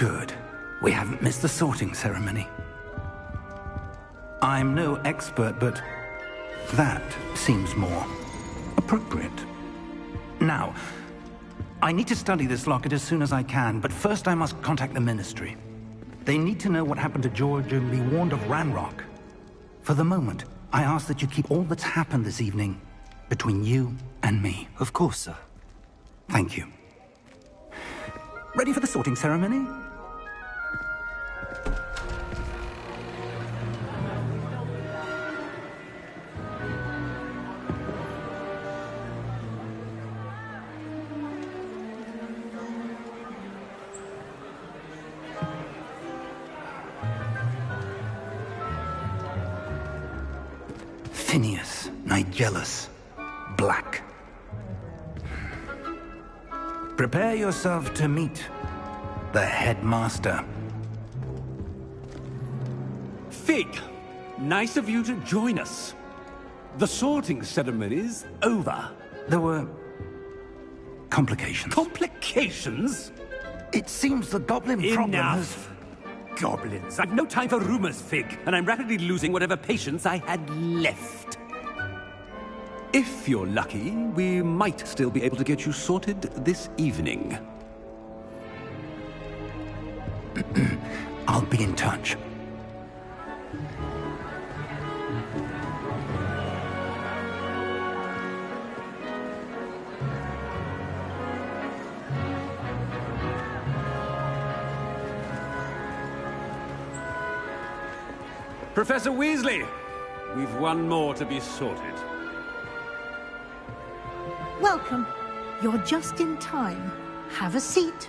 Good. We haven't missed the sorting ceremony. I'm no expert, but that seems more appropriate. Now, I need to study this locket as soon as I can, but first I must contact the Ministry. They need to know what happened to George and be warned of Ranrock. For the moment, I ask that you keep all that's happened this evening between you and me. Of course, sir. Thank you. Ready for the sorting ceremony? Phineas, Nigellus, Black. Prepare yourself to meet the headmaster. Fig, nice of you to join us. The sorting ceremony's over. There were complications. Complications? It seems the goblin problem has... Enough! Goblins. I've no time for rumors, Fig, and I'm rapidly losing whatever patience I had left. If you're lucky, we might still be able to get you sorted this evening. I'll be in touch. Professor Weasley, we've one more to be sorted. Welcome. You're just in time. Have a seat.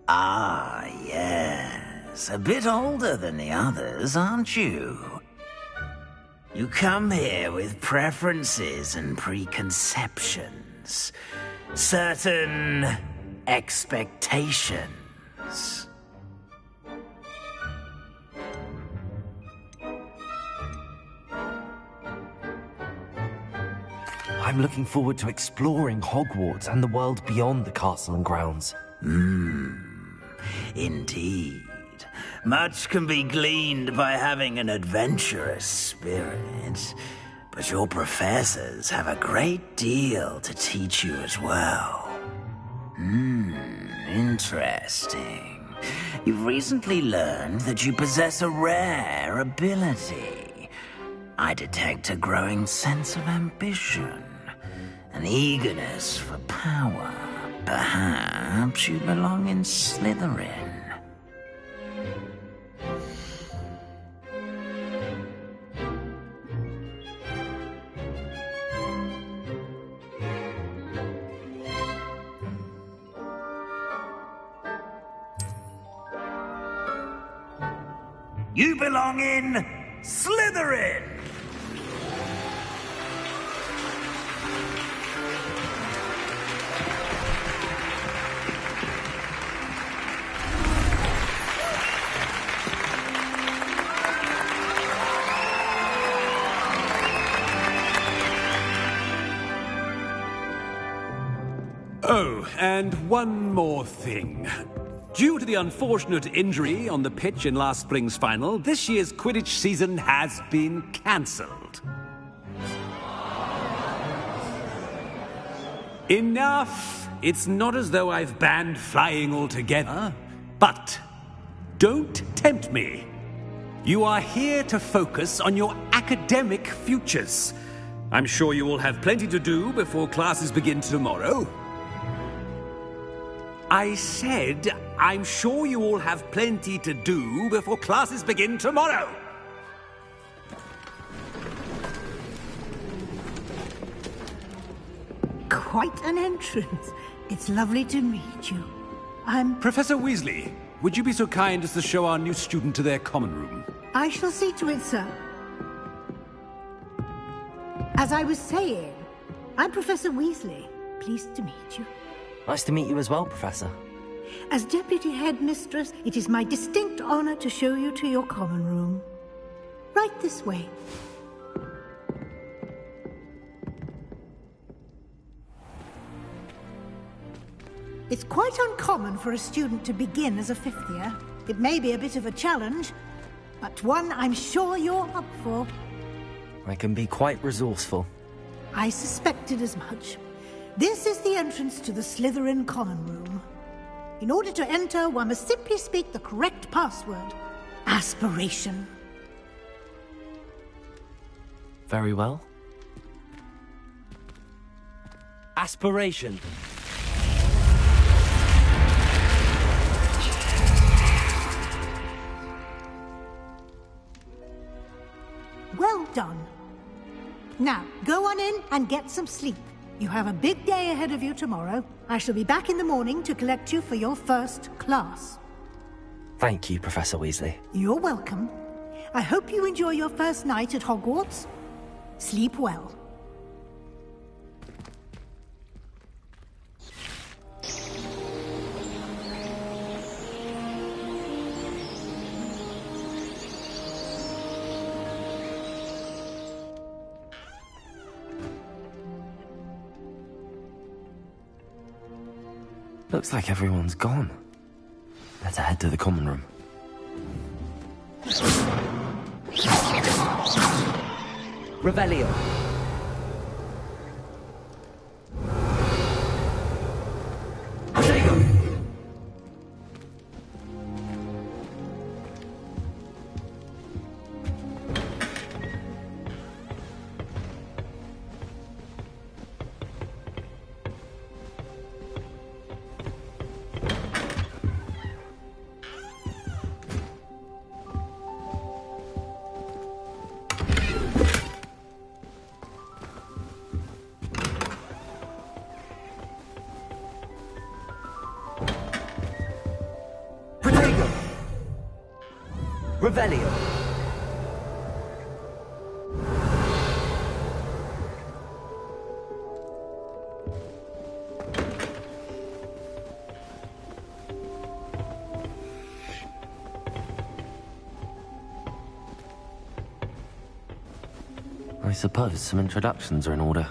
Ah, yes. A bit older than the others, aren't you? You come here with preferences and preconceptions. Certain expectations. I'm looking forward to exploring Hogwarts and the world beyond the castle and grounds. Indeed. Much can be gleaned by having an adventurous spirit, but your professors have a great deal to teach you as well. Interesting. You've recently learned that you possess a rare ability. I detect a growing sense of ambition, an eagerness for power. Perhaps you belong in Slytherin. You belong in Slytherin! Oh, and one more thing. Due to the unfortunate injury on the pitch in last spring's final, this year's Quidditch season has been cancelled. Enough! It's not as though I've banned flying altogether, but don't tempt me. You are here to focus on your academic futures. I'm sure you will have plenty to do before classes begin tomorrow. I said, I'm sure you all have plenty to do before classes begin tomorrow. Quite an entrance. It's lovely to meet you. I'm... Professor Weasley, would you be so kind as to show our new student to their common room? I shall see to it, sir. As I was saying, I'm Professor Weasley. Pleased to meet you. Nice to meet you as well, Professor. As Deputy Headmistress, it is my distinct honor to show you to your common room. Right this way. It's quite uncommon for a student to begin as a fifth year. It may be a bit of a challenge, but one I'm sure you're up for. I can be quite resourceful. I suspected as much. This is the entrance to the Slytherin common room. In order to enter, one must simply speak the correct password. Aspiration. Very well. Aspiration. Well done. Now, go on in and get some sleep. You have a big day ahead of you tomorrow. I shall be back in the morning to collect you for your first class. Thank you, Professor Weasley. You're welcome. I hope you enjoy your first night at Hogwarts. Sleep well. Looks like everyone's gone. Better head to the common room. Revelio. Revelio. I suppose some introductions are in order.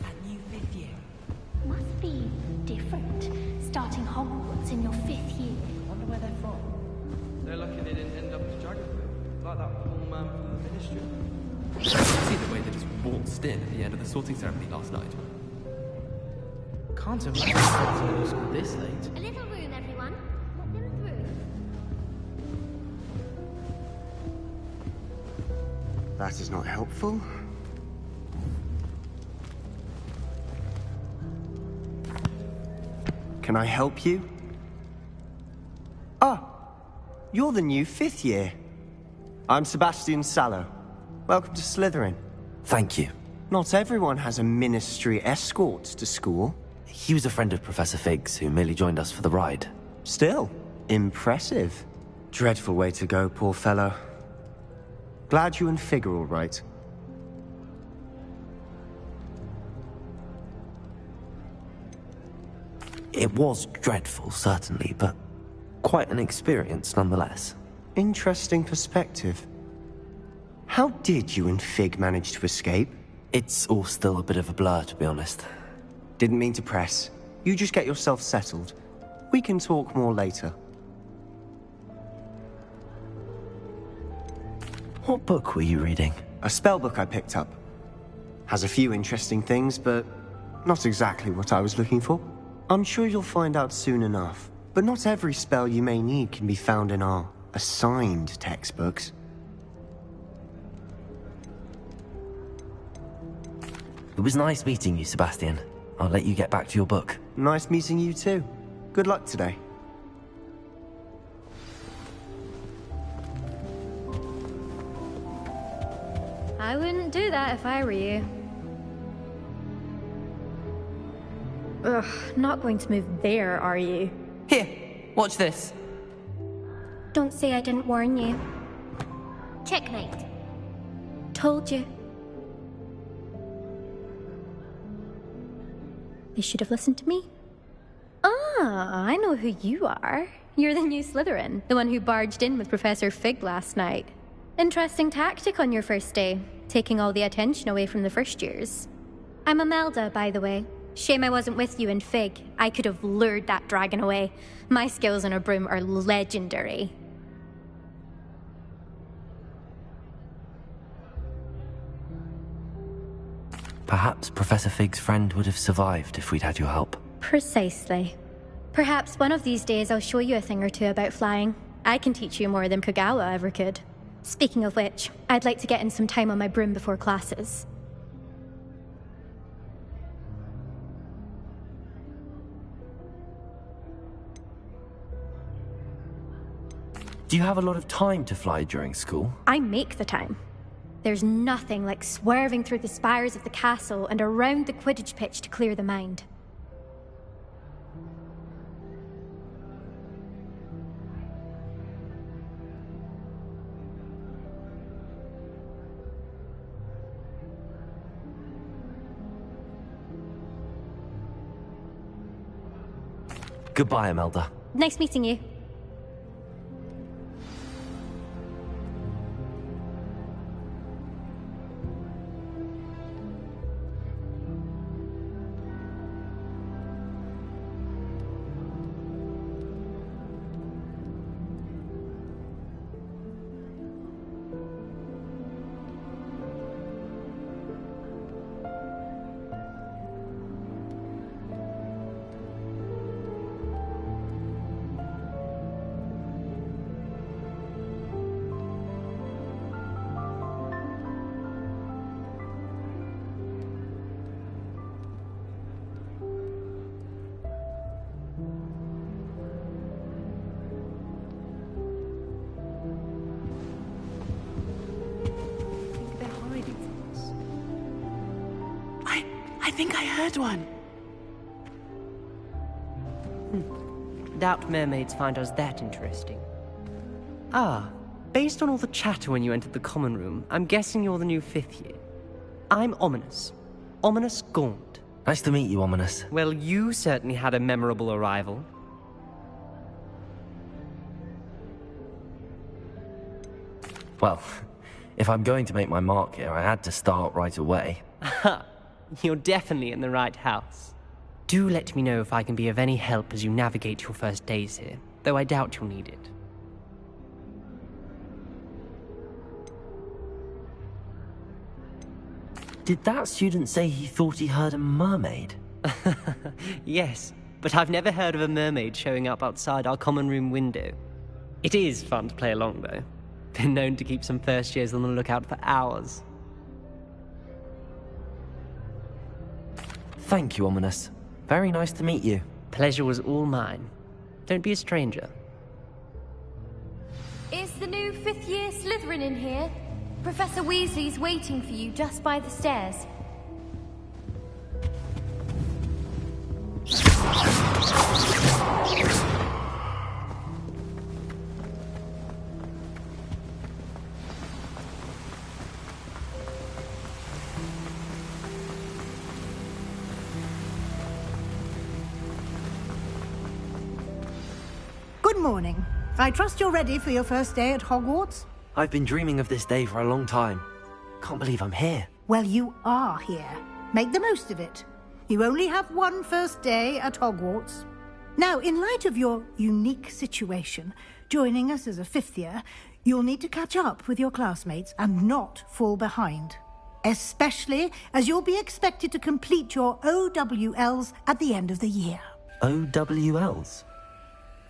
That new fifth year. Must be different, starting Hogwarts in your 5th year. Wonder where they're from. They're lucky they didn't end up as Dragonfly, like that poor man from the Ministry. See the way they just waltzed in at the end of the sorting ceremony last night. Can't imagine it's middle school this late. A little room, everyone. Let them through. That is not helpful. Can I help you? Ah, you're the new 5th year. I'm Sebastian Sallow. Welcome to Slytherin. Thank you. Not everyone has a ministry escort to school. He was a friend of Professor Fig's who merely joined us for the ride. Still, impressive. Dreadful way to go, poor fellow. Glad you and Fig are all right. It was dreadful, certainly, but quite an experience nonetheless. Interesting perspective. How did you and Fig manage to escape? It's all still a bit of a blur, to be honest. Didn't mean to press. You just get yourself settled. We can talk more later. What book were you reading? A spell book I picked up. Has a few interesting things, but not exactly what I was looking for. I'm sure you'll find out soon enough. But not every spell you may need can be found in our assigned textbooks. It was nice meeting you, Sebastian. I'll let you get back to your book. Nice meeting you too. Good luck today. I wouldn't do that if I were you. Ugh, not going to move there, are you? Here, watch this. Don't say I didn't warn you. Checkmate. Told you. They should have listened to me. Ah, I know who you are. You're the new Slytherin, the one who barged in with Professor Fig last night. Interesting tactic on your first day, taking all the attention away from the first years. I'm Imelda, by the way. Shame I wasn't with you in Fig. I could have lured that dragon away. My skills on a broom are legendary. Perhaps Professor Fig's friend would have survived if we'd had your help. Precisely. Perhaps one of these days I'll show you a thing or two about flying. I can teach you more than Kogawa ever could. Speaking of which, I'd like to get in some time on my broom before classes. Do you have a lot of time to fly during school? I make the time. There's nothing like swerving through the spires of the castle and around the Quidditch pitch to clear the mind. Goodbye, Imelda. Nice meeting you. I think I heard one. Doubt mermaids find us that interesting. Ah, based on all the chatter when you entered the common room, I'm guessing you're the new 5th year. I'm Ominous. Ominous Gaunt. Nice to meet you, Ominous. Well, you certainly had a memorable arrival. Well, if I'm going to make my mark here, I had to start right away. You're definitely in the right house. Do let me know if I can be of any help as you navigate your first days here, though I doubt you'll need it. Did that student say he thought he heard a mermaid? Yes, but I've never heard of a mermaid showing up outside our common room window. It is fun to play along, though. Been known to keep some first years on the lookout for hours. Thank you, Ominous. Very nice to meet you. Pleasure was all mine. Don't be a stranger. Is the new 5th year Slytherin in here? Professor Weasley's waiting for you just by the stairs. Good morning. I trust you're ready for your first day at Hogwarts? I've been dreaming of this day for a long time. Can't believe I'm here. Well, you are here. Make the most of it. You only have one first day at Hogwarts. Now, in light of your unique situation, joining us as a 5th year, you'll need to catch up with your classmates and not fall behind. Especially as you'll be expected to complete your OWLs at the end of the year. OWLs?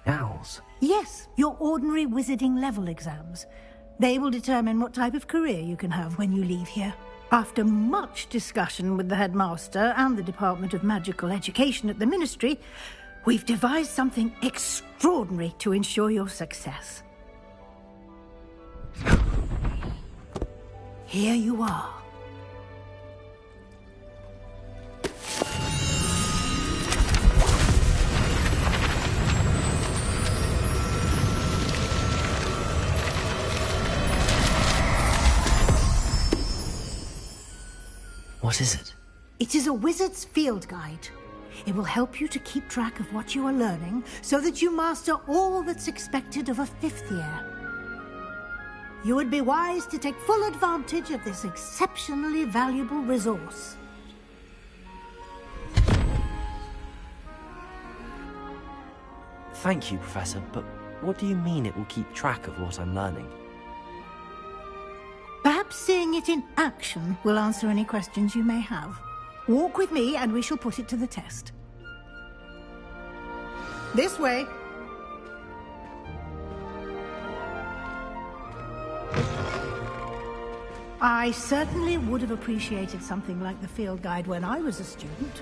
Owls? Yes, your ordinary wizarding level exams. They will determine what type of career you can have when you leave here. After much discussion with the headmaster and the Department of Magical Education at the Ministry, we've devised something extraordinary to ensure your success. Here you are. What is it? It is a wizard's field guide. It will help you to keep track of what you are learning so that you master all that's expected of a 5th year. You would be wise to take full advantage of this exceptionally valuable resource. Thank you, Professor, but what do you mean it will keep track of what I'm learning? Perhaps seeing it in action will answer any questions you may have. Walk with me and we shall put it to the test. This way. I certainly would have appreciated something like the field guide when I was a student.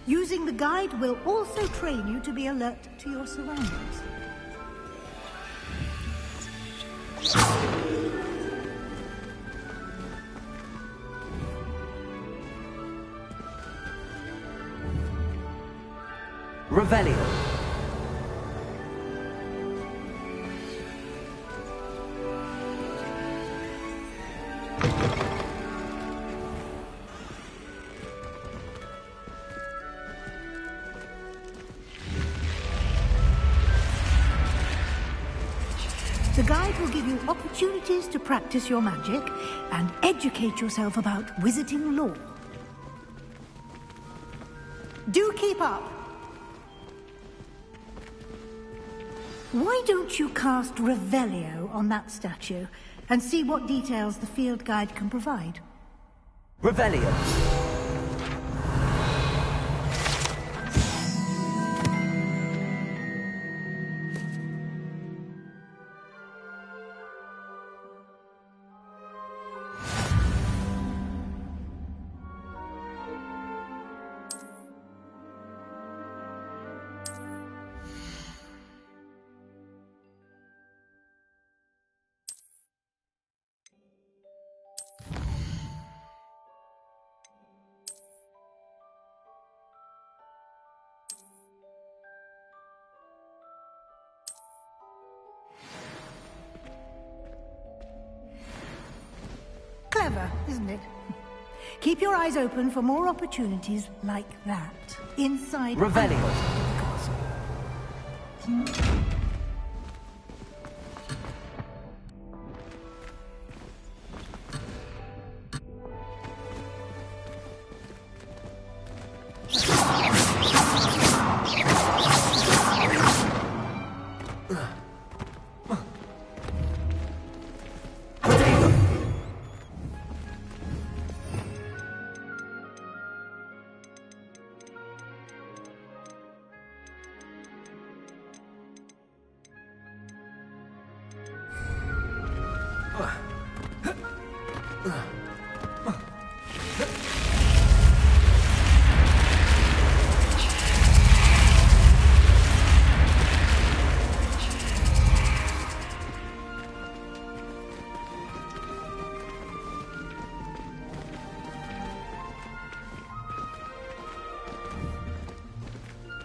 Using the guide will also train you to be alert to your surroundings. Revelio. The guide will give you opportunities to practice your magic and educate yourself about wizarding lore. Do keep up! Why don't you cast Revelio on that statue and see what details the field guide can provide? Revelio. Clever, isn't it? Keep your eyes open for more opportunities like that inside Revelio. the castle.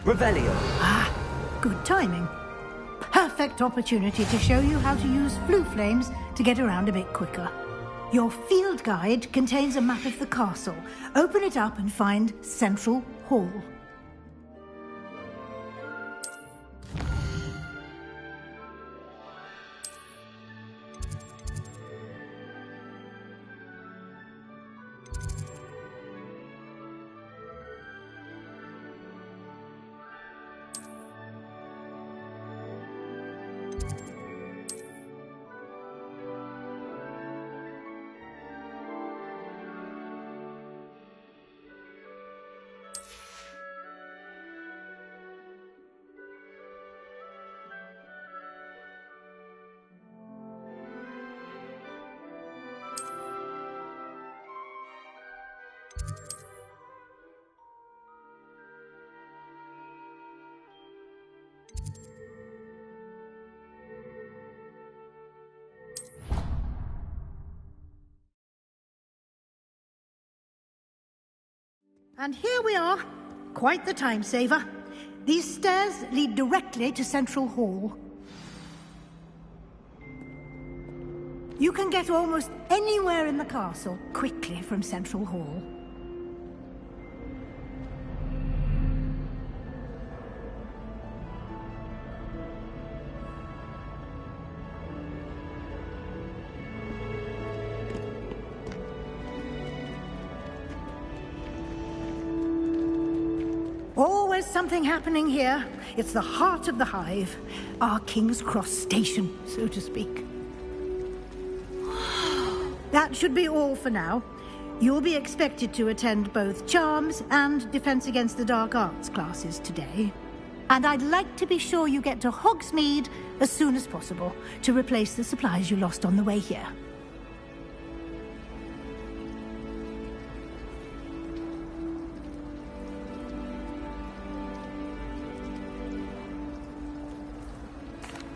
Revelio. Ah, good timing. Perfect opportunity to show you how to use flue flames to get around a bit quicker. Your field guide contains a map of the castle. Open it up and find Central Hall. And here we are. Quite the time saver. These stairs lead directly to Central Hall. You can get almost anywhere in the castle quickly from Central Hall. something happening here. It's the heart of the Hive. Our King's Cross station, so to speak. That should be all for now. You'll be expected to attend both Charms and Defense Against the Dark Arts classes today. And I'd like to be sure you get to Hogsmeade as soon as possible to replace the supplies you lost on the way here.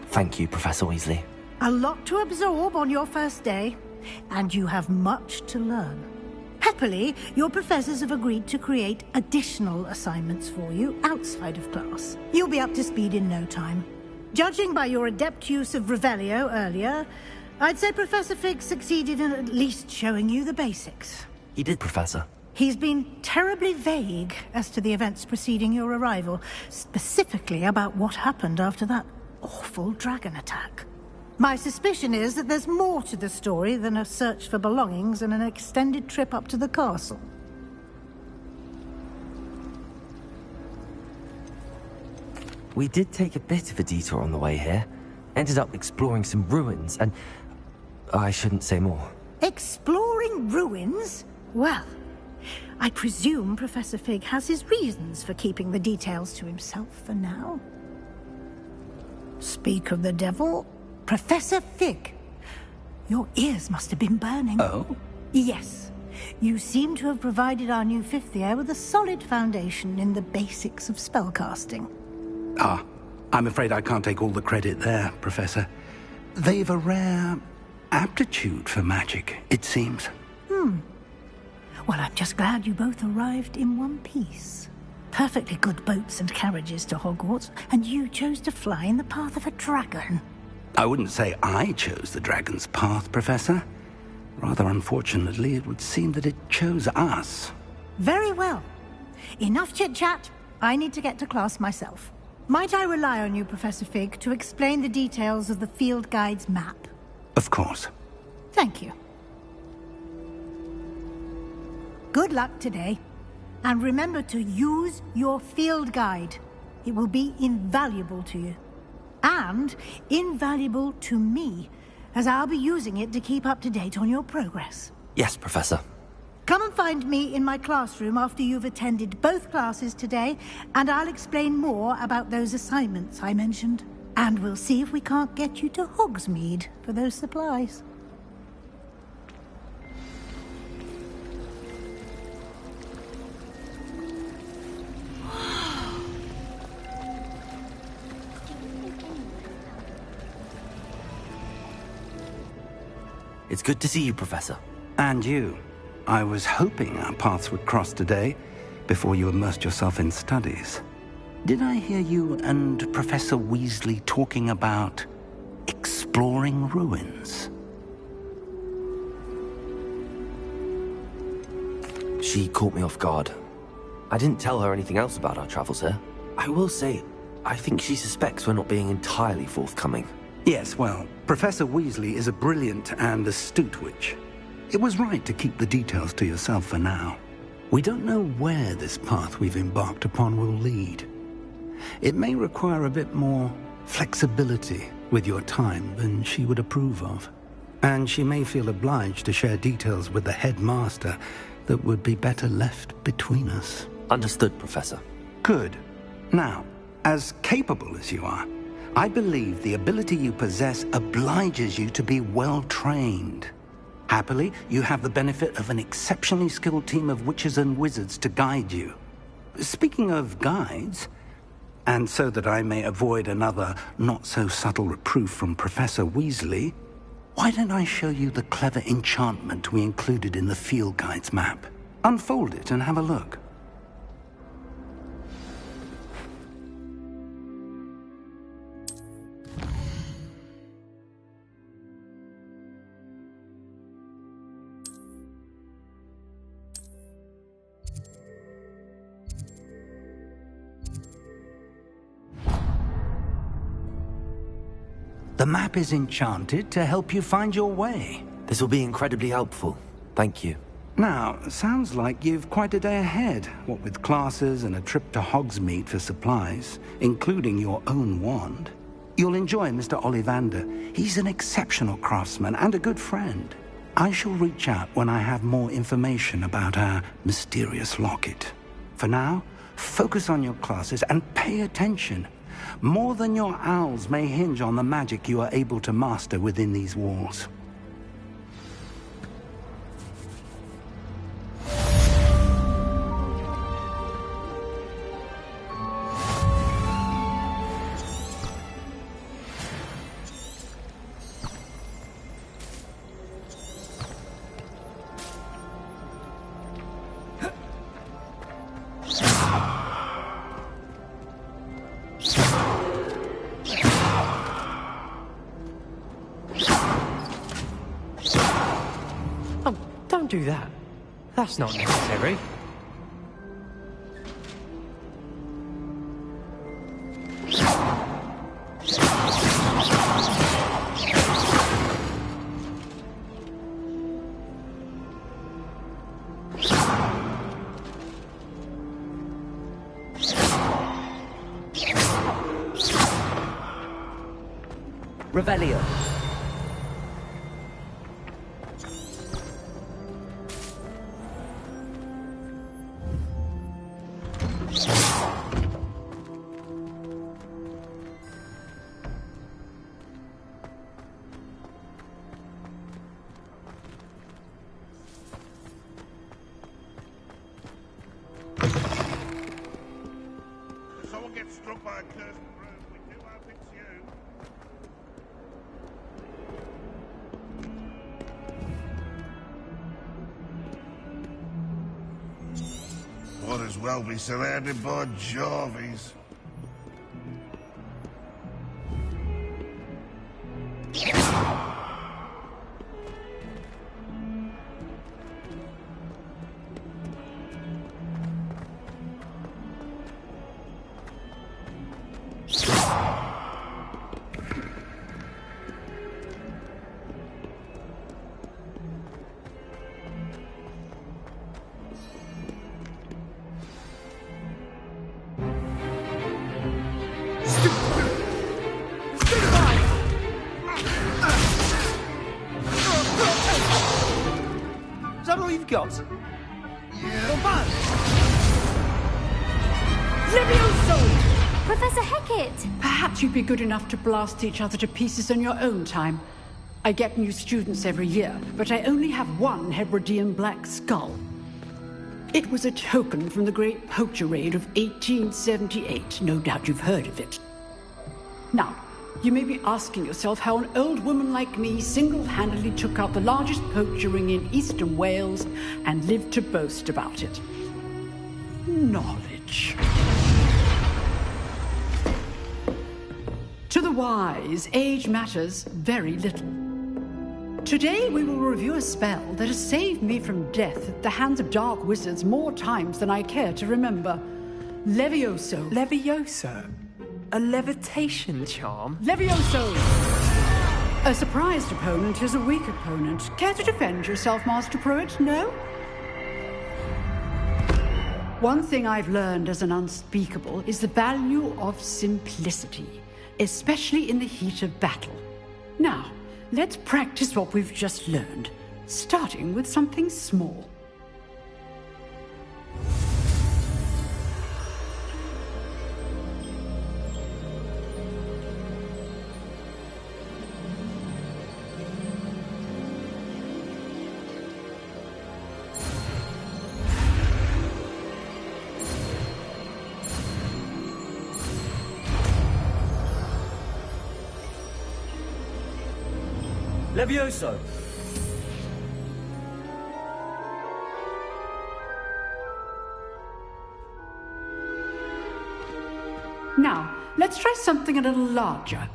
Thank you, Professor Weasley. A lot to absorb on your first day, and you have much to learn. Happily, your professors have agreed to create additional assignments for you outside of class. You'll be up to speed in no time. Judging by your adept use of Revelio earlier, I'd say Professor Fig succeeded in at least showing you the basics. He did, Professor. He's been terribly vague as to the events preceding your arrival, specifically about what happened after that awful dragon attack. My suspicion is that there's more to the story than a search for belongings and an extended trip up to the castle. We did take a bit of a detour on the way here. Ended up exploring some ruins, and I shouldn't say more. Exploring ruins? Well, I presume Professor Fig has his reasons for keeping the details to himself for now. Speak of the devil, Professor Fig. Your ears must have been burning. Oh? Yes. You seem to have provided our new fifth year with a solid foundation in the basics of spellcasting. Ah, I'm afraid I can't take all the credit there, Professor. They've a rare aptitude for magic, it seems. Well, I'm just glad you both arrived in one piece. Perfectly good boats and carriages to Hogwarts, and you chose to fly in the path of a dragon. I wouldn't say I chose the dragon's path, Professor. Rather unfortunately, it would seem that it chose us. Very well. Enough chit-chat. I need to get to class myself. Might I rely on you, Professor Fig, to explain the details of the field guide's map? Of course. Thank you. Good luck today. And remember to use your field guide. It will be invaluable to you. And invaluable to me, as I'll be using it to keep up to date on your progress. Yes, Professor. Come and find me in my classroom after you've attended both classes today, and I'll explain more about those assignments I mentioned. And we'll see if we can't get you to Hogsmeade for those supplies. It's good to see you, Professor. And you. I was hoping our paths would cross today, before you immersed yourself in studies. Did I hear you and Professor Weasley talking about exploring ruins? She caught me off guard. I didn't tell her anything else about our travels here. I will say, I think she suspects we're not being entirely forthcoming. Yes, well, Professor Weasley is a brilliant and astute witch. It was right to keep the details to yourself for now. We don't know where this path we've embarked upon will lead. It may require a bit more flexibility with your time than she would approve of. And she may feel obliged to share details with the headmaster that would be better left between us. Understood, Professor. Good. Now, as capable as you are, I believe the ability you possess obliges you to be well-trained. Happily, you have the benefit of an exceptionally skilled team of witches and wizards to guide you. Speaking of guides, and so that I may avoid another not-so-subtle reproof from Professor Weasley, why don't I show you the clever enchantment we included in the field guide's map? Unfold it and have a look. The map is enchanted to help you find your way. This will be incredibly helpful. Thank you. Now, sounds like you've quite a day ahead, what with classes and a trip to Hogsmeade for supplies, including your own wand. You'll enjoy Mr. Ollivander. He's an exceptional craftsman and a good friend. I shall reach out when I have more information about our mysterious locket. For now, focus on your classes and pay attention. More than your owls may hinge on the magic you are able to master within these walls. Don't do that. That's not necessary. Revelio. Someone gets struck by a cursed broom, we do hope it's you. Might as well be surrounded by Jarvies. Is that all you've got? Yeah. Levioso! Professor Hecat! Perhaps you'd be good enough to blast each other to pieces in your own time. I get new students every year, but I only have one Hebridean black skull. It was a token from the Great Poacher Raid of 1878. No doubt you've heard of it. Now, you may be asking yourself how an old woman like me single-handedly took out the largest poacher ring in eastern Wales and lived to boast about it. Knowledge. To the wise, age matters very little. Today we will review a spell that has saved me from death at the hands of dark wizards more times than I care to remember. Levioso. Levioso? A levitation charm? Levioso! A surprised opponent is a weak opponent. Care to defend yourself, Master Pruitt? No? One thing I've learned as an unspeakable is the value of simplicity, especially in the heat of battle. Now, let's practice what we've just learned, starting with something small. Levioso! Now, let's try something a little larger.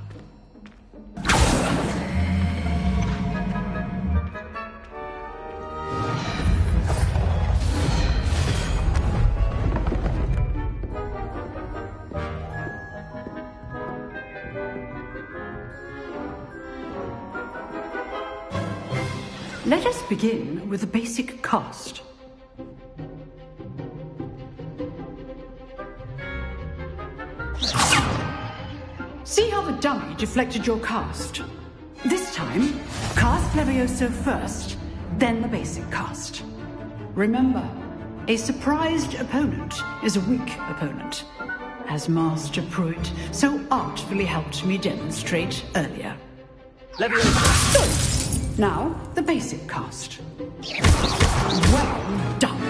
Let us begin with the basic cast. See how the dummy deflected your cast? This time, cast Levioso first, then the basic cast. Remember, a surprised opponent is a weak opponent, as Master Pruitt so artfully helped me demonstrate earlier. Levioso! Good. Now, the basic cast. Well done.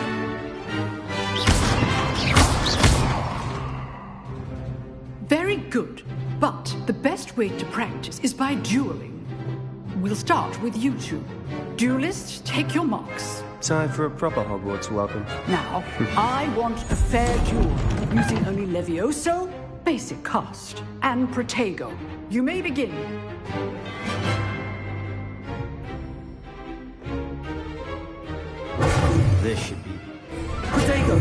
Very good, but the best way to practice is by dueling. We'll start with you two. Duelists, take your marks. Time for a proper Hogwarts welcome. Now, I want a fair duel, using only Levioso, basic cast, and Protego. You may begin. This should be Protego.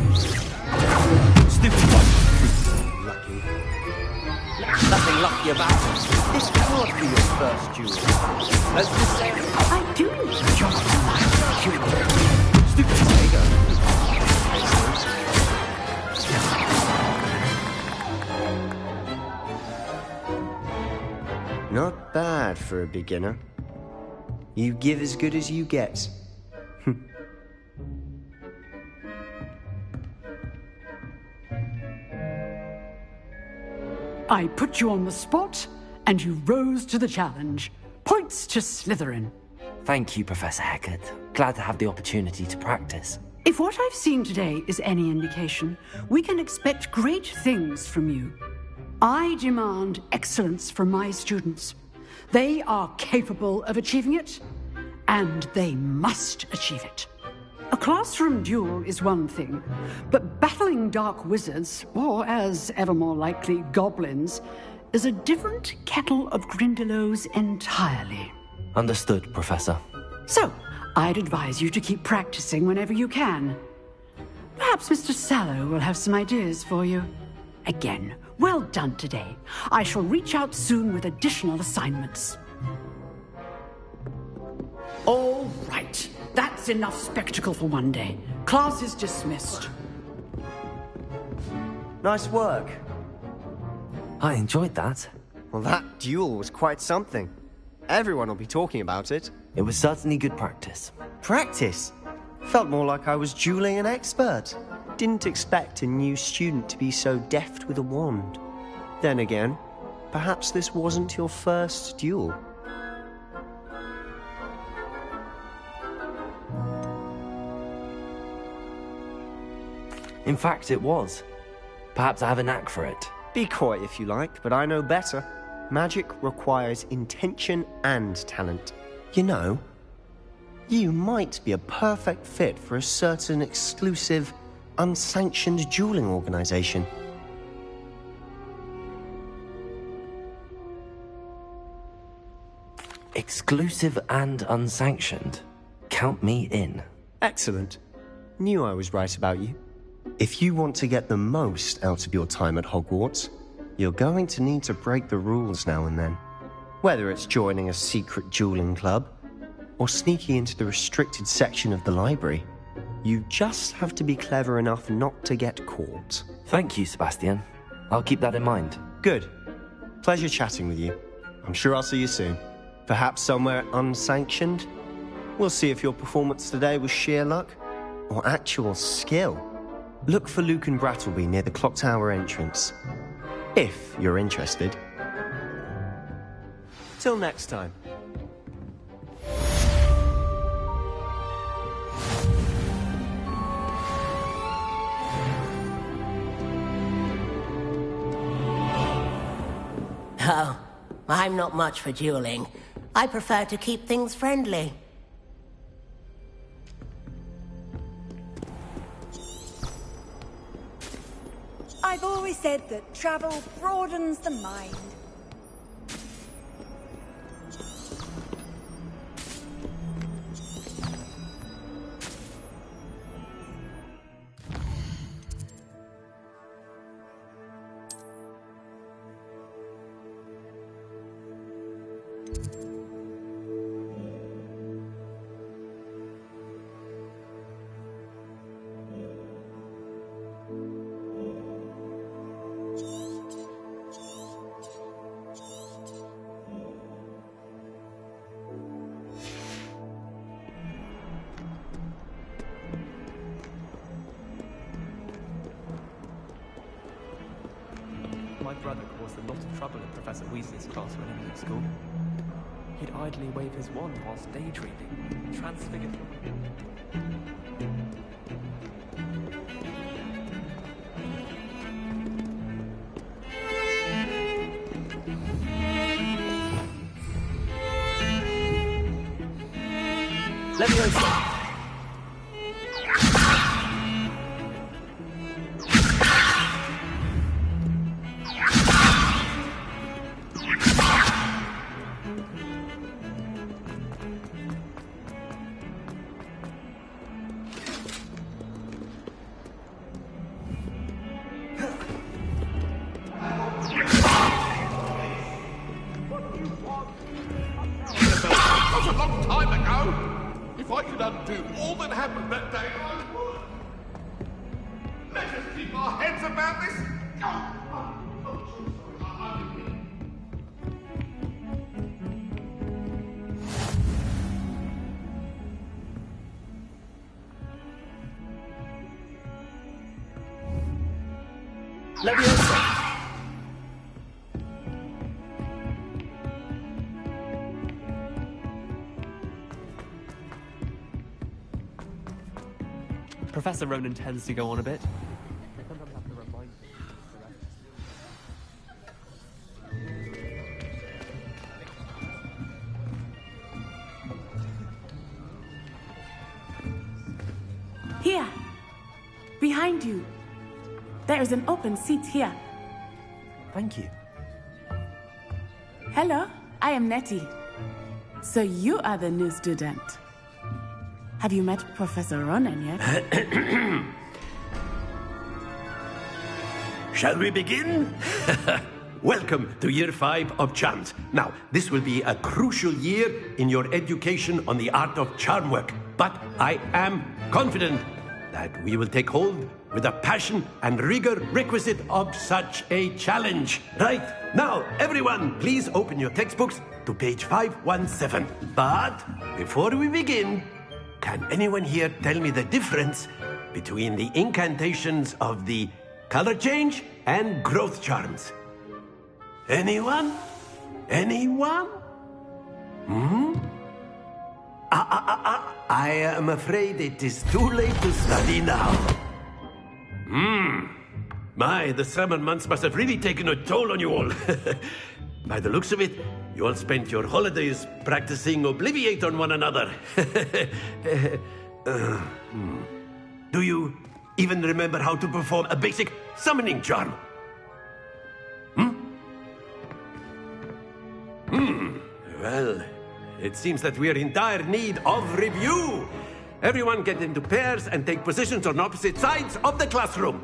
stupid one. Lucky. Nothing lucky about it. This can't be your first duel. Let's just say I do enjoy my duel. Stupid Protego. Not bad for a beginner. You give as good as you get. I put you on the spot, and you rose to the challenge. Points to Slytherin. Thank you, Professor Hecat. Glad to have the opportunity to practice. If what I've seen today is any indication, we can expect great things from you. I demand excellence from my students. They are capable of achieving it, and they must achieve it. A classroom duel is one thing, but battling dark wizards, or as ever more likely, goblins, is a different kettle of Grindylows entirely. Understood, Professor. So, I'd advise you to keep practicing whenever you can. Perhaps Mr. Sallow will have some ideas for you. Again, well done today. I shall reach out soon with additional assignments. All right. That's enough spectacle for one day. Class is dismissed. Nice work. I enjoyed that. Well, that duel was quite something. Everyone will be talking about it. It was certainly good practice. Practice? Felt more like I was dueling an expert. Didn't expect a new student to be so deft with a wand. Then again, perhaps this wasn't your first duel. In fact, it was. Perhaps I have a knack for it. Be coy if you like, but I know better. Magic requires intention and talent. You know, you might be a perfect fit for a certain exclusive, unsanctioned dueling organization. Exclusive and unsanctioned. Count me in. Excellent. Knew I was right about you. If you want to get the most out of your time at Hogwarts, you're going to need to break the rules now and then. Whether it's joining a secret dueling club, or sneaking into the restricted section of the library, you just have to be clever enough not to get caught. Thank you, Sebastian. I'll keep that in mind. Good. Pleasure chatting with you. I'm sure I'll see you soon. Perhaps somewhere unsanctioned? We'll see if your performance today was sheer luck, or actual skill. Look for Lucan Brattleby near the Clock Tower entrance. If you're interested. Till next time. Oh, I'm not much for dueling. I prefer to keep things friendly. I've always said that travel broadens the mind. caused a lot of trouble in Professor Weasley's class when he was at school. He'd idly wave his wand whilst daydreaming, transfigured. Leviosa! Professor Ronan tends to go on a bit. Here! Behind you! There is an open seat here. Thank you. Hello, I am Nettie. So you are the new student. Have you met Professor Ronan yet? Shall we begin? Welcome to Year 5 of Charms. Now, this will be a crucial year in your education on the art of charm work. But I am confident that we will take hold with the passion and rigor requisite of such a challenge. Right, now, everyone, please open your textbooks to page 517. But before we begin, can anyone here tell me the difference between the incantations of the color change and growth charms? Anyone? Anyone? I am afraid it is too late to study now. My, the summer months must have really taken a toll on you all. By the looks of it, you all spent your holidays practicing Obliviate on one another. Do you even remember how to perform a basic summoning charm? Well, it seems that we are in dire need of review. Everyone get into pairs and take positions on opposite sides of the classroom.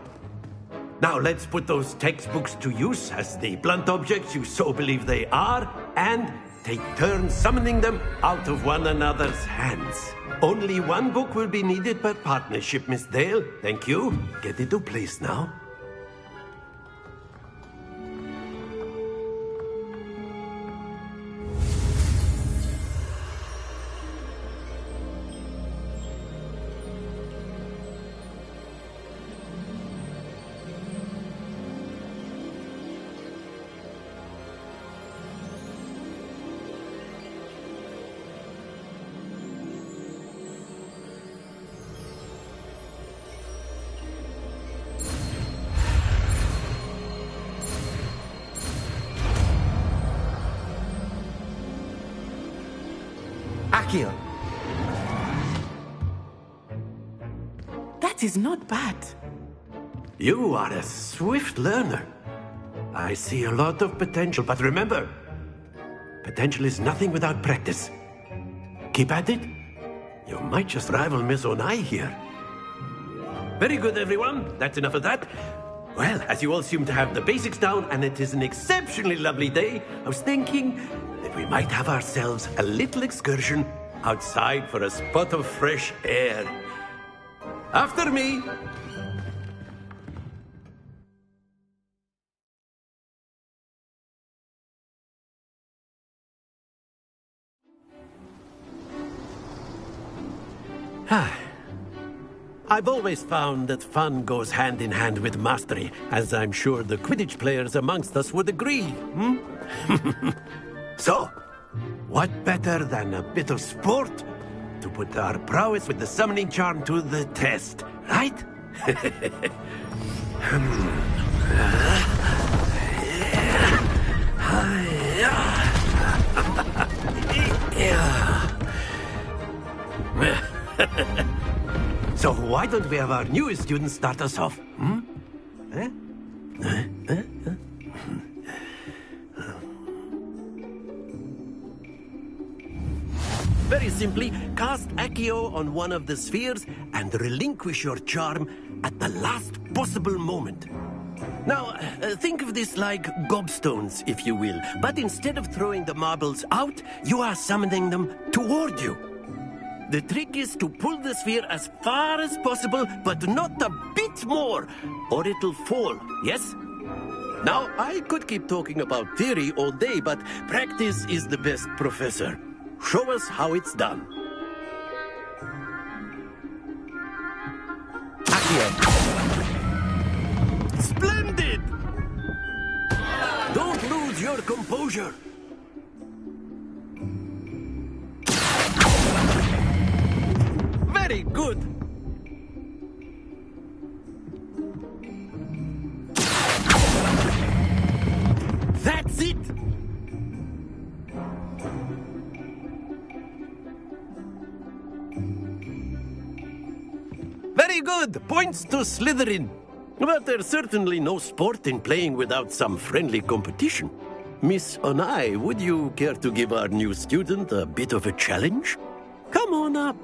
Now let's put those textbooks to use as the blunt objects you so believe they are, and take turns summoning them out of one another's hands. Only one book will be needed per partnership, Miss Dale. Thank you. Get into place now. Accio. That is not bad. You are a swift learner. I see a lot of potential, but remember, potential is nothing without practice. Keep at it. You might just rival Miss Onai here. Very good, everyone. That's enough of that. Well, as you all seem to have the basics down, and it is an exceptionally lovely day, I was thinking that we might have ourselves a little excursion outside for a spot of fresh air. After me. I've always found that fun goes hand in hand with mastery, as I'm sure the Quidditch players amongst us would agree, hmm? So, what better than a bit of sport to put our prowess with the summoning charm to the test, right? So why don't we have our newest student start us off? Hmm? Very simply, cast Accio on one of the spheres and relinquish your charm at the last possible moment. Now, think of this like gobstones, if you will, but instead of throwing the marbles out, you are summoning them toward you. The trick is to pull the sphere as far as possible, but not a bit more, or it'll fall, yes? Now, I could keep talking about theory all day, but practice is the best professor. Show us how it's done. Accio. Splendid! Don't lose your composure. Very good. That's it. Very good. Points to Slytherin. But there's certainly no sport in playing without some friendly competition. Miss Onai, would you care to give our new student a bit of a challenge? Come on up.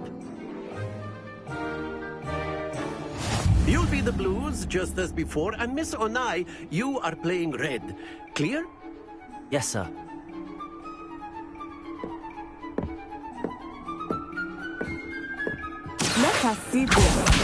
You'll be the blues, just as before, and Miss Onai, you are playing red. Clear? Yes, sir. Let us see this.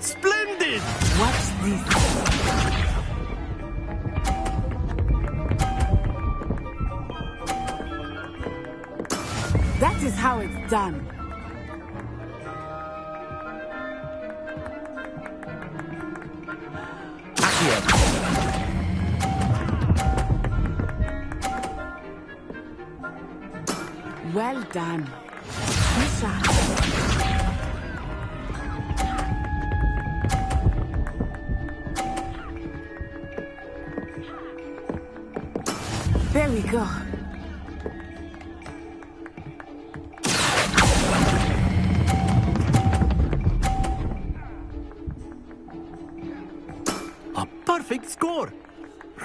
Splendid! Watch this. That is how it's done. Well done. Misha. There we go. A perfect score.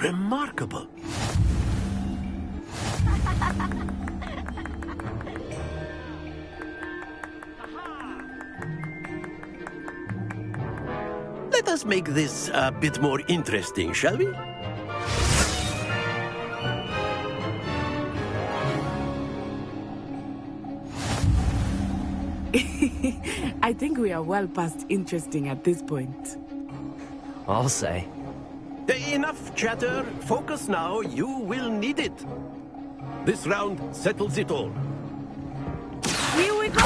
Remarkable. Let us make this a bit more interesting, shall we? I think we are well past interesting at this point. I'll say. Enough chatter. Focus now. You will need it. This round settles it all. Here we go!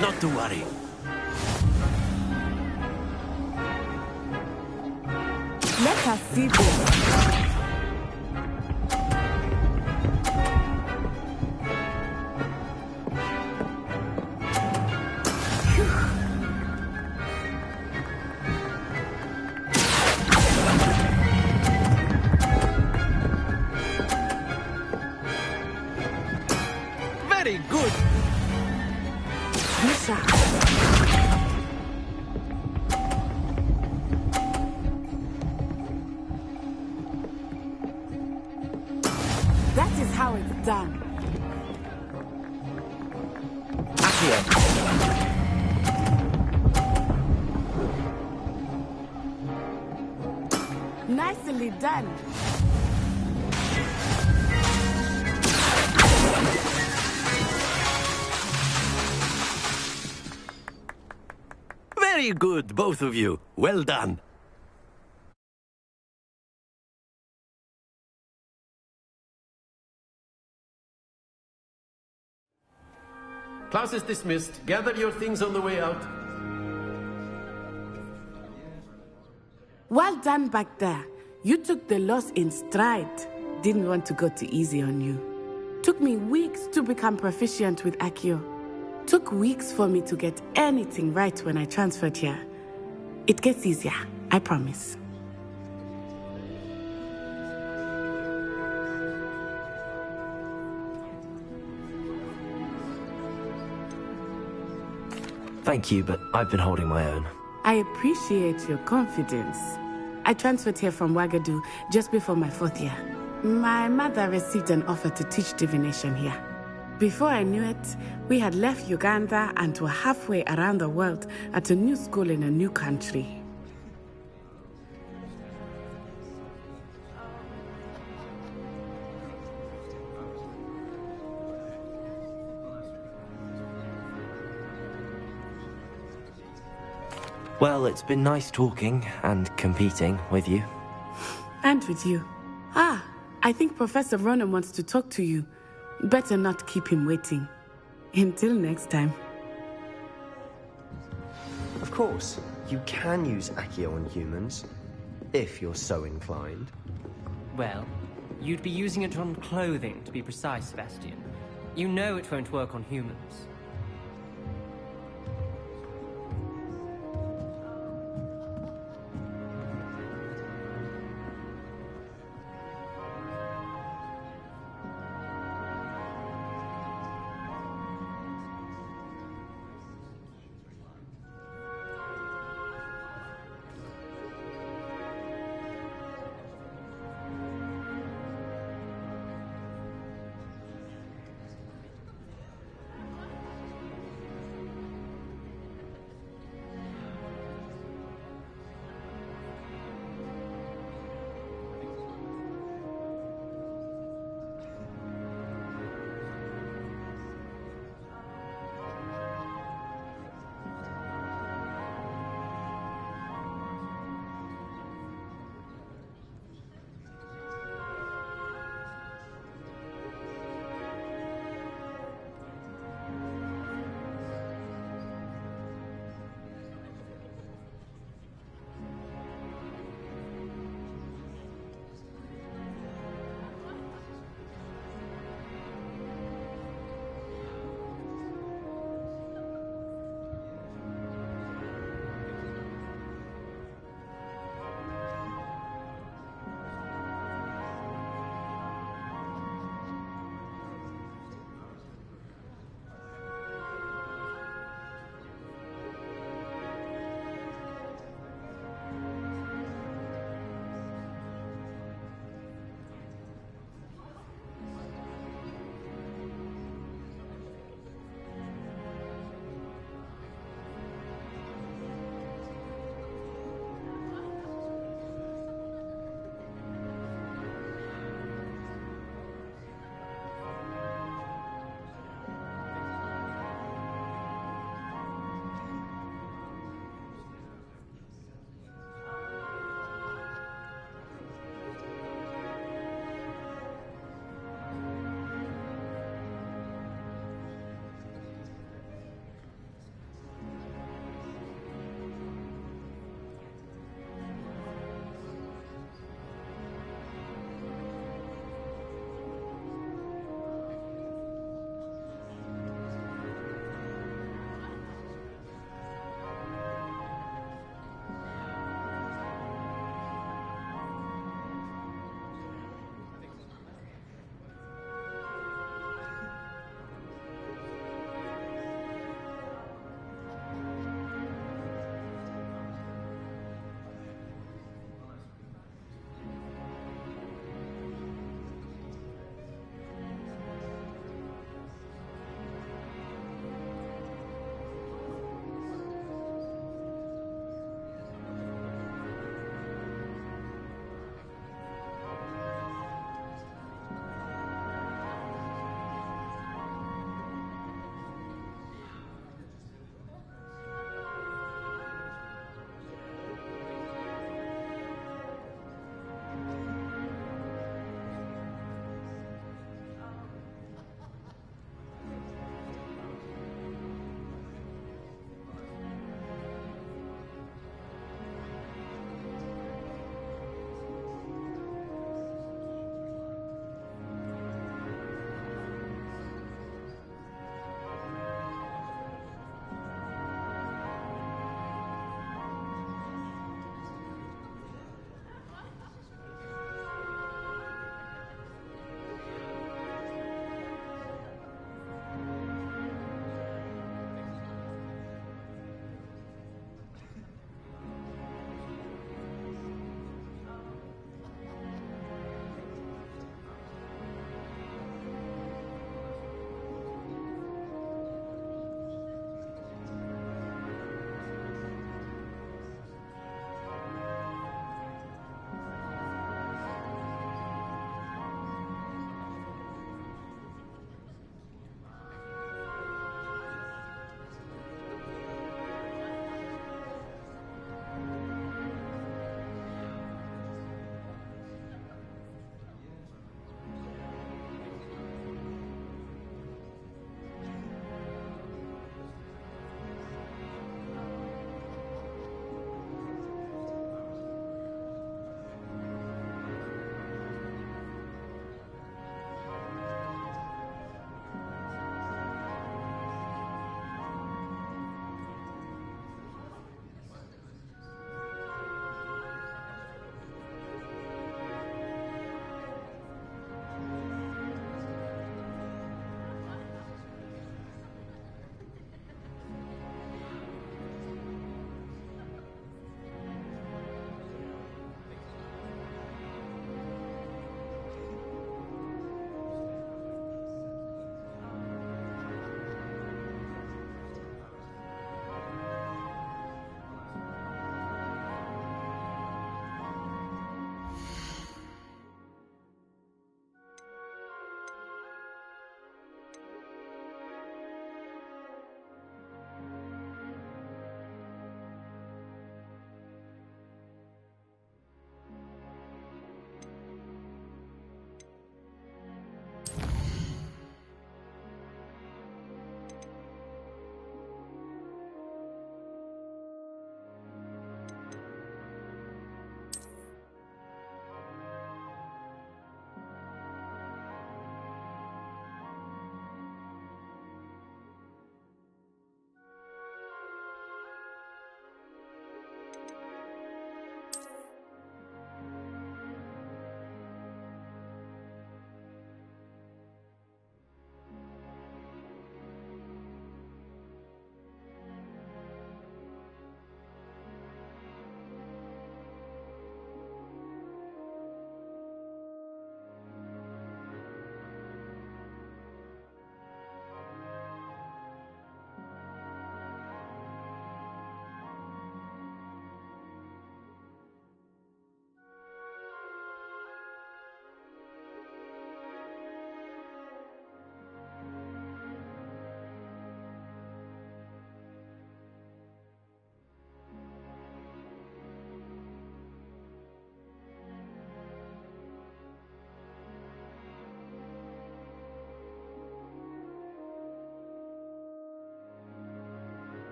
Not to worry. Let us see this. Very good. Misha. done. Nicely done. Very good, both of you. Well done. Class is dismissed. Gather your things on the way out. Well done back there. You took the loss in stride. Didn't want to go too easy on you. Took me weeks to become proficient with Accio. Took weeks for me to get anything right when I transferred here. It gets easier, I promise. Thank you, but I've been holding my own. I appreciate your confidence. I transferred here from Wagadu just before my 4th year. My mother received an offer to teach divination here. Before I knew it, we had left Uganda and were halfway around the world at a new school in a new country. Well, it's been nice talking and competing with you. And with you. Ah, I think Professor Ronan wants to talk to you. Better not keep him waiting. Until next time. Of course, you can use Accio on humans, if you're so inclined. Well, you'd be using it on clothing, to be precise, Sebastian. You know it won't work on humans.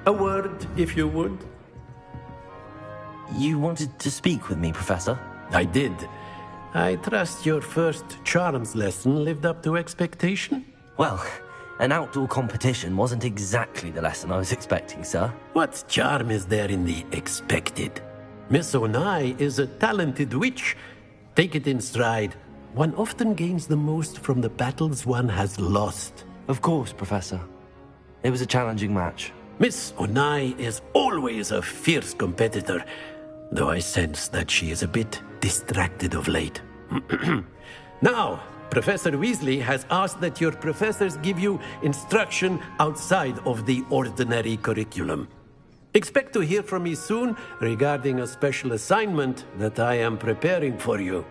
A word, if you would. You wanted to speak with me, Professor? I did. I trust your first charms lesson lived up to expectation? Well, an outdoor competition wasn't exactly the lesson I was expecting, sir. What charm is there in the expected? Miss Onai is a talented witch. Take it in stride. One often gains the most from the battles one has lost. Of course, Professor. It was a challenging match. Miss Onai is always a fierce competitor, though I sense that she is a bit distracted of late. Now, Professor Weasley has asked that your professors give you instruction outside of the ordinary curriculum. Expect to hear from me soon regarding a special assignment that I am preparing for you.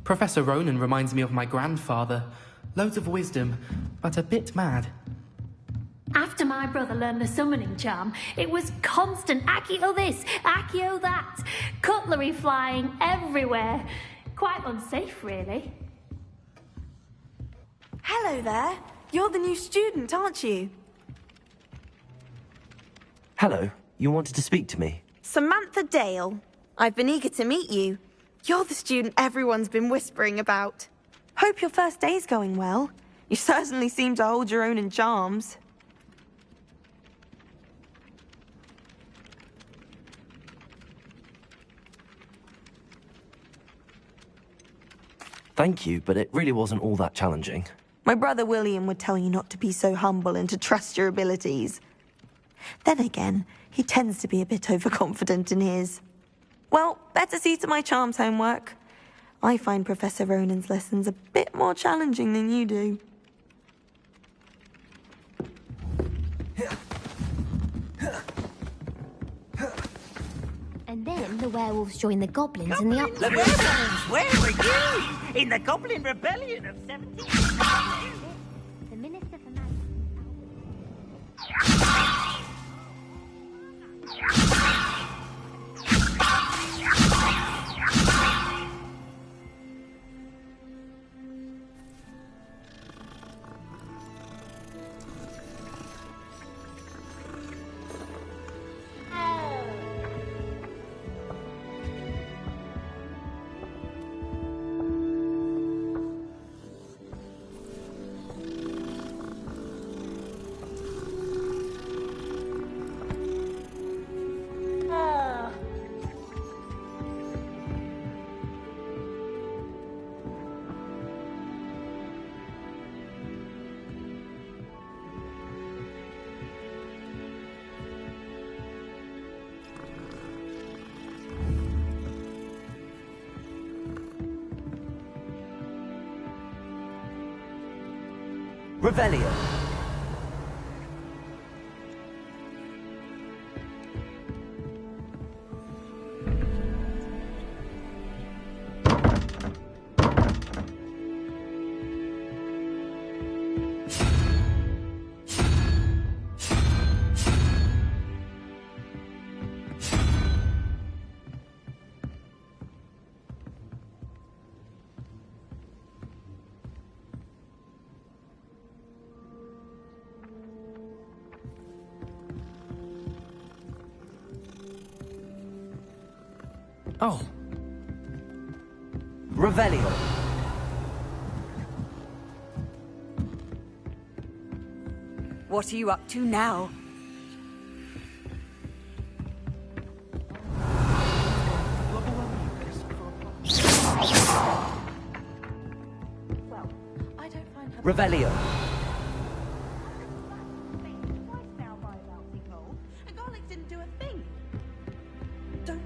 Professor Ronan reminds me of my grandfather. Loads of wisdom, but a bit mad. After my brother learned the summoning charm, it was constant Accio this, Accio that. Cutlery flying everywhere. Quite unsafe, really. Hello there. You're the new student, aren't you? Hello. You wanted to speak to me? Samantha Dale. I've been eager to meet you. You're the student everyone's been whispering about. Hope your first day's going well. You certainly seem to hold your own in charms. Thank you, but it really wasn't all that challenging. My brother William would tell you not to be so humble and to trust your abilities. Then again, he tends to be a bit overconfident in his. Well, better see to my charms homework. I find Professor Ronan's lessons a bit more challenging than you do. And then the werewolves join the goblins in the up. The werewolves! Where were you? In the Goblin Rebellion of 17... The Minister for Magic. Revelio. Oh. Revelio. What are you up to now? Revelio. Didn't do a thing. Don't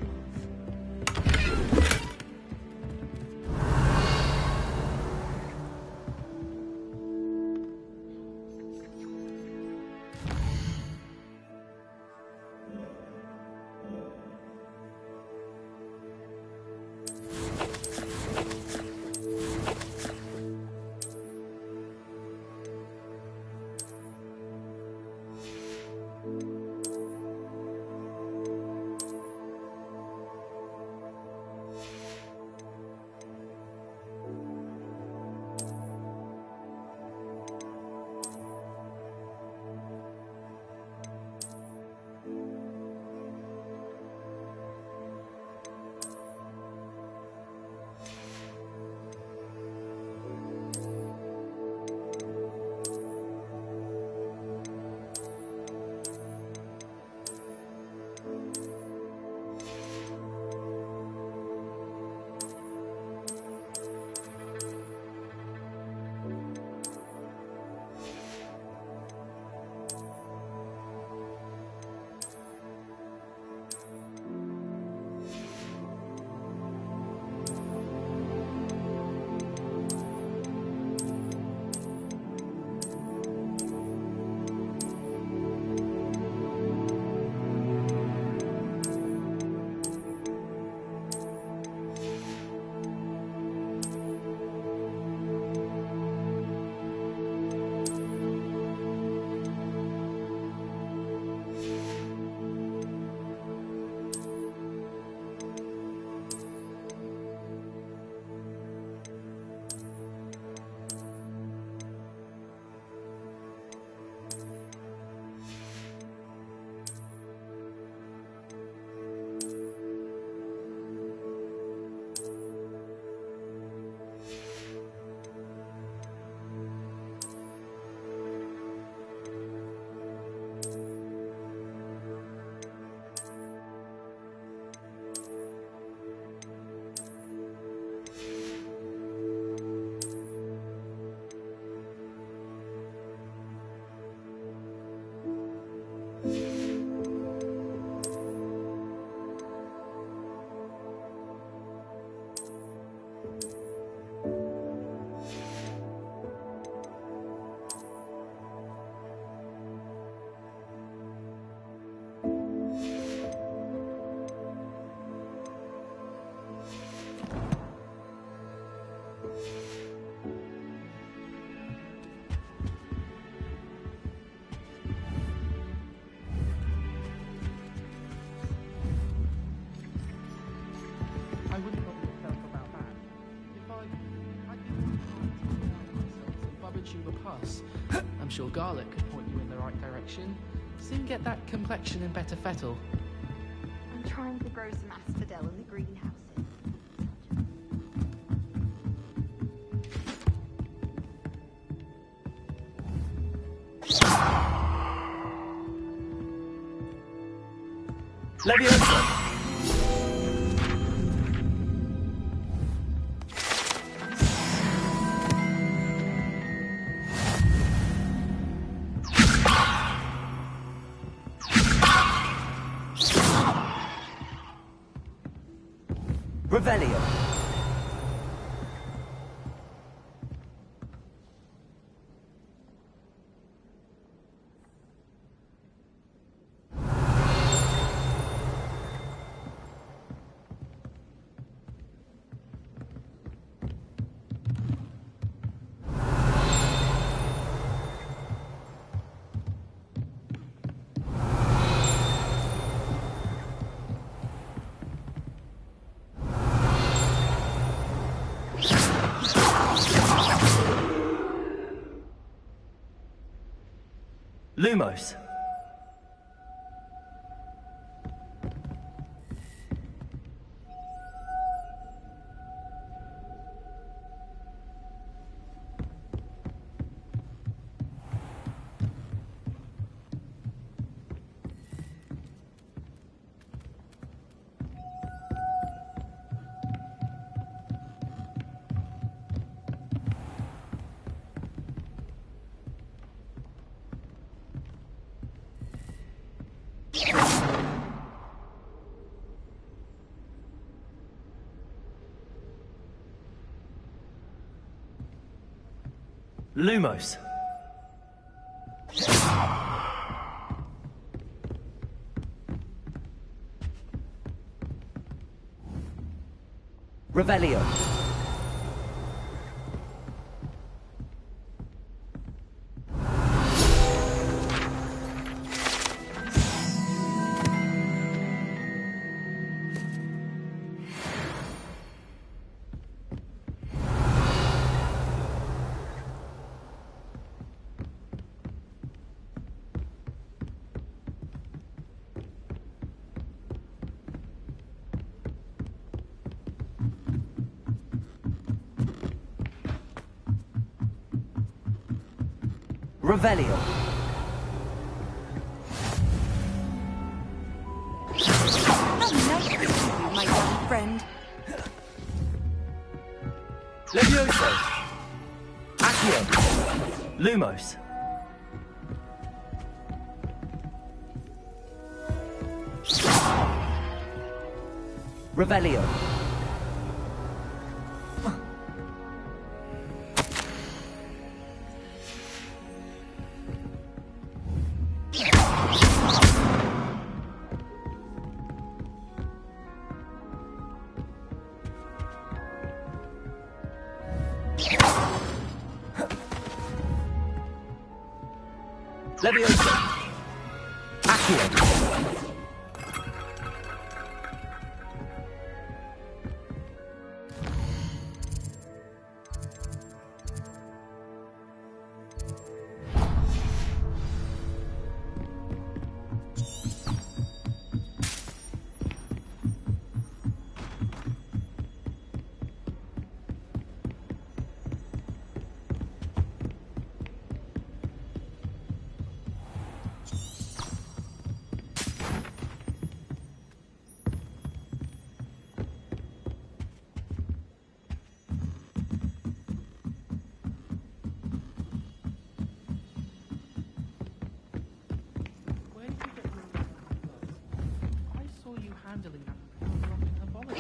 you a pass. I'm sure Garlic could point you in the right direction. Soon get that complexion in better fettle. I'm trying to grow some asphodel in the greenhouses. Leviosa! Revelio. Lumos. Lumos. Revelio. Revelio. How nice of you, my young friend. Levioso. Accio. Lumos. Revelio. Leviosa. Accio. handling that rock in her bonnet.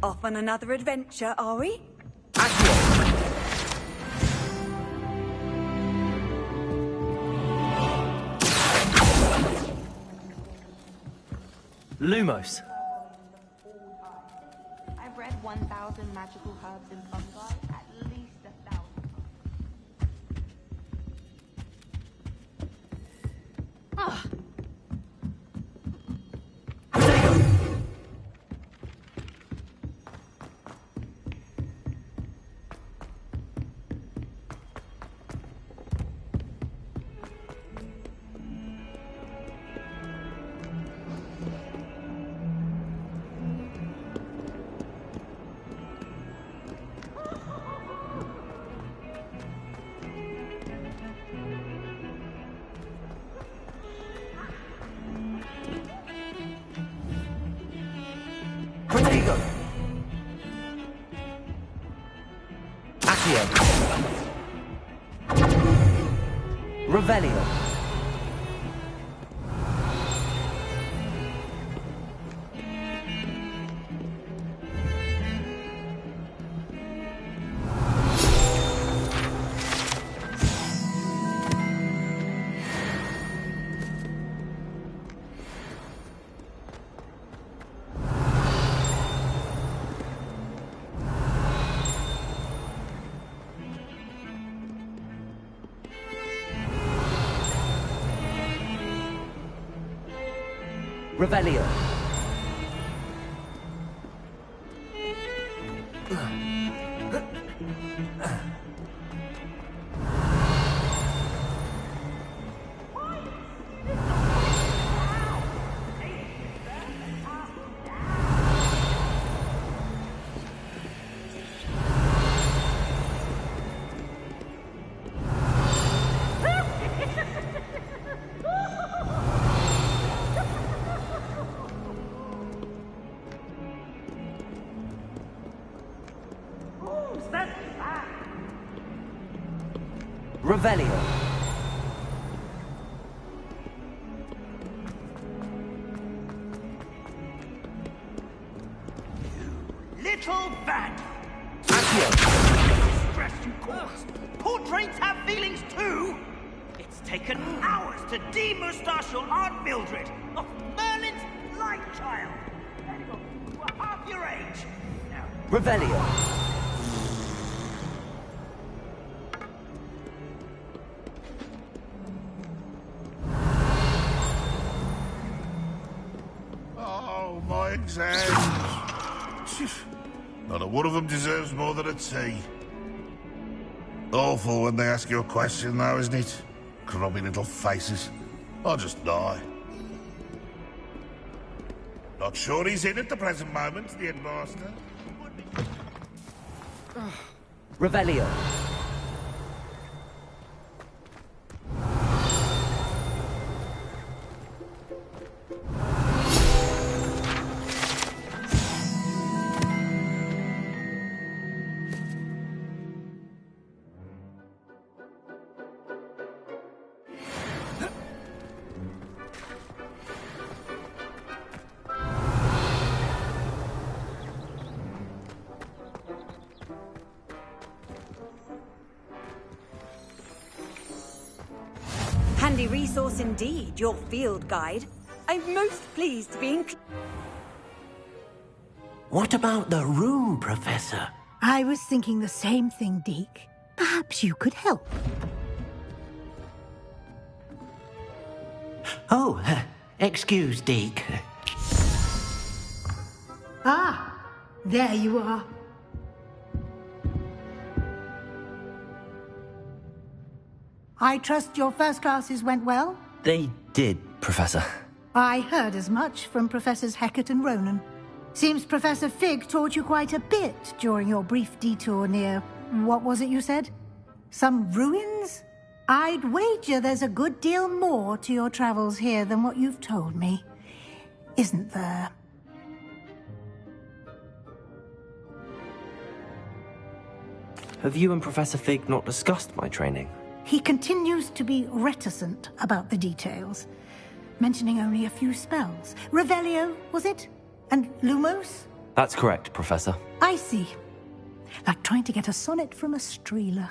Off on another adventure, are we? Lumos. I've read 1,000 magical herbs and fungi, at least 1,000. Ah. go. Accio. Revelio. Revelio. Revelio. Little band. Accio. Stress you cause. Portraits have feelings too. It's taken hours to de-moustache your Aunt Mildred of Merlin's life child. Anyone, you are half your age. Now, Revelio. Oh, my exams. Not a one of them deserves more than a T. Awful when they ask you a question, though, isn't it? Grubby little faces. I'll just die. Not sure he's in at the present moment, the headmaster. Revelio. Handy resource indeed, your field guide. I'm most pleased to be What about the room, Professor? I was thinking the same thing, Deke. Perhaps you could help. Oh, excuse, Deke. Ah, there you are. I trust your first classes went well? They did, Professor. I heard as much from Professors Hecat and Ronan. Seems Professor Fig taught you quite a bit during your brief detour near... what was it you said? Some ruins? I'd wager there's a good deal more to your travels here than what you've told me. Isn't there? Have you and Professor Fig not discussed my training? He continues to be reticent about the details, mentioning only a few spells. Revelio, was it? And Lumos? That's correct, Professor. I see. Like trying to get a sonnet from a streeler.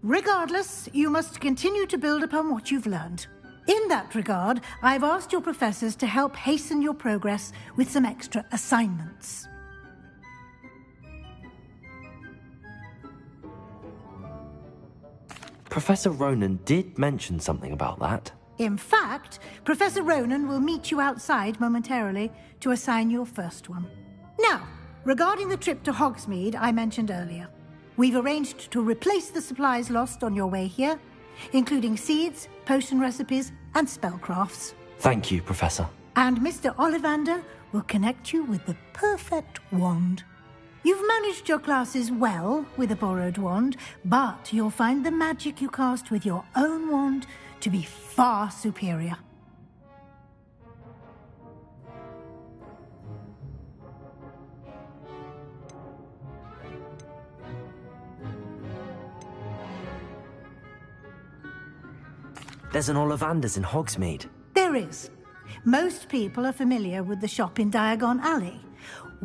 Regardless, you must continue to build upon what you've learned. In that regard, I've asked your professors to help hasten your progress with some extra assignments. Professor Ronan did mention something about that. In fact, Professor Ronan will meet you outside momentarily to assign your first one. Now, regarding the trip to Hogsmeade I mentioned earlier, we've arranged to replace the supplies lost on your way here, including seeds, potion recipes, and spellcrafts. Thank you, Professor. And Mr. Ollivander will connect you with the perfect wand. You've managed your classes well with a borrowed wand, but you'll find the magic you cast with your own wand to be far superior. There's an Ollivander's in Hogsmeade. There is. Most people are familiar with the shop in Diagon Alley.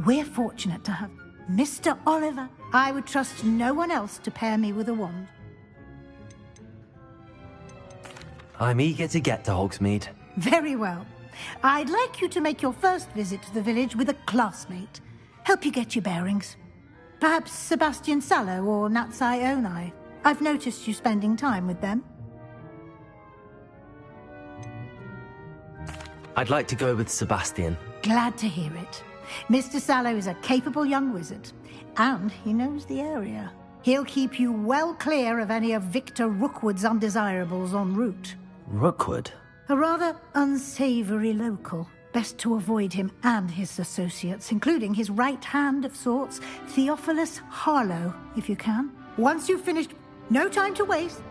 We're fortunate to have Mr. Oliver. I would trust no one else to pair me with a wand. I'm eager to get to Hogsmeade. Very well. I'd like you to make your first visit to the village with a classmate. Help you get your bearings. Perhaps Sebastian Sallow or Natsai Onai. I've noticed you spending time with them. I'd like to go with Sebastian. Glad to hear it. Mr. Sallow is a capable young wizard, and he knows the area. He'll keep you well clear of any of Victor Rookwood's undesirables en route. Rookwood? A rather unsavory local. Best to avoid him and his associates, including his right hand of sorts, Theophilus Harlow, if you can. Once you've finished, no time to waste.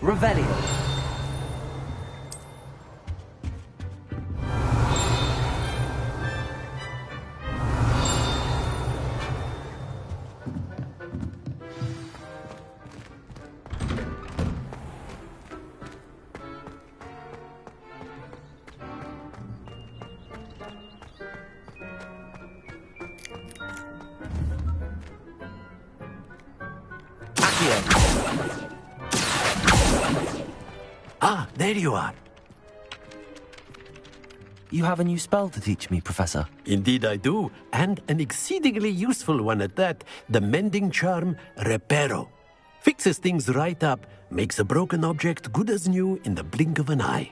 Revelio. Ah, there you are. You have a new spell to teach me, Professor. Indeed I do, and an exceedingly useful one at that. The mending charm, Reparo. Fixes things right up, makes a broken object good as new in the blink of an eye.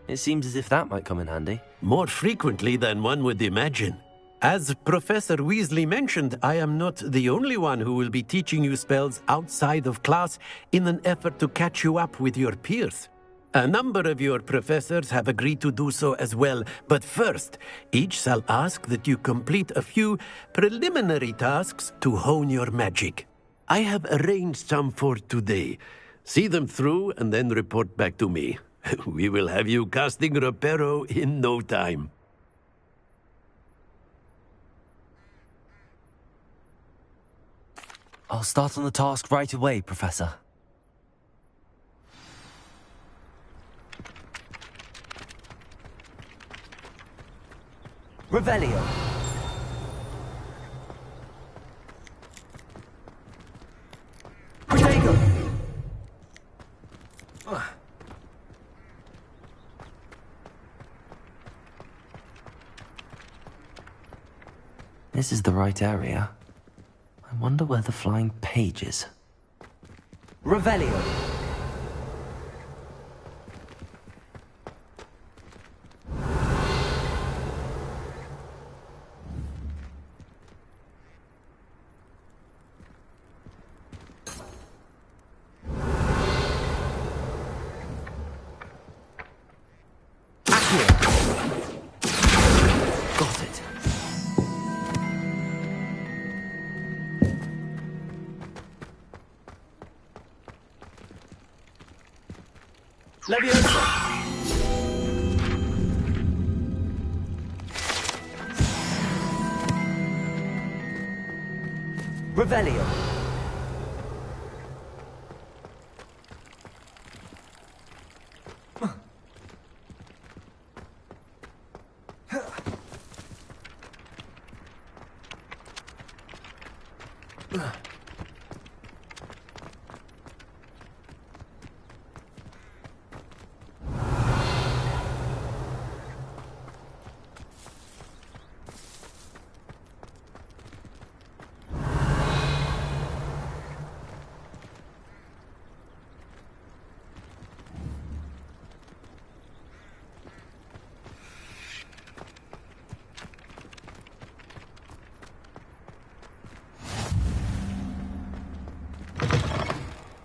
It seems as if that might come in handy. More frequently than one would imagine. As Professor Weasley mentioned, I am not the only one who will be teaching you spells outside of class in an effort to catch you up with your peers. A number of your professors have agreed to do so as well, but first, each shall ask that you complete a few preliminary tasks to hone your magic. I have arranged some for today. See them through and then report back to me. We will have you casting Reparo in no time. I'll start on the task right away, Professor. Revelio. Protego. This is the right area. I wonder where the flying page is. Revelio. Got it. Leviosa! Revelio.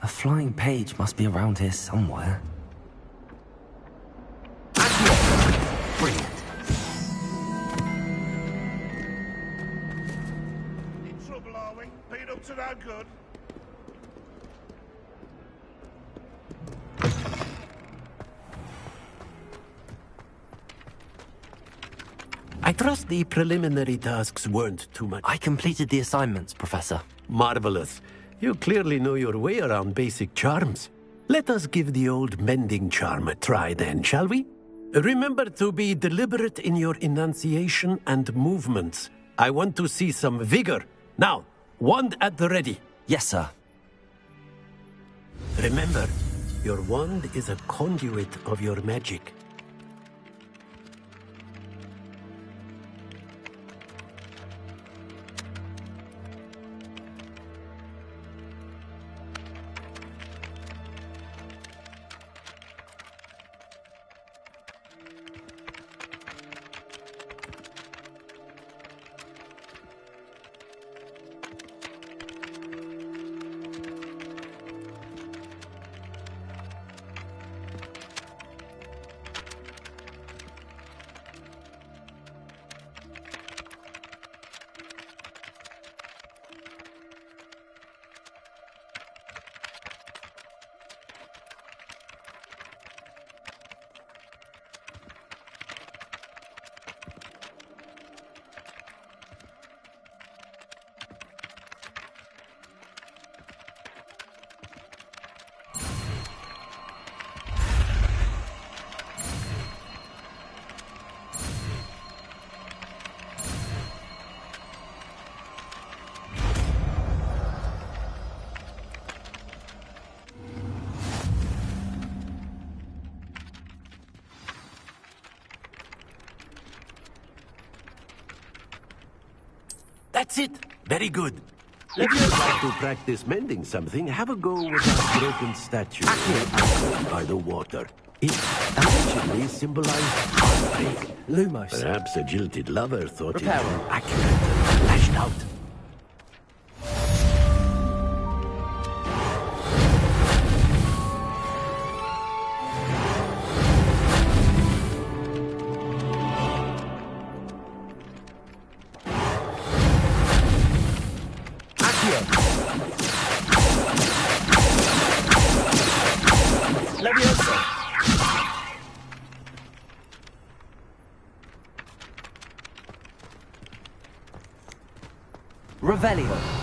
A flying page must be around here somewhere. Brilliant. In trouble, are we? Been up to no good? trust the preliminary tasks weren't too much. I completed the assignments, Professor. Marvelous. You clearly know your way around basic charms. Let us give the old mending charm a try then, shall we? Remember to be deliberate in your enunciation and movements. I want to see some vigor. Now, wand at the ready. Yes, sir. Remember, your wand is a conduit of your magic. That's it. Very good. If you'd like to practice mending something, have a go with that broken statue by the water. It allegedly symbolized heartbreak. Lumos. Perhaps a jilted lover thought Repair. it accurate and lashed out. Revelio.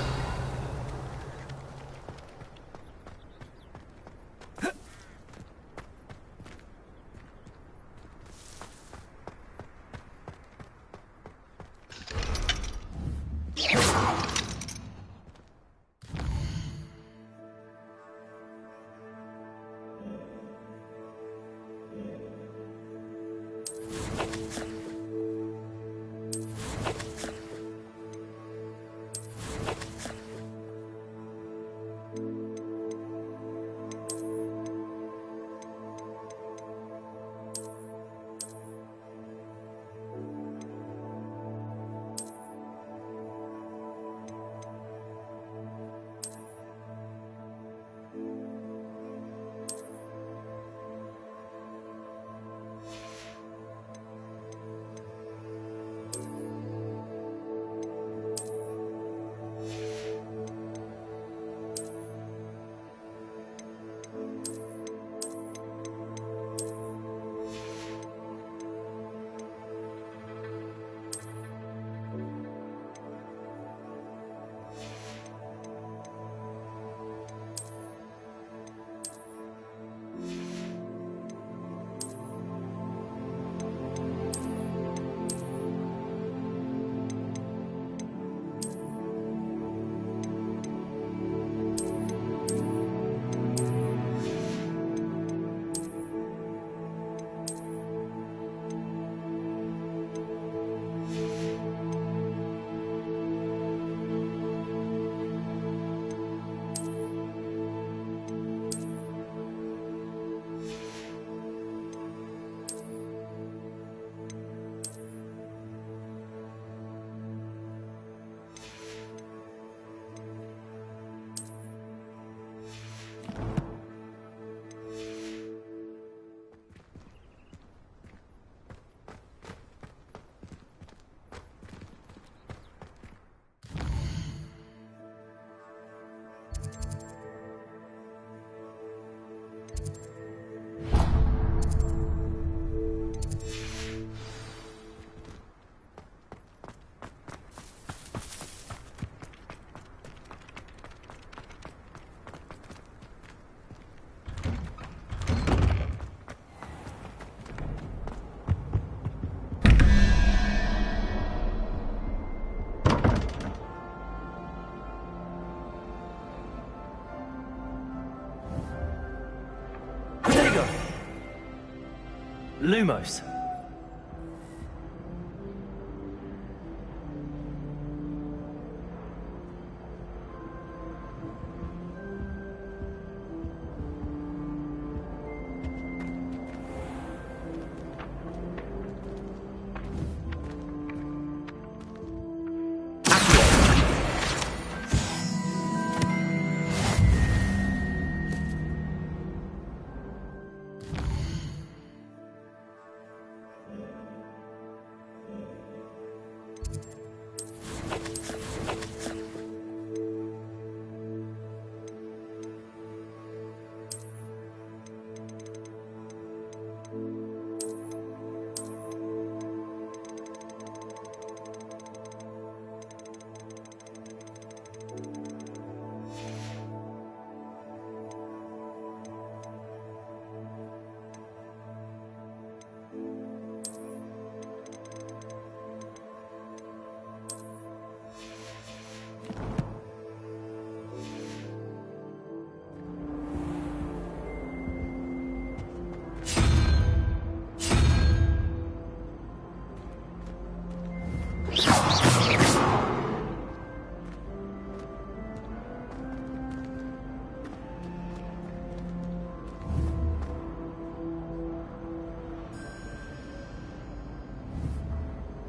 Lumos.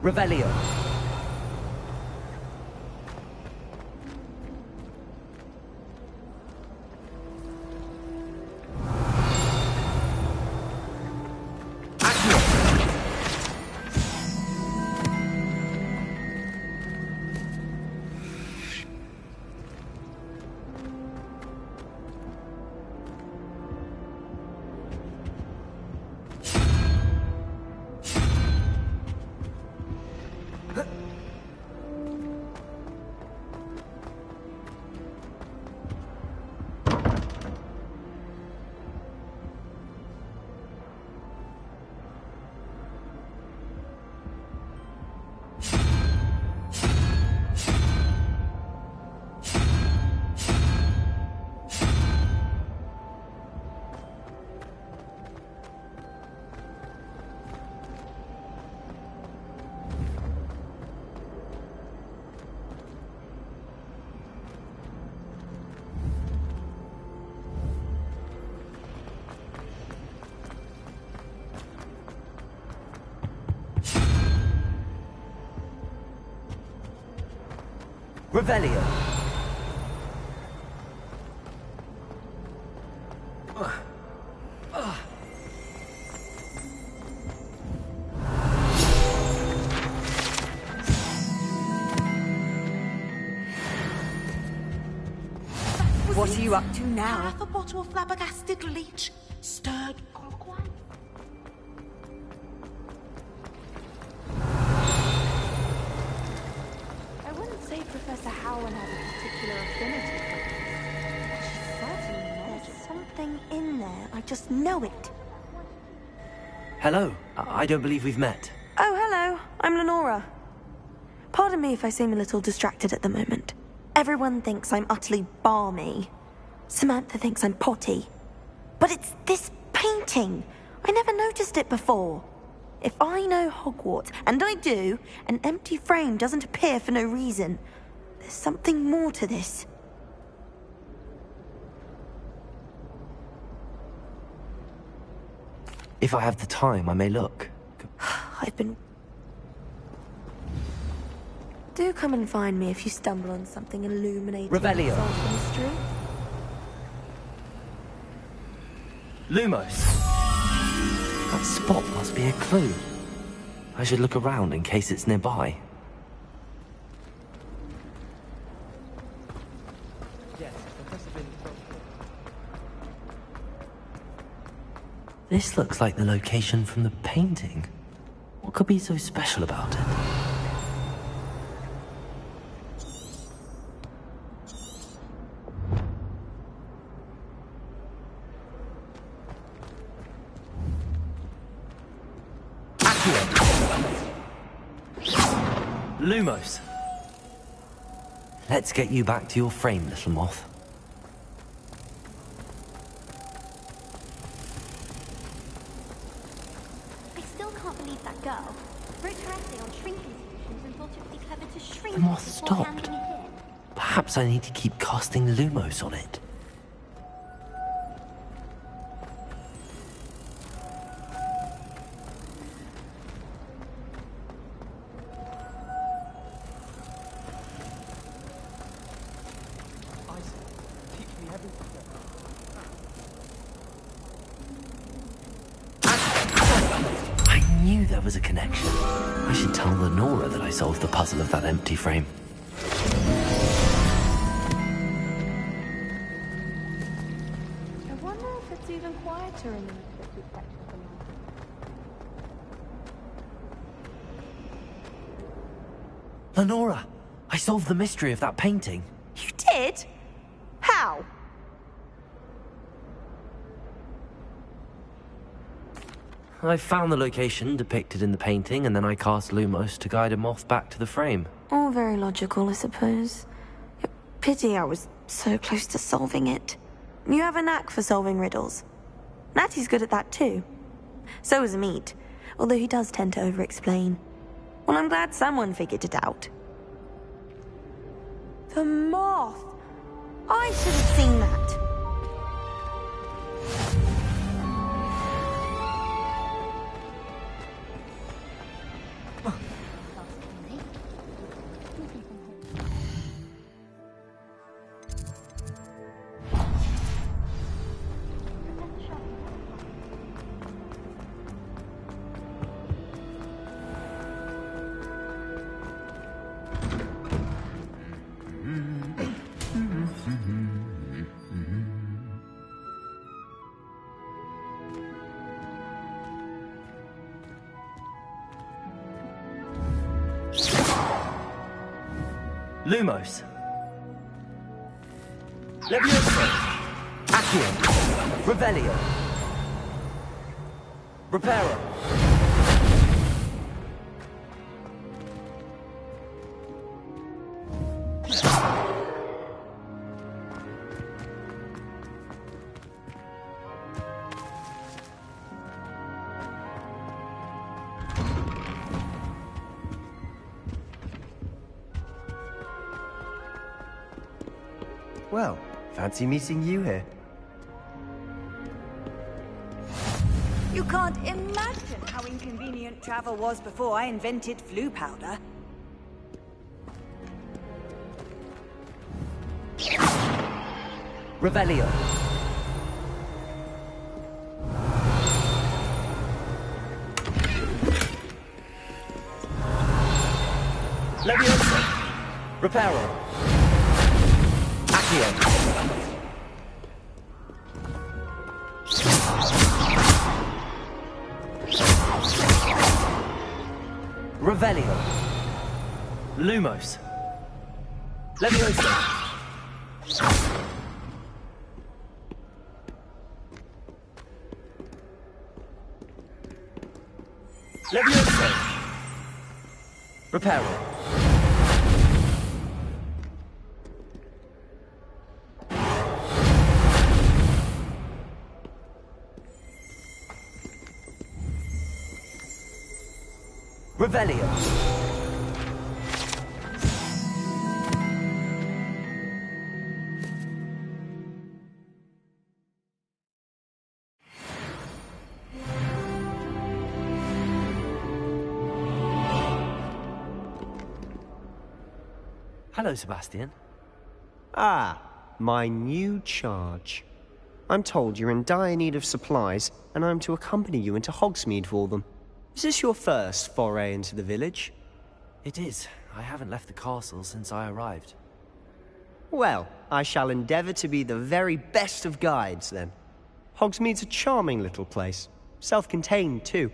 Revelio. Revelio. What are you up to now? Half a bottle of flabbergasted leech, stirred clockwise. I wouldn't say Professor Howland has a particular affinity for it. She's certainly knows There's something in there. I just know it. Hello. I don't believe we've met. Oh, hello. I'm Lenora. Pardon me if I seem a little distracted at the moment. Everyone thinks I'm utterly balmy. Samantha thinks I'm potty. But it's this painting. I never noticed it before. If I know Hogwarts, and I do, an empty frame doesn't appear for no reason. There's something more to this. If I have the time, I may look. I've been... Do come and find me if you stumble on something illuminating Revelio. the mystery. Lumos. That spot must be a clue. I should look around in case it's nearby. This looks like the location from the painting. What could be so special about it? Lumos. Let's get you back to your frame, little moth. The moth stopped. Perhaps I need to keep casting Lumos on it. I knew there was a connection. I should tell Lenora that I solved the puzzle of that empty frame. I wonder if it's even quieter in the secret section of the night. Lenora! I solved the mystery of that painting. You did? How? I found the location depicted in the painting, and then I cast Lumos to guide a moth back to the frame. All very logical, I suppose. Pity I was so close to solving it. You have a knack for solving riddles. Natty's good at that too. So is Amit, although he does tend to over-explain. Well, I'm glad someone figured it out. The moth! I should have seen that. Lumos. Levioso. Accio. Revelio. Reparo. Well, fancy meeting you here. You can't imagine how inconvenient travel was before I invented flu powder. Revelio. Levioso. Reparo. Accio. Revelio. Lumos. Levioso. Levioso. Reparo. Revelio. Hello, Sebastian. Ah, my new charge. I'm told you're in dire need of supplies, and I'm to accompany you into Hogsmeade for them. Is this your first foray into the village? It is. I haven't left the castle since I arrived. Well, I shall endeavour to be the very best of guides, then. Hogsmeade's a charming little place. Self-contained, too.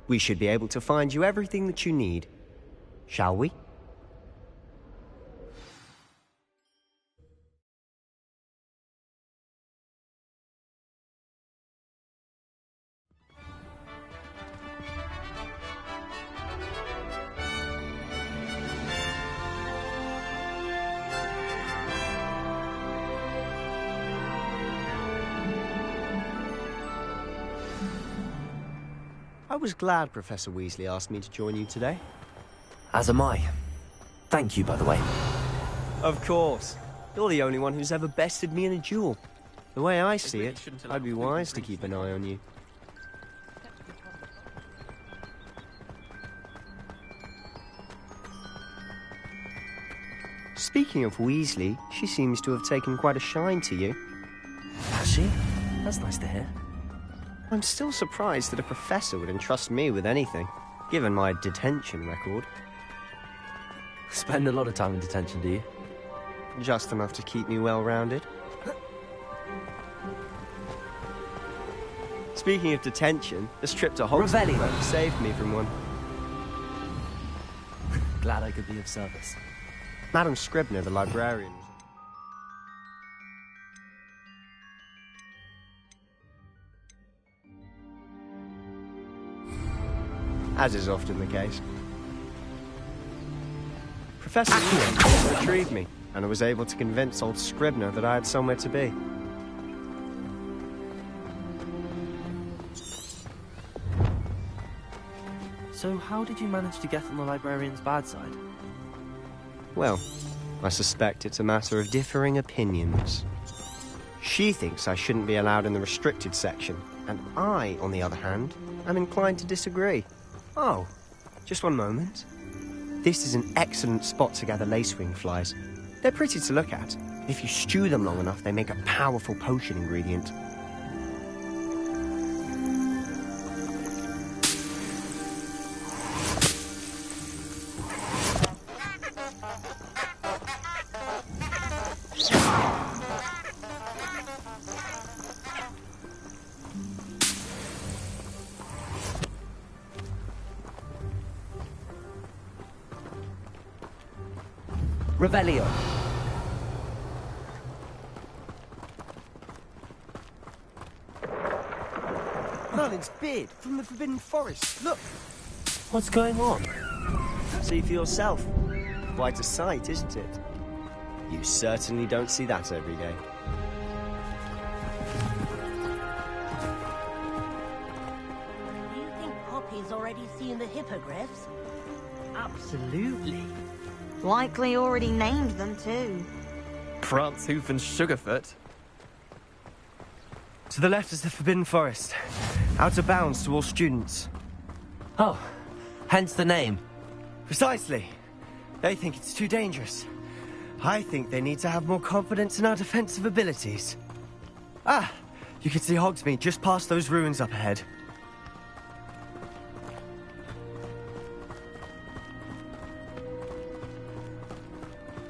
We should be able to find you everything that you need. Shall we? I was glad Professor Weasley asked me to join you today. As am I. Thank you, by the way. Of course. You're the only one who's ever bested me in a duel. The way I see it, I'd be wise to keep an eye on you. Speaking of Weasley, she seems to have taken quite a shine to you. Has she? That's nice to hear. I'm still surprised that a professor would entrust me with anything, given my detention record. Spend a lot of time in detention, do you? Just enough to keep me well-rounded. Speaking of detention, this trip to Hogsmeade saved me from one. Glad I could be of service. Madam Scribner, the librarian. As is often the case. Professor Ian retrieved me, and I was able to convince old Scribner that I had somewhere to be. So how did you manage to get on the librarian's bad side? Well, I suspect it's a matter of differing opinions. She thinks I shouldn't be allowed in the restricted section, and I, on the other hand, am inclined to disagree. Oh, just one moment. This is an excellent spot to gather lacewing flies. They're pretty to look at. If you stew them long enough, they make a powerful potion ingredient. Revelio. Merlin's beard from the Forbidden Forest. Look! What's going on? See for yourself. Quite a sight, isn't it? You certainly don't see that every day. Do you think Poppy's already seen the hippogriffs? Absolutely. Likely already named them too. Prancehoof and Sugarfoot. To the left is the Forbidden Forest. Out of bounds to all students. Oh, hence the name. Precisely. They think it's too dangerous. I think they need to have more confidence in our defensive abilities. Ah, you can see Hogsmeade just past those ruins up ahead.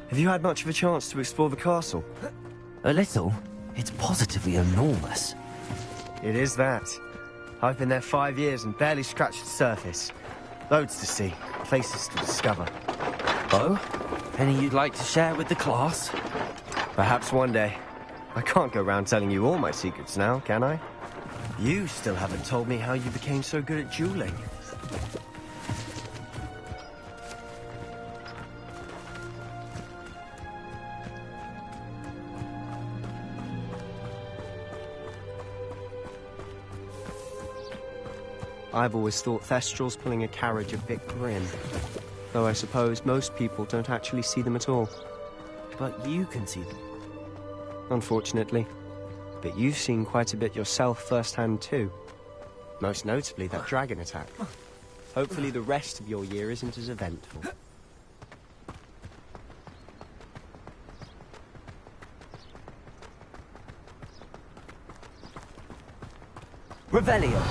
Have you had much of a chance to explore the castle? A little. It's positively enormous. It is that. I've been there 5 years and barely scratched the surface. Loads to see, places to discover. Oh? Any you'd like to share with the class? Perhaps one day. I can't go around telling you all my secrets now, can I? You still haven't told me how you became so good at dueling. I've always thought Thestrals pulling a carriage a bit grim. Though I suppose most people don't actually see them at all. But you can see them. Unfortunately. But you've seen quite a bit yourself firsthand too. Most notably that dragon attack. Hopefully the rest of your year isn't as eventful. Revelio.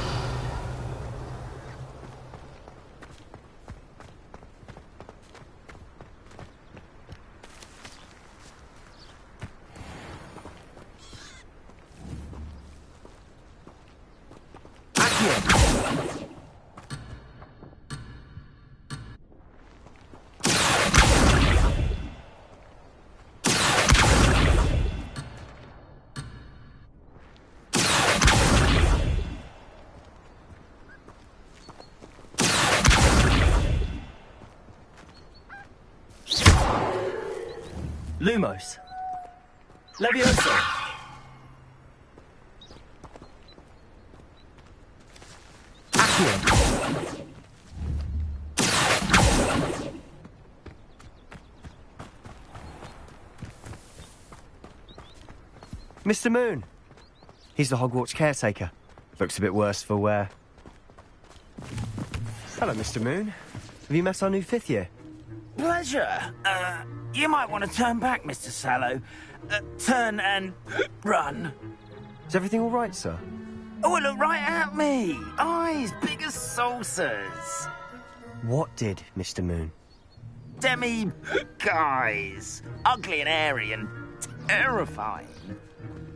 Lumos. Levioso. Accio. Mr. Moon. He's the Hogwarts caretaker. Looks a bit worse for wear. Hello, Mr. Moon. Have you met our new 5th year? Pleasure. You might want to turn back, Mr. Sallow. Turn and run. Is everything all right, sir? Oh, look right at me. Eyes big as saucers. What did, Mr. Moon? Guys. Ugly and hairy and terrifying.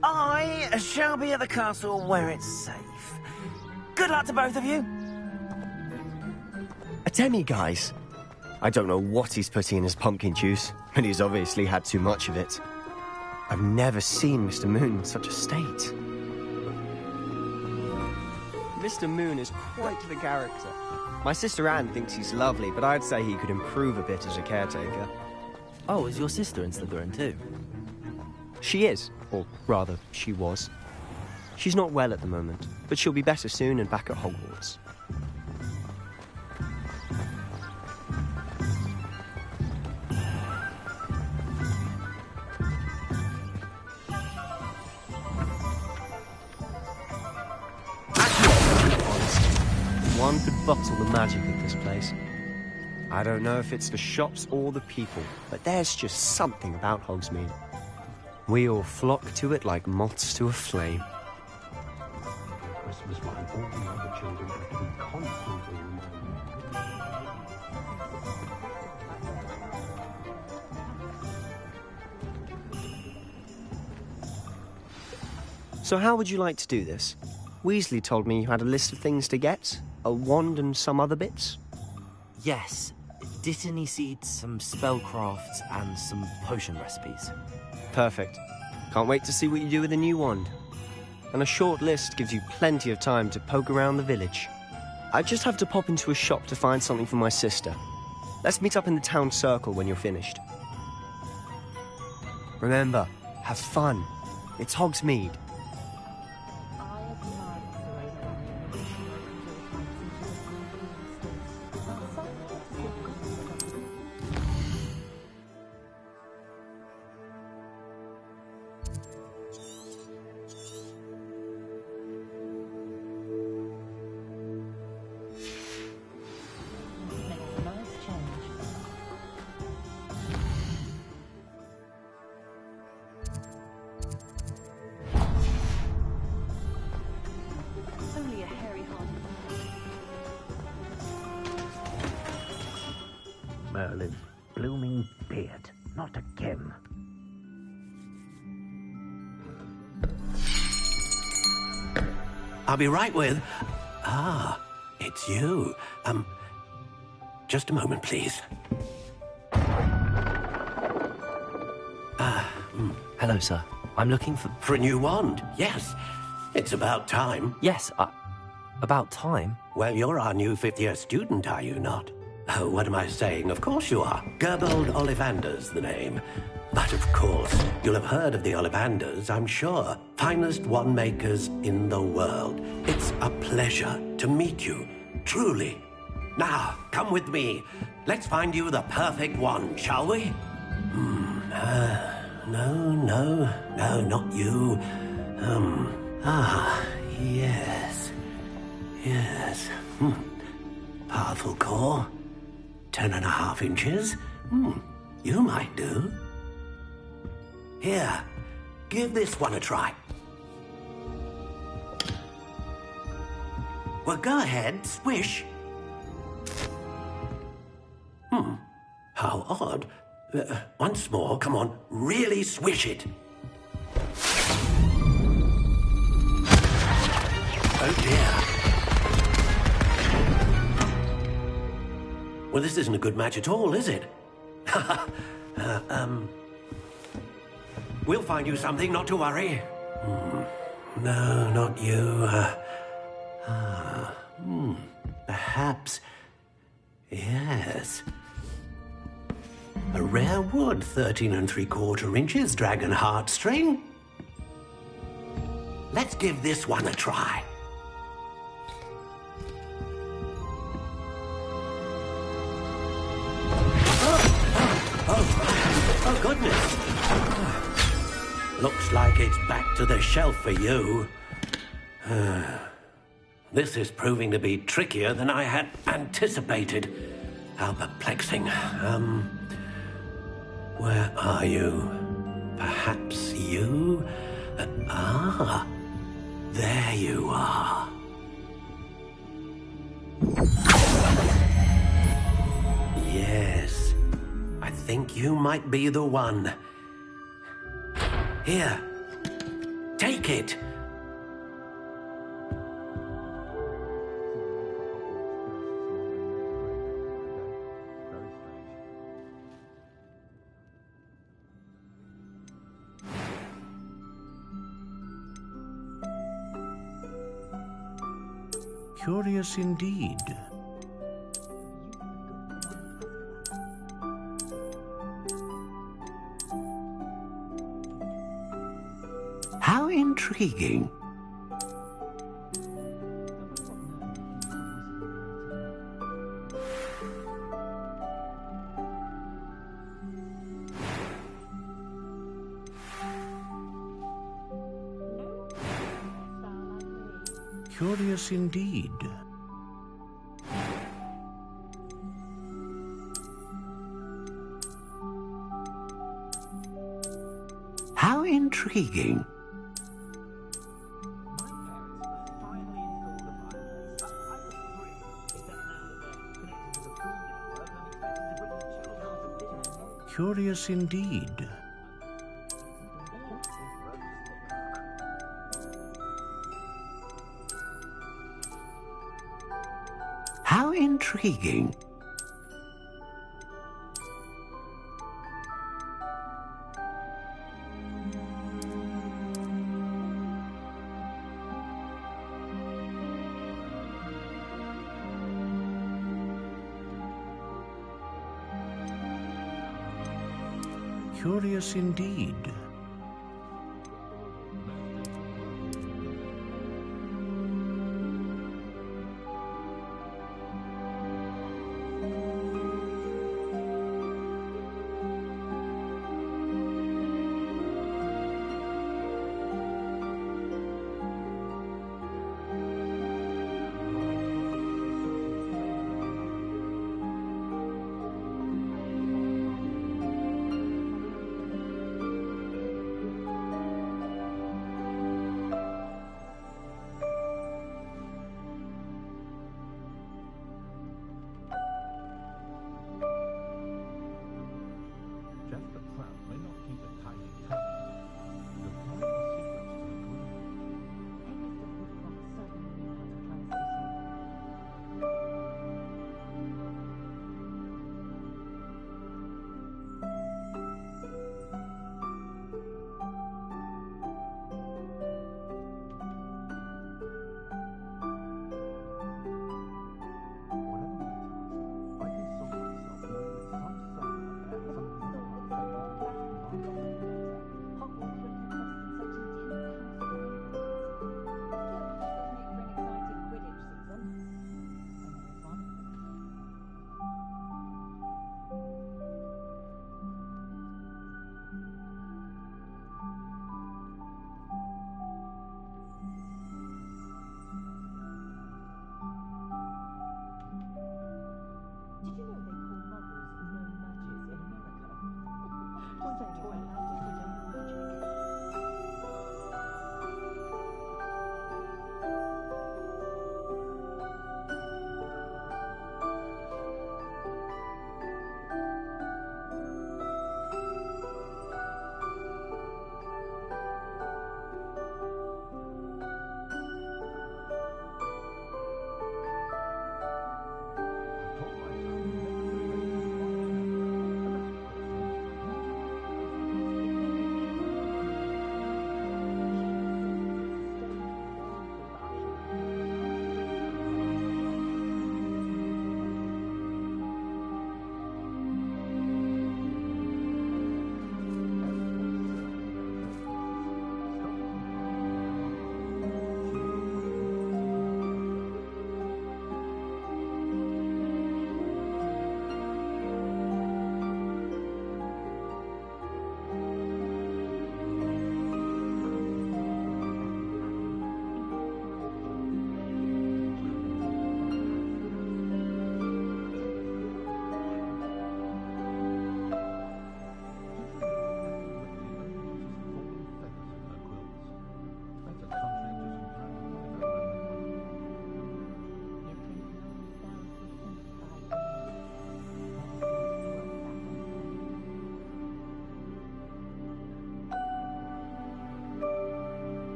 I shall be at the castle where it's safe. Good luck to both of you. A demi-guise? I don't know what he's putting in his pumpkin juice, but he's obviously had too much of it. I've never seen Mr. Moon in such a state. Mr. Moon is quite the character. My sister Anne thinks he's lovely, but I'd say he could improve a bit as a caretaker. Oh, is your sister in Slytherin too? She is, or rather, she was. She's not well at the moment, but she'll be better soon and back at Hogwarts. One could bottle the magic of this place. I don't know if it's the shops or the people, but there's just something about Hogsmeade. We all flock to it like moths to a flame. Christmas one, all the other children have to be constantly So how would you like to do this? Weasley told me you had a list of things to get, a wand and some other bits. Yes. Dittany seeds, some spellcrafts, and some potion recipes. Perfect. Can't wait to see what you do with the new wand. And a short list gives you plenty of time to poke around the village. I just have to pop into a shop to find something for my sister. Let's meet up in the town circle when you're finished. Remember, have fun. It's Hogsmeade. Merlin's blooming beard. Not again. I'll be right with... Ah, it's you. Just a moment, please. Hello, sir. I'm looking for... For a new wand, yes. It's about time. Yes, about time? Well, you're our new 5th year student, are you not? Oh, what am I saying? Of course you are. Gerbold Ollivander's the name. But of course, you'll have heard of the Ollivanders, I'm sure. Finest wand makers in the world. It's a pleasure to meet you, truly. Now, come with me. Let's find you the perfect wand, shall we? No, not you. Yes. Powerful core. 10.5 inches. You might do. Here, give this one a try. Well, go ahead, swish. How odd. Once more, come on, really swish it. Oh dear. Well, this isn't a good match at all, is it? We'll find you something, not to worry. No, not you. Perhaps... Yes. A rare wood, 13 3/4 inches, dragon heartstring. Let's give this one a try. Oh, goodness. Looks like it's back to the shelf for you. This is proving to be trickier than I had anticipated. How perplexing. Where are you? Perhaps you? There you are. Yes, I think you might be the one. Here, take it. Curious indeed. How intriguing. Curious indeed. How intriguing. Curious indeed. How intriguing. Curious indeed.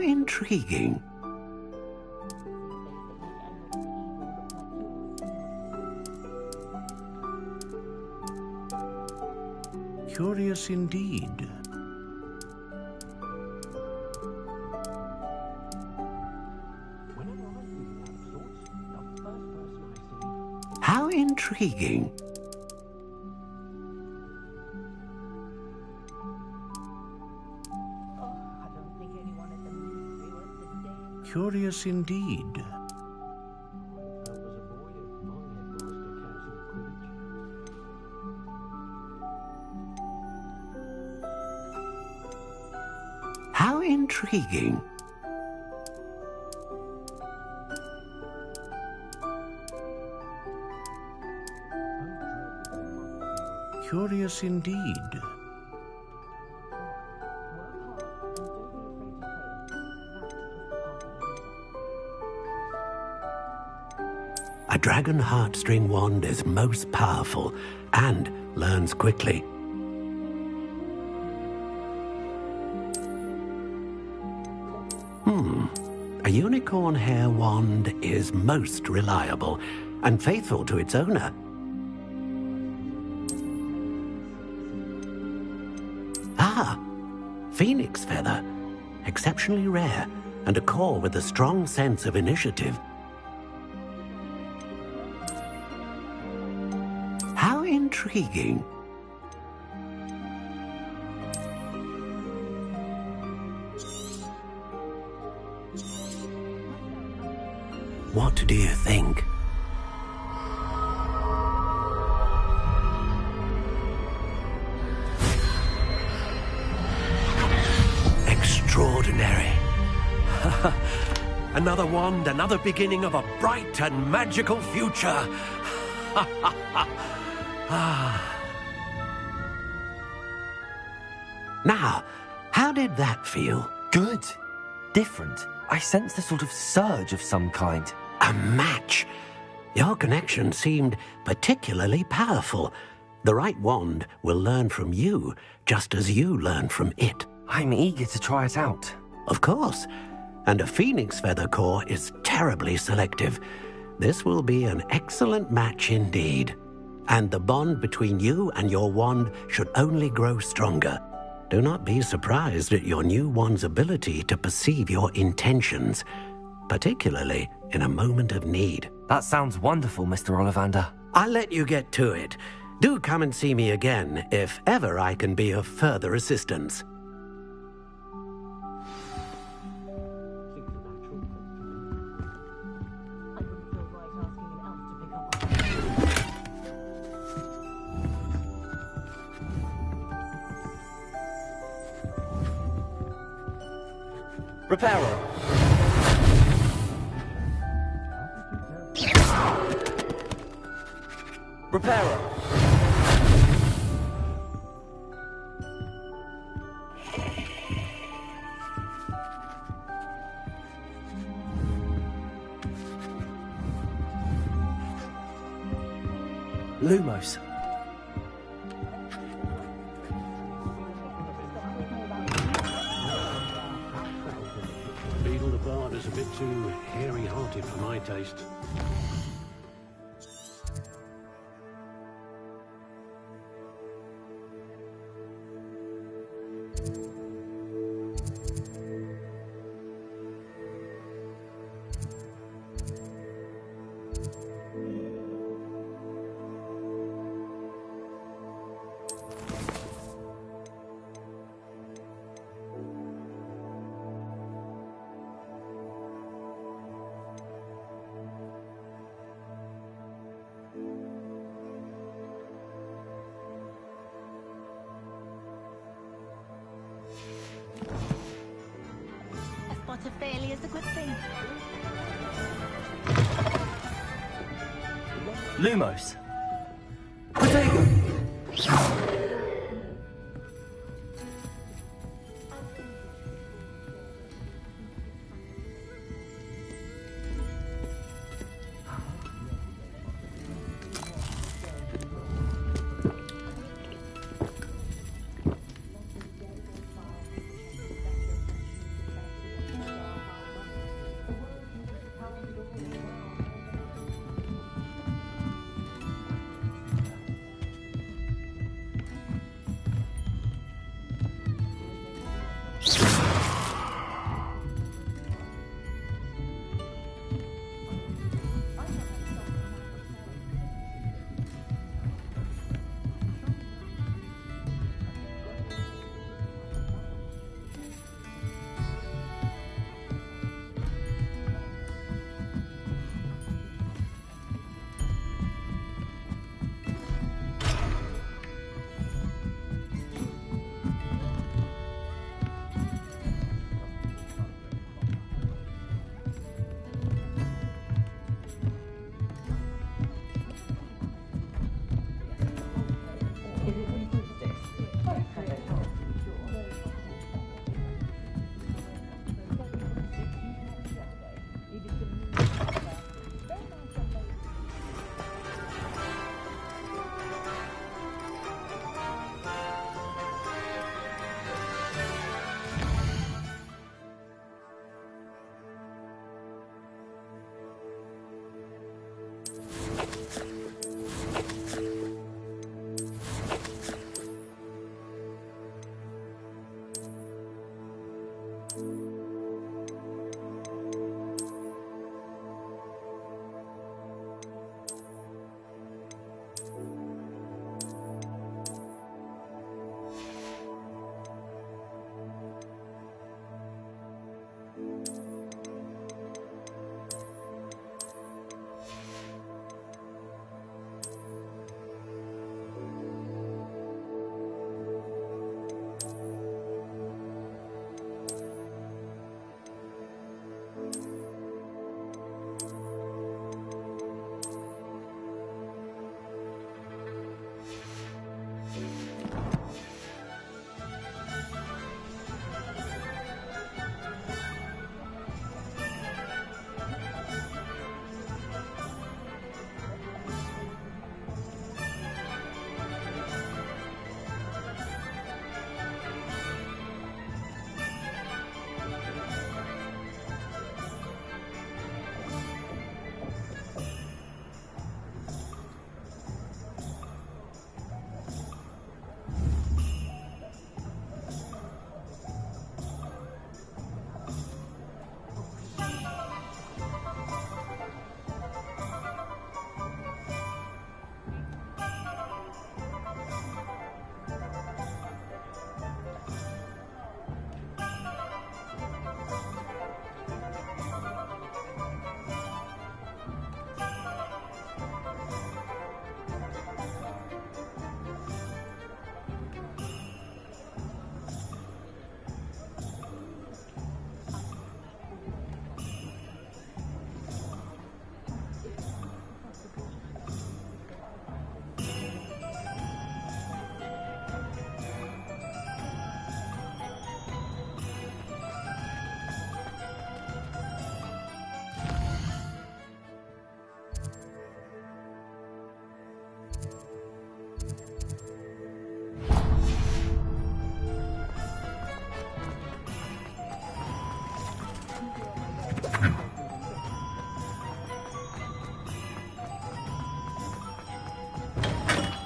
intriguing. Curious indeed. How intriguing. Curious indeed. How intriguing. Curious indeed. A dragon heartstring wand is most powerful and learns quickly. A unicorn hair wand is most reliable and faithful to its owner. Ah, phoenix feather. Exceptionally rare and a core with a strong sense of initiative. How intriguing. What do you think? Extraordinary. Another wand, another beginning of a bright and magical future. Now, how did that feel? Good. Different. I sensed a sort of surge of some kind. A match. Your connection seemed particularly powerful. The right wand will learn from you, just as you learn from it. I'm eager to try it out. Of course. And a phoenix feather core is terribly selective. This will be an excellent match indeed. And the bond between you and your wand should only grow stronger. Do not be surprised at your new wand's ability to perceive your intentions, particularly in a moment of need. That sounds wonderful, Mr. Ollivander. I'll let you get to it. Do come and see me again if ever I can be of further assistance. Reparo. Reparo. Lumos. Beetle the Bard is a bit too hairy-hearted for my taste. Of failure is a good thing. Lumos.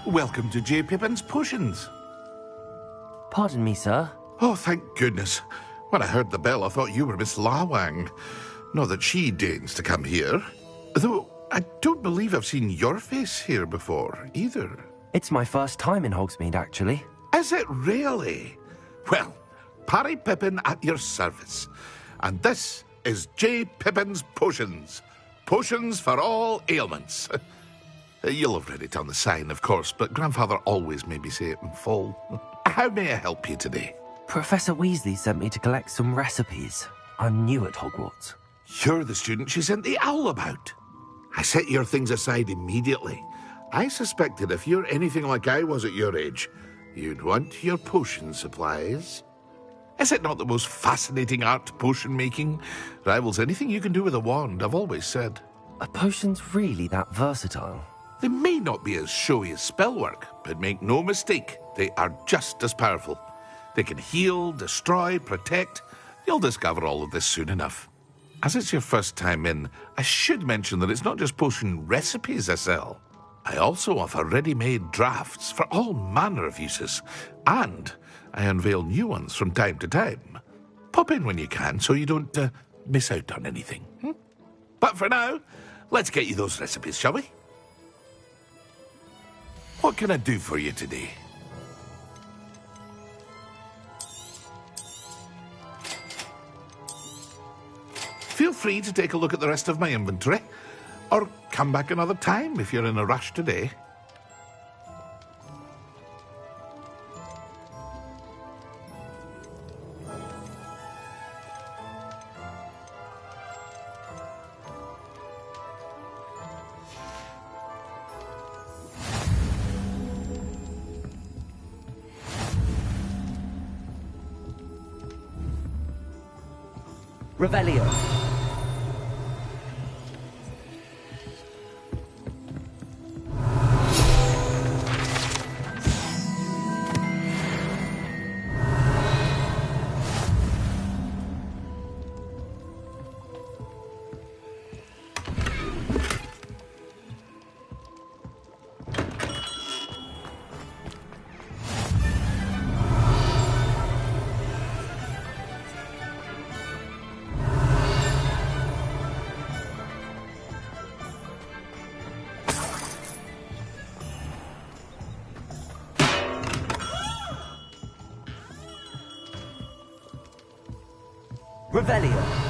welcome to J. Pippin's Potions. Pardon me, sir. Oh, thank goodness. When I heard the bell, I thought you were Miss Lawang. Not that she deigns to come here. Though, I don't believe I've seen your face here before, either. It's my first time in Hogsmeade, actually. Is it really? Well, Parry Pippin at your service. And this is J. Pippin's Potions. Potions for all ailments. You'll have read it on the sign, of course, but Grandfather always made me say it in full. How may I help you today? Professor Weasley sent me to collect some recipes. I'm new at Hogwarts. You're the student she sent the owl about. I set your things aside immediately. I suspected if you're anything like I was at your age, you'd want your potion supplies. Is it not the most fascinating art, potion making? Rivals anything you can do with a wand, I've always said. Are potions really that versatile? They may not be as showy as spellwork, but make no mistake, they are just as powerful. They can heal, destroy, protect. You'll discover all of this soon enough. As it's your first time in, I should mention that it's not just potion recipes I sell. I also offer ready-made drafts for all manner of uses, and I unveil new ones from time to time. Pop in when you can so you don't miss out on anything. But for now, let's get you those recipes, shall we? What can I do for you today? Feel free to take a look at the rest of my inventory, or come back another time if you're in a rush today. Revelio. Revelio.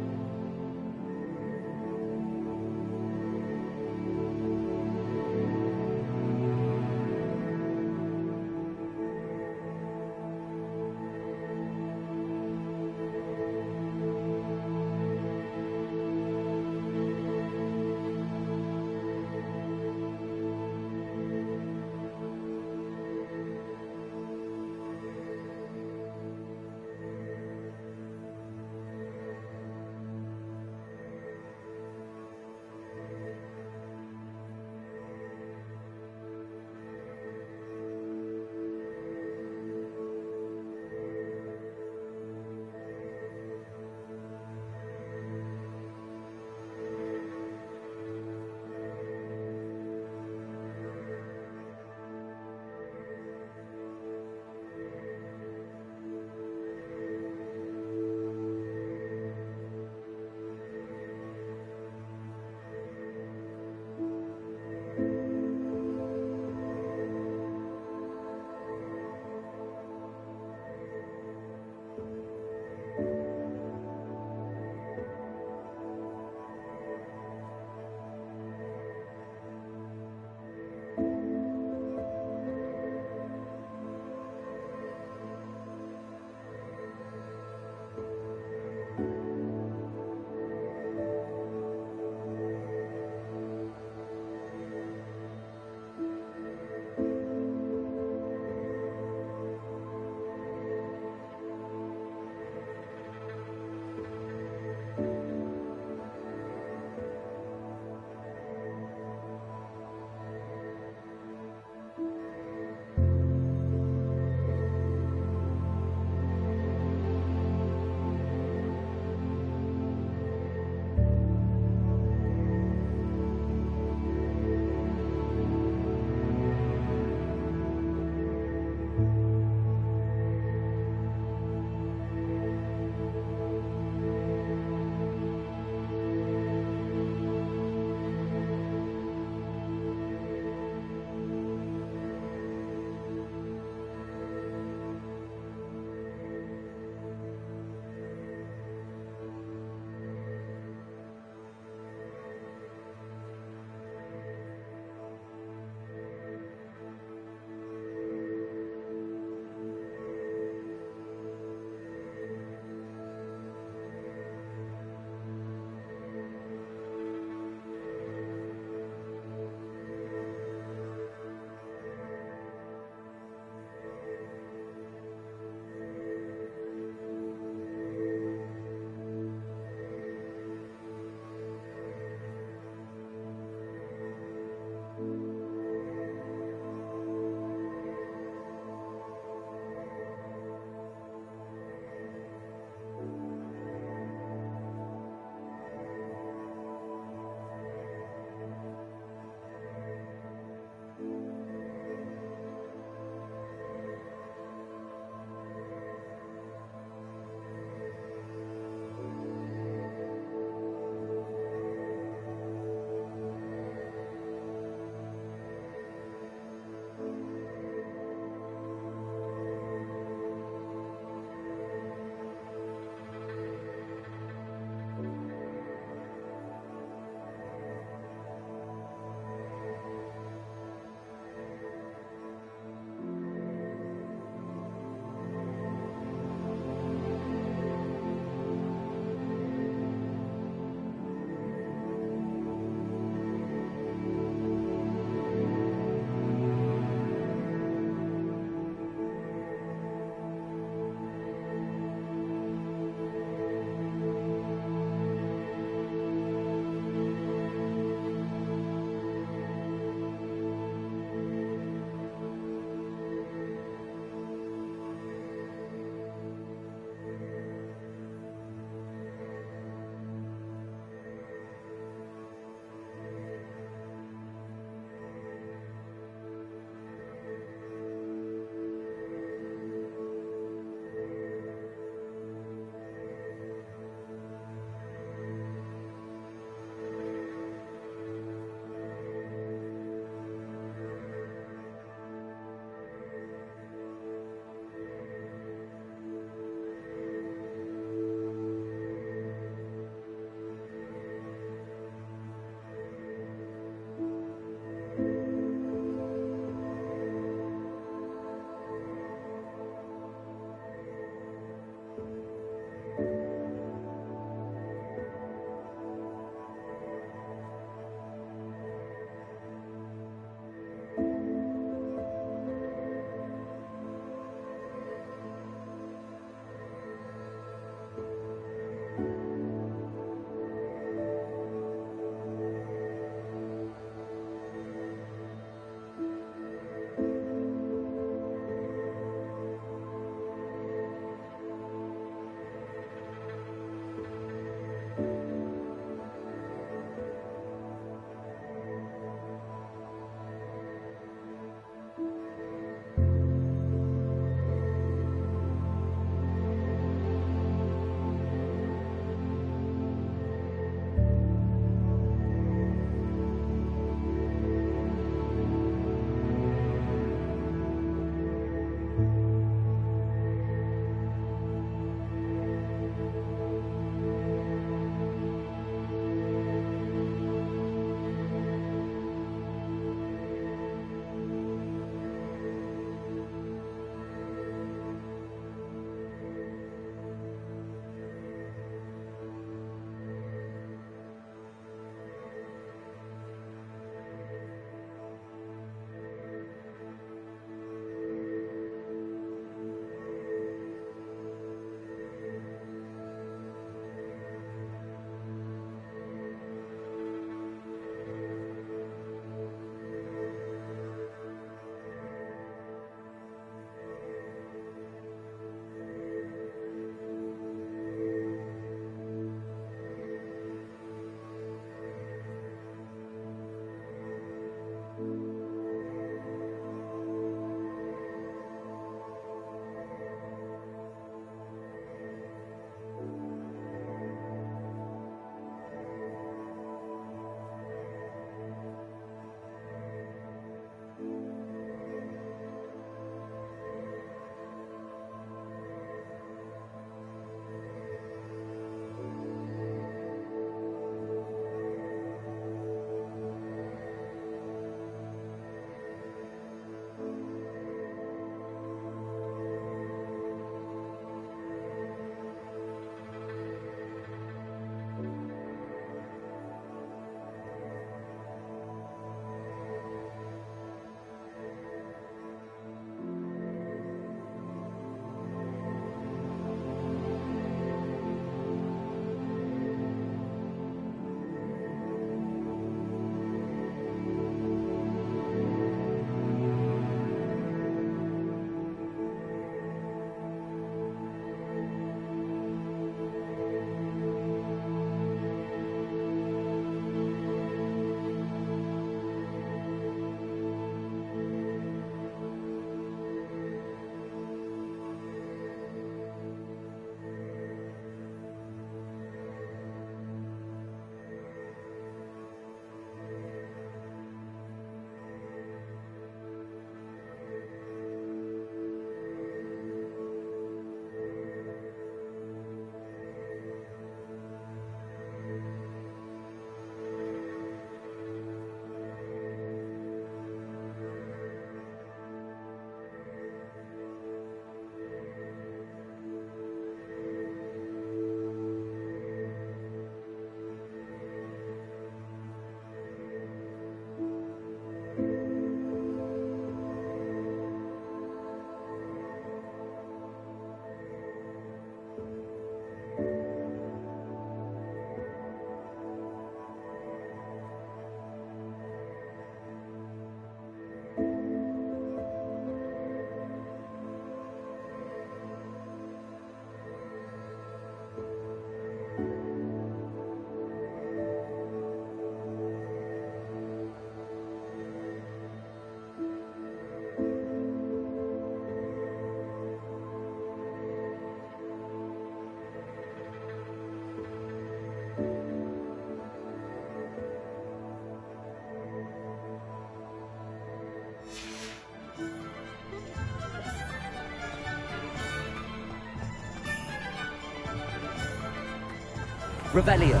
Revelio.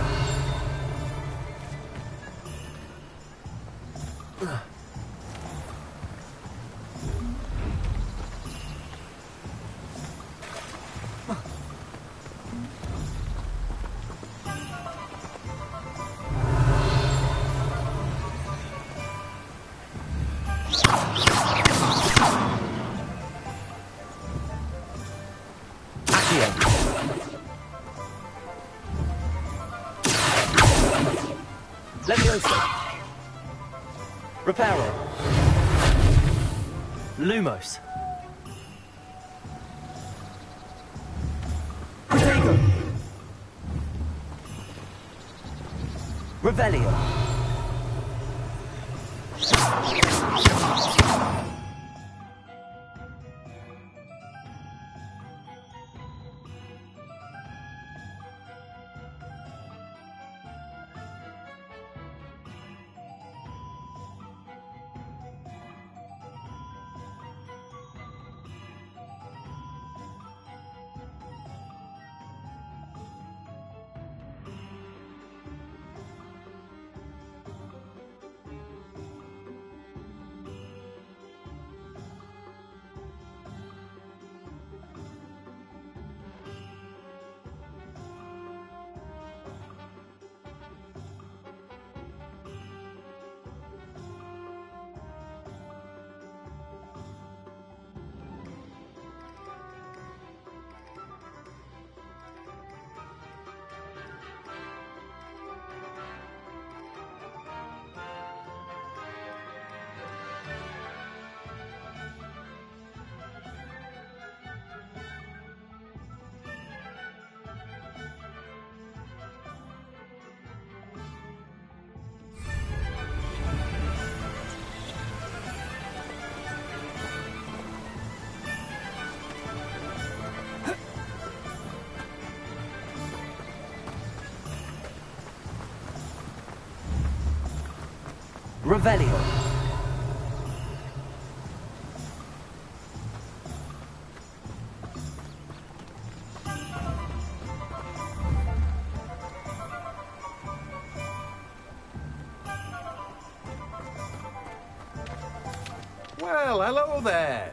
Leviosa. Reparo. Lumos. Protego. Revelio. Revelio. Well, hello there.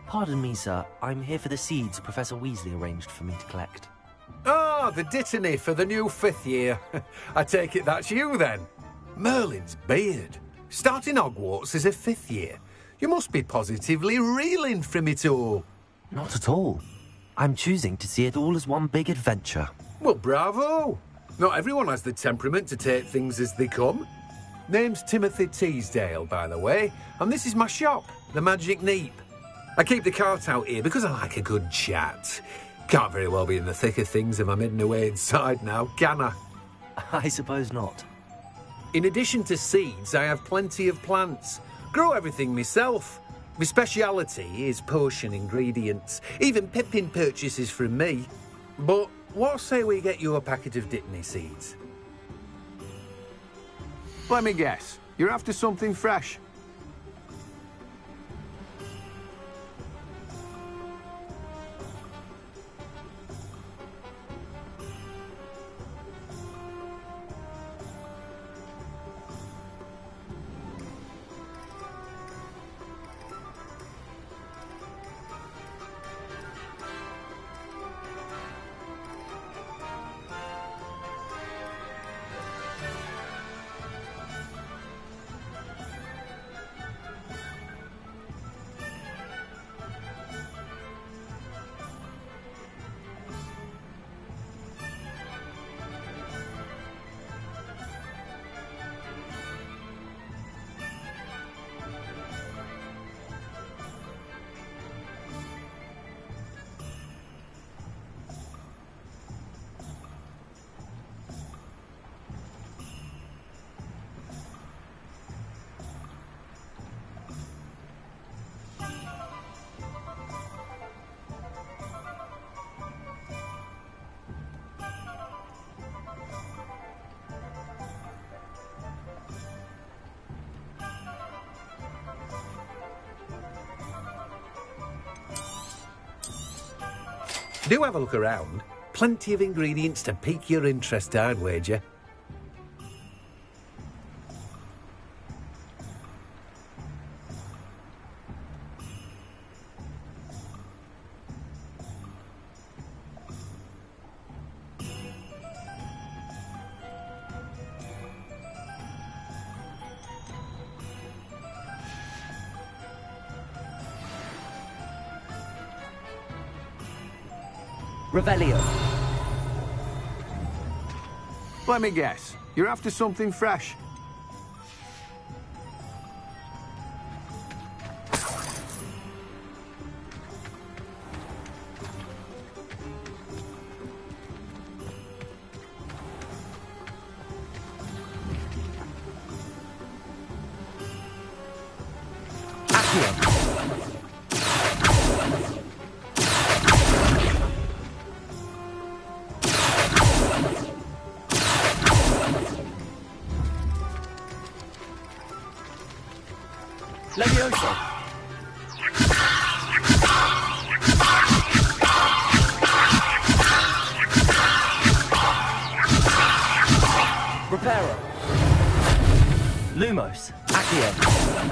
Pardon me, sir. I'm here for the seeds Professor Weasley arranged for me to collect. Ah, the Dittany for the new 5th year. I take it that's you, then. Merlin's beard. Starting Hogwarts as a 5th year. You must be positively reeling from it all. Not at all. I'm choosing to see it all as one big adventure. Well, bravo. Not everyone has the temperament to take things as they come. Name's Timothy Teasdale, by the way, and this is my shop, the Magic Neep. I keep the cart out here because I like a good chat. Can't very well be in the thick of things if I'm hidden away inside now, can I? I suppose not. In addition to seeds, I have plenty of plants. Grow everything myself. My speciality is potion ingredients. Even Pippin purchases from me. But what say we get you a packet of Dittany seeds? Let me guess. You're after something fresh. Do have a look around. Plenty of ingredients to pique your interest, I'd wager. Revelio. Let me guess. You're after something fresh. Levioso. Reparo. Lumos. Accio.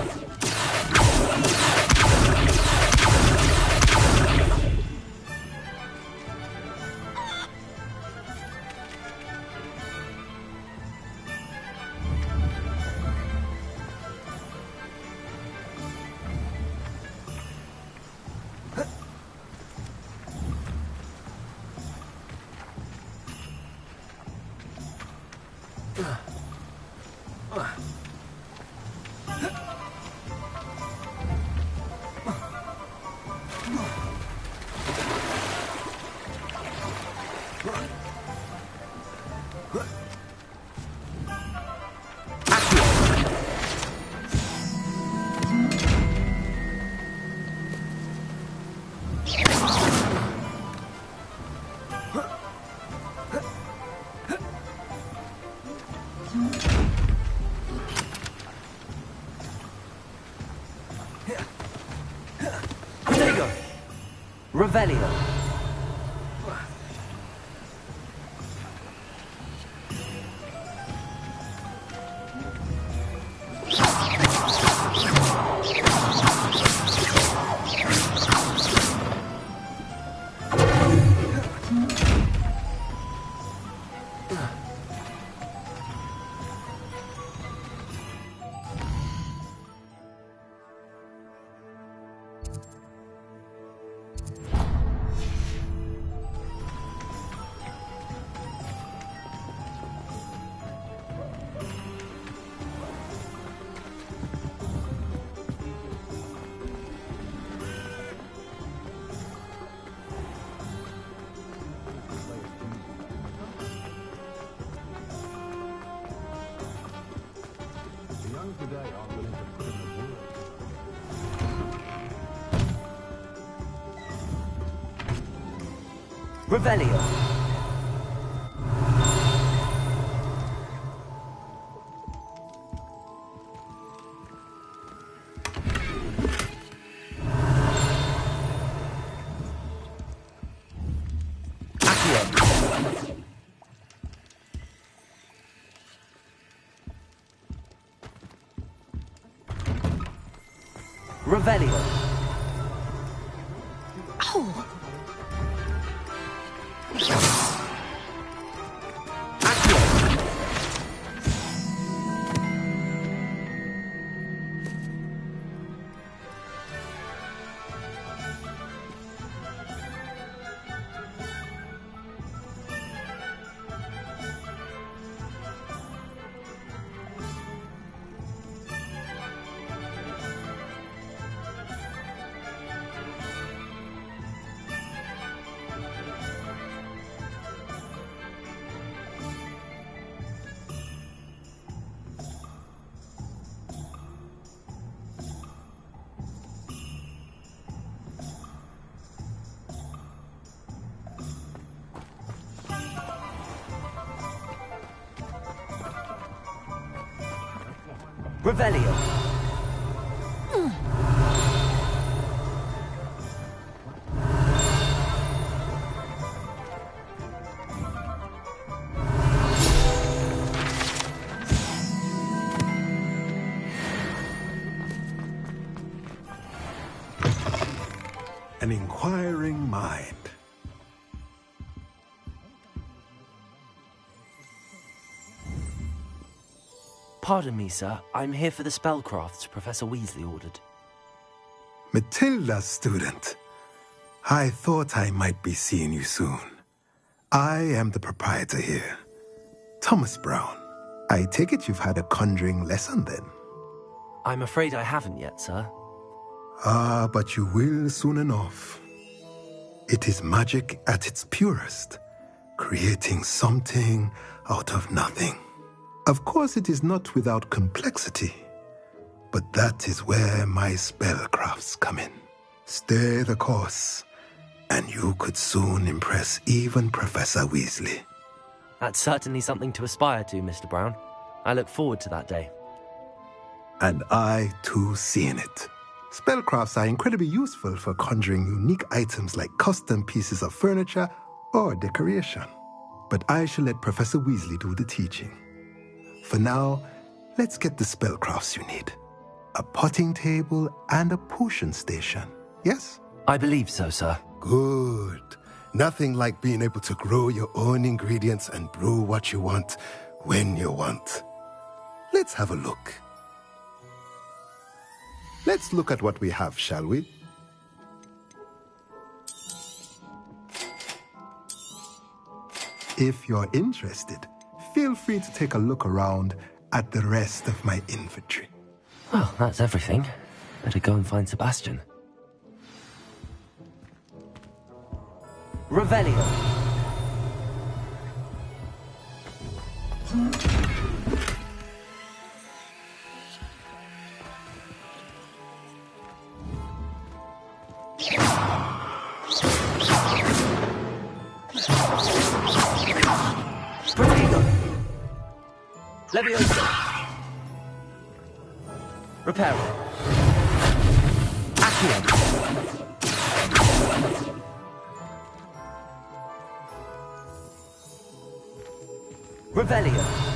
Revelio. Revelio. Accio. Revelio. Oh! Revelio. an inquiring mind. Pardon me, sir. I'm here for the spellcrafts Professor Weasley ordered. Matilda, student. I thought I might be seeing you soon. I am the proprietor here, Thomas Brown. I take it you've had a conjuring lesson then? I'm afraid I haven't yet, sir. Ah, but you will soon enough. It is magic at its purest, creating something out of nothing. Of course, it is not without complexity, but that is where my spellcrafts come in. Stay the course, and you could soon impress even Professor Weasley. That's certainly something to aspire to, Mr. Brown. I look forward to that day. And I, too, seeing it. Spellcrafts are incredibly useful for conjuring unique items like custom pieces of furniture or decoration. But I shall let Professor Weasley do the teaching. For now, let's get the spellcrafts you need. A potting table and a potion station, yes? I believe so, sir. Good. Nothing like being able to grow your own ingredients and brew what you want when you want. Let's have a look. Let's look at what we have, shall we? If you're interested, feel free to take a look around at the rest of my inventory. Well, that's everything. Better go and find Sebastian. Revelio. Leviosa. Reparo. Accio. Revelio.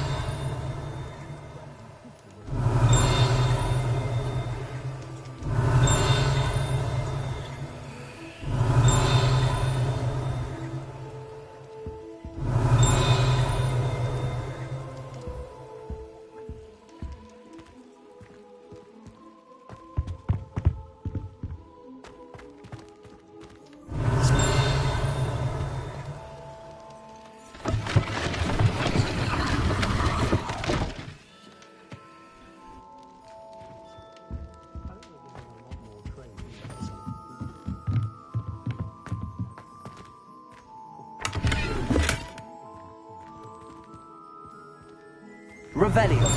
Revelio.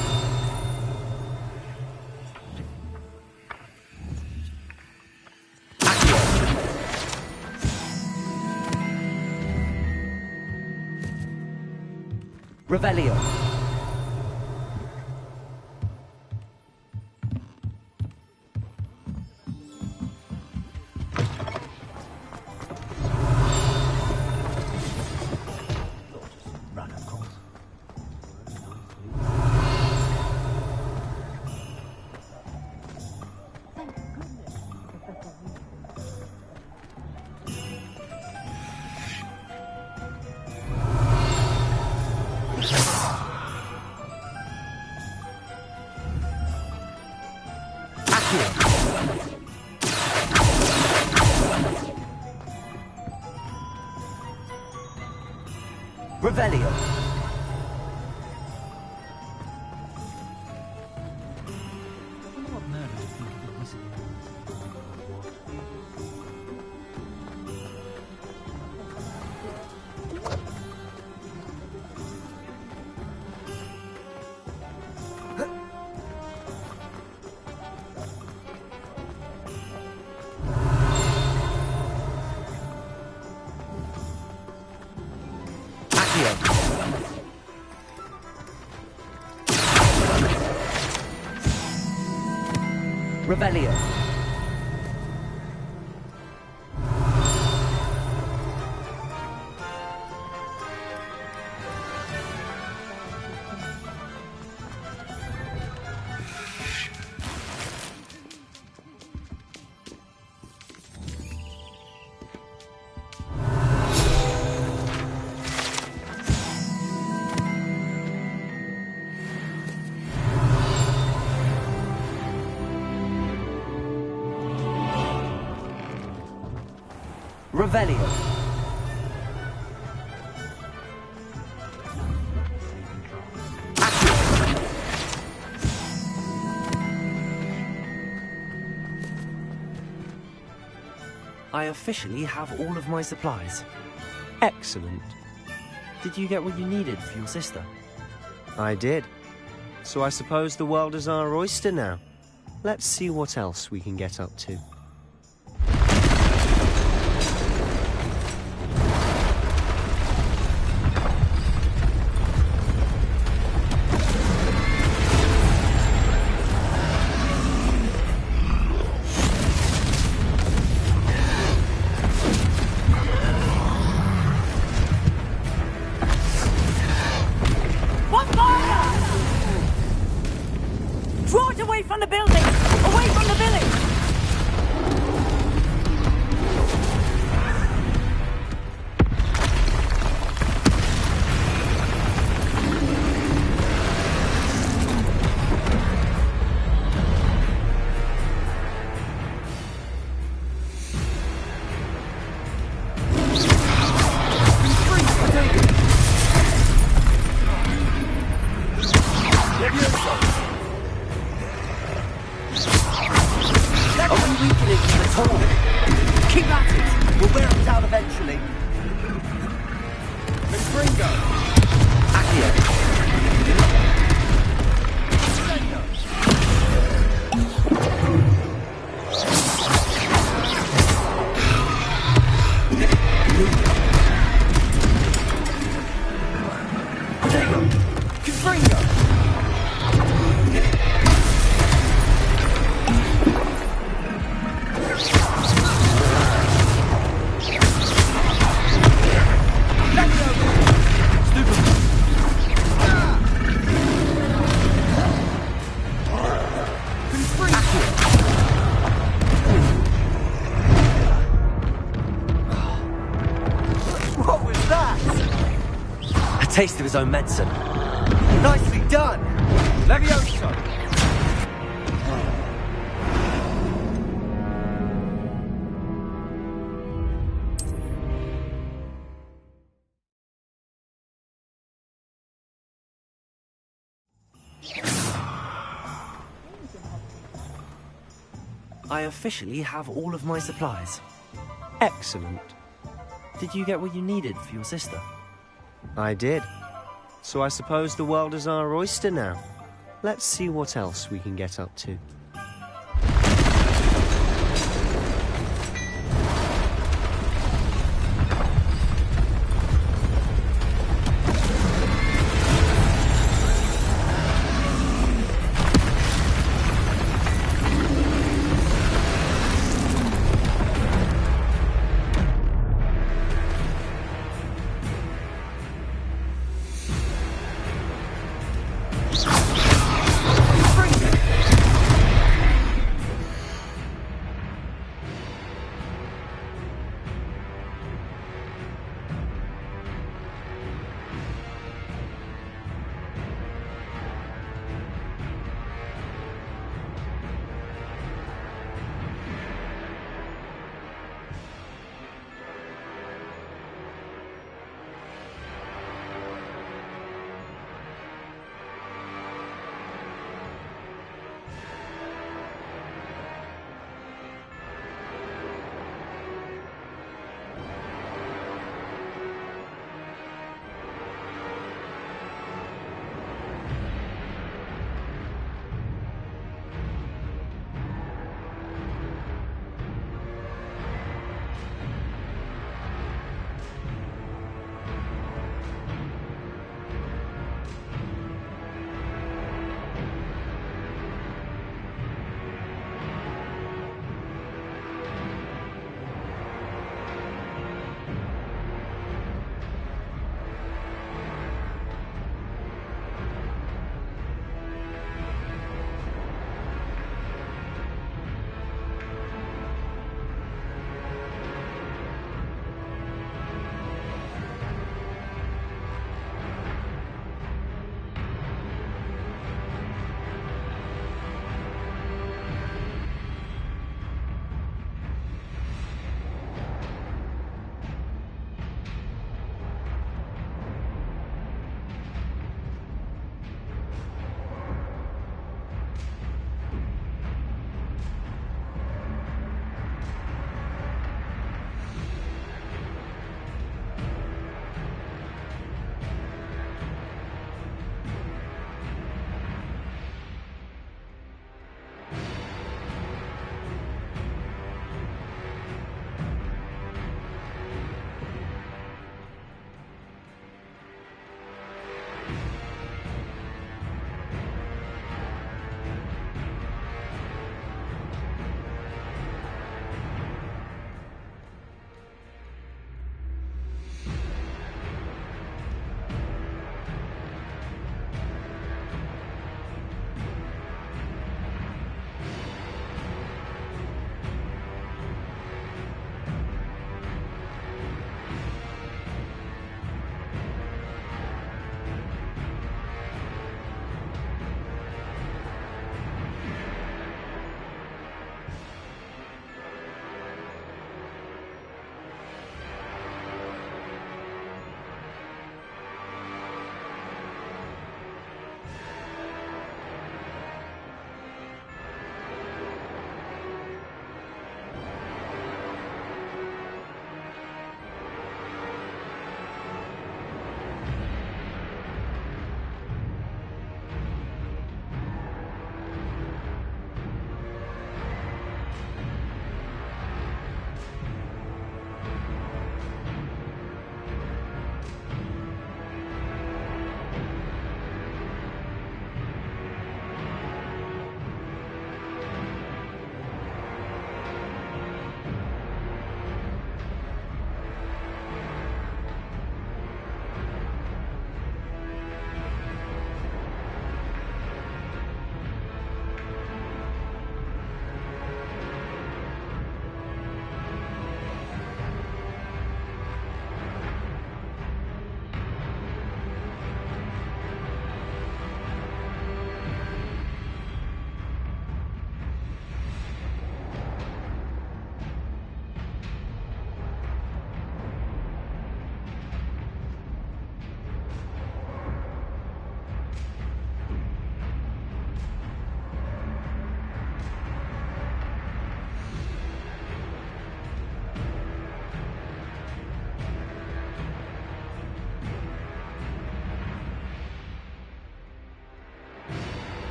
Accio. Revelio. Revelio. Revelio. Revelio. I officially have all of my supplies. Excellent. Did you get what you needed for your sister? I did. So I suppose the world is our oyster now. Let's see what else we can get up to. Draw it away from the building! Away from the village! Keep at it! We'll wear them down eventually. Confringo! Accio! What was that? A taste of his own medicine. Nicely done! Levioso! I officially have all of my supplies. Excellent. Did you get what you needed for your sister? I did. So I suppose the world is our oyster now. Let's see what else we can get up to.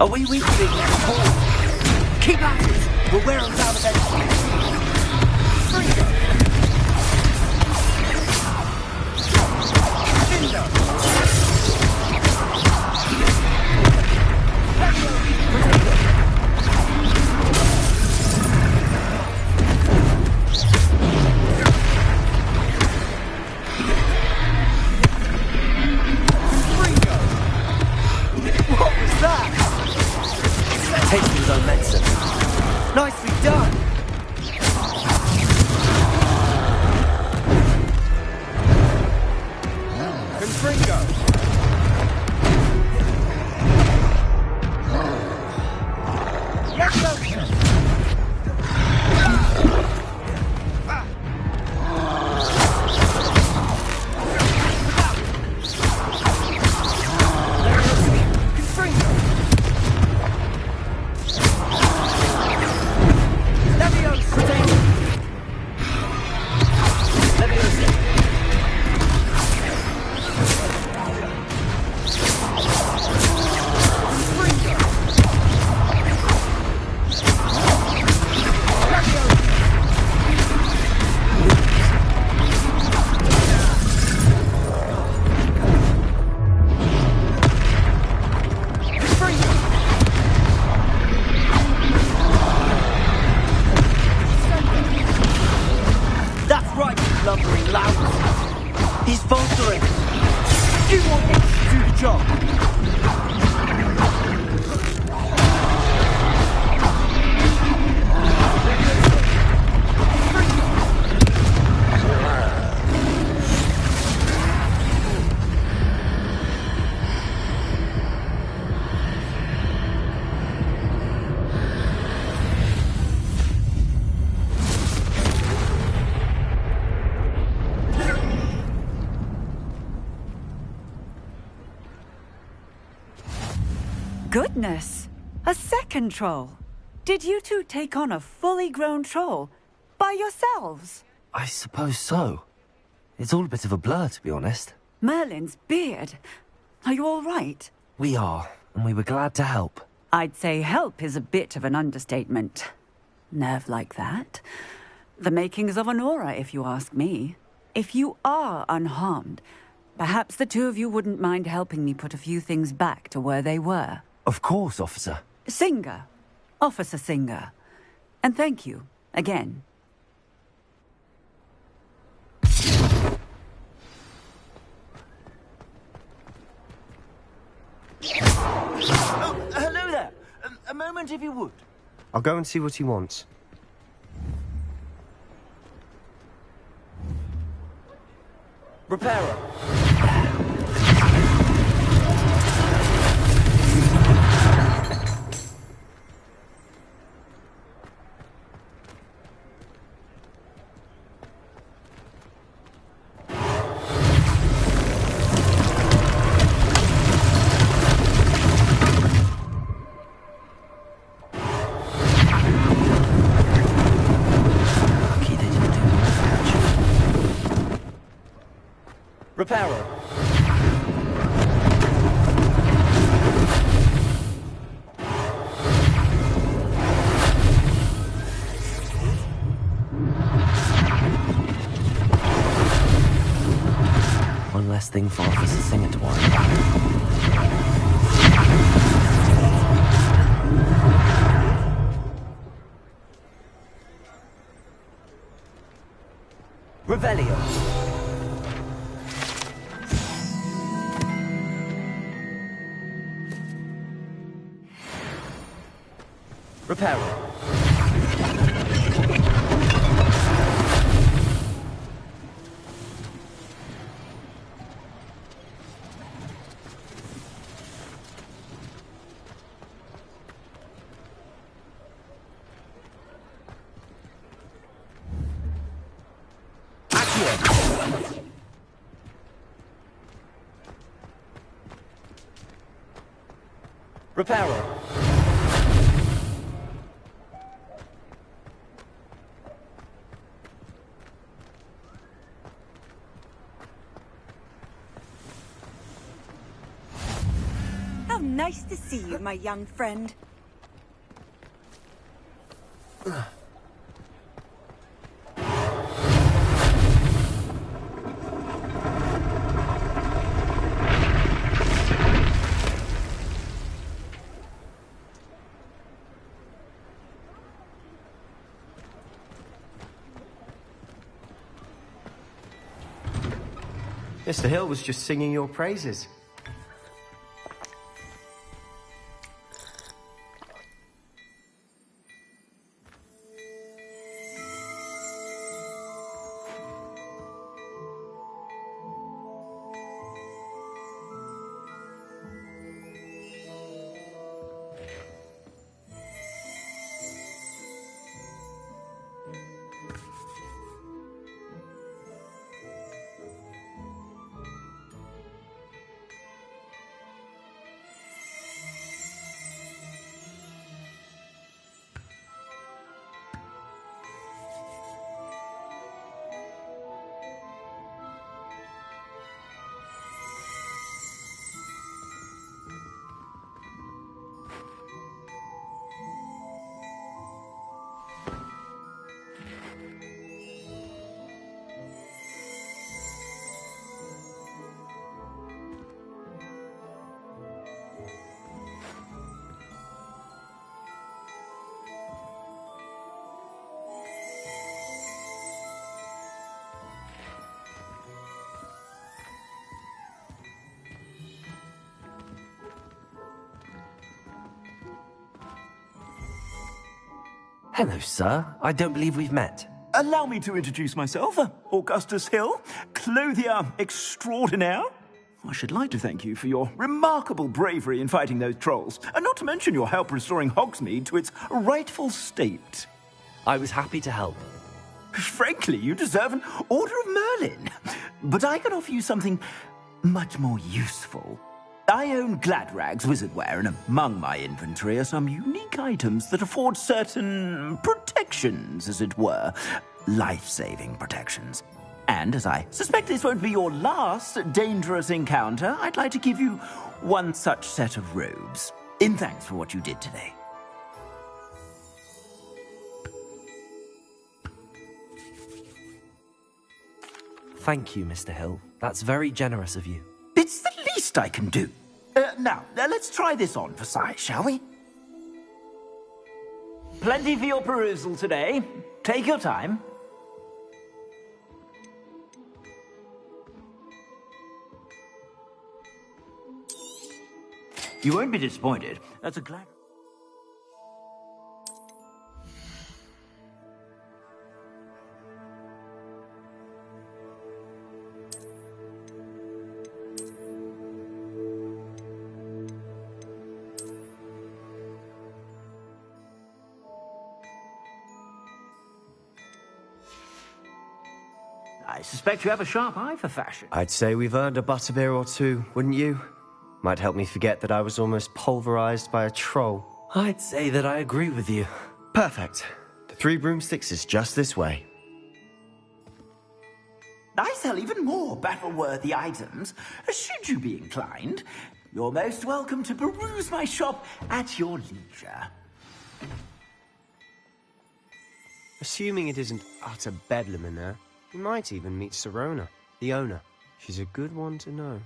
Are we reaching it? Keep at it! We'll wear them down eventually. What was that? Taking his own medicine. Nicely done. Confringo! Goodness! A second troll! Did you two take on a fully grown troll? By yourselves? I suppose so. It's all a bit of a blur, to be honest. Merlin's beard. Are you all right? We are, and we were glad to help. I'd say help is a bit of an understatement. Nerve like that. The makings of an aura, if you ask me. If you are unharmed, perhaps the two of you wouldn't mind helping me put a few things back to where they were. Of course, officer. Singer. Officer Singer. And thank you, again. Oh, hello there. A moment if you would. I'll go and see what he wants. Reparo. Reparo. One less thing for Officer Singer to worry about. Revelio. Reparo. Reparo. How nice to see you, my young friend. Mr. Hill was just singing your praises. Hello, sir. I don't believe we've met. Allow me to introduce myself, Augustus Hill, clothier extraordinaire. I should like to thank you for your remarkable bravery in fighting those trolls, and not to mention your help restoring Hogsmeade to its rightful state. I was happy to help. Frankly, you deserve an Order of Merlin. But I can offer you something much more useful. I own Gladrag's wizardware, and among my inventory are some unique items that afford certain protections, as it were. Life-saving protections. And as I suspect this won't be your last dangerous encounter, I'd like to give you one such set of robes, in thanks for what you did today. Thank you, Mr. Hill. That's very generous of you. It's the least I can do. Now, let's try this on for size, shall we? Plenty for your perusal today. Take your time. You won't be disappointed. That's a glad... I suspect you have a sharp eye for fashion. I'd say we've earned a butterbeer or two, wouldn't you? Might help me forget that I was almost pulverized by a troll. I'd say that I agree with you. Perfect. The Three Broomsticks is just this way. I sell even more battle-worthy items. Should you be inclined, you're most welcome to peruse my shop at your leisure. Assuming it isn't utter bedlam in there, you might even meet Sirona, the owner. She's a good one to know.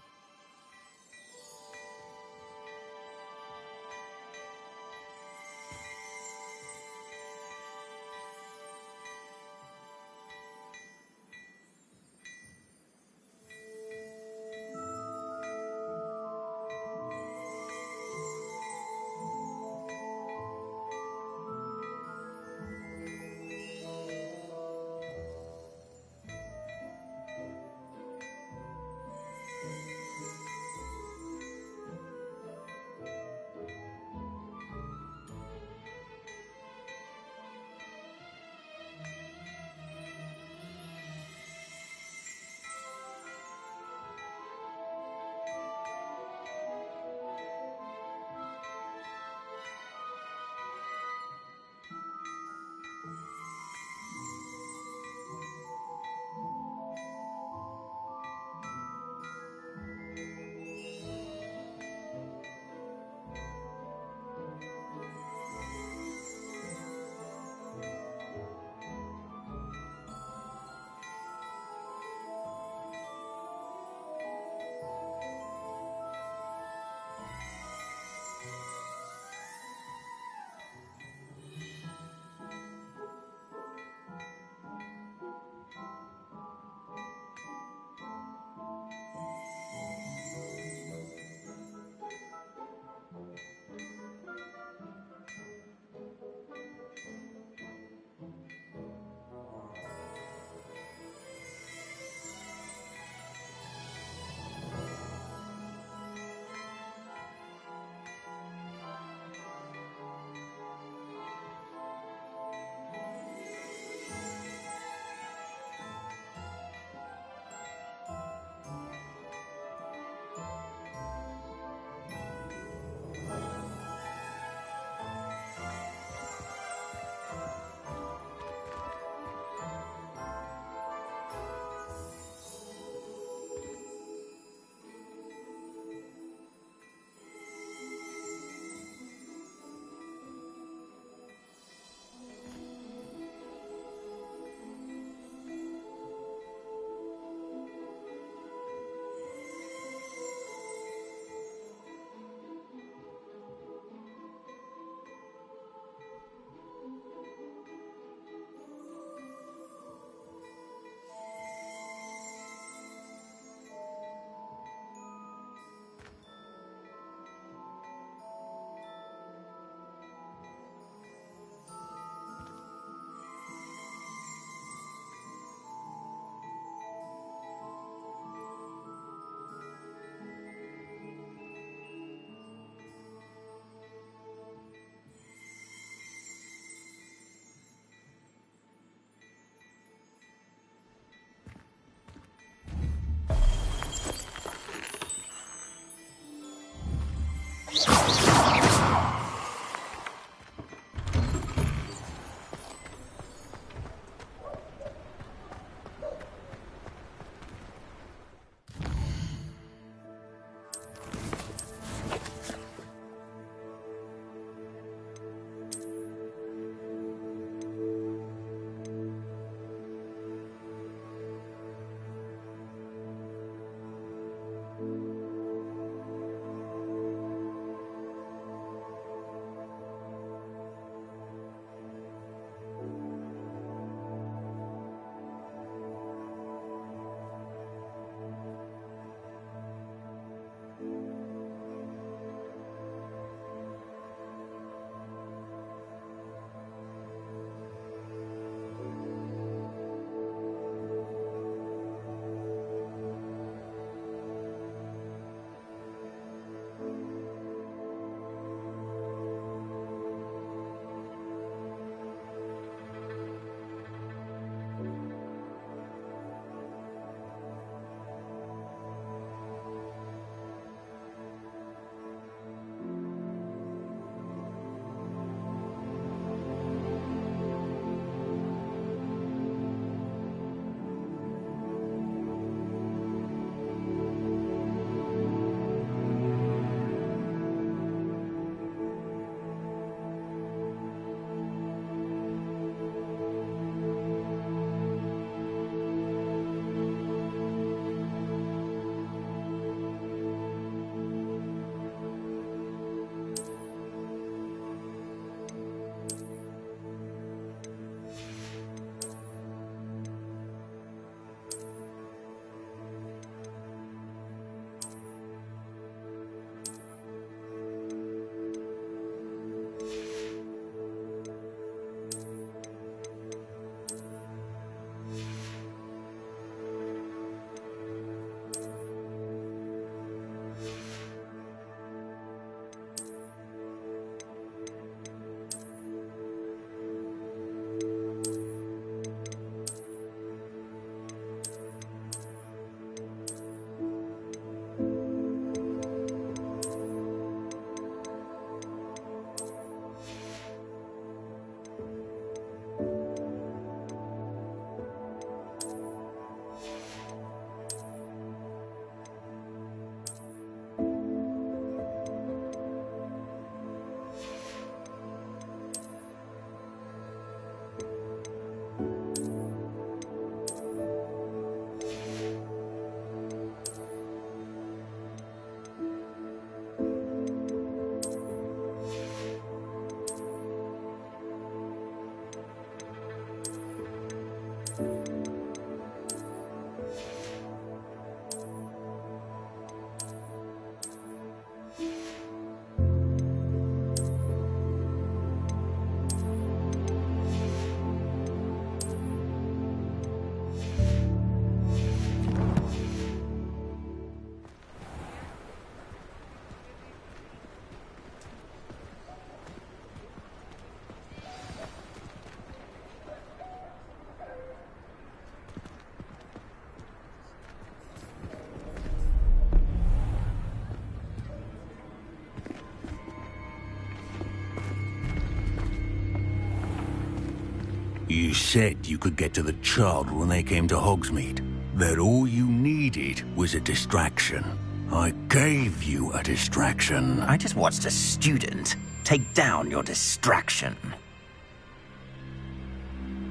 You said you could get to the child when they came to Hogsmeade. That all you needed was a distraction. I gave you a distraction. I just watched a student take down your distraction.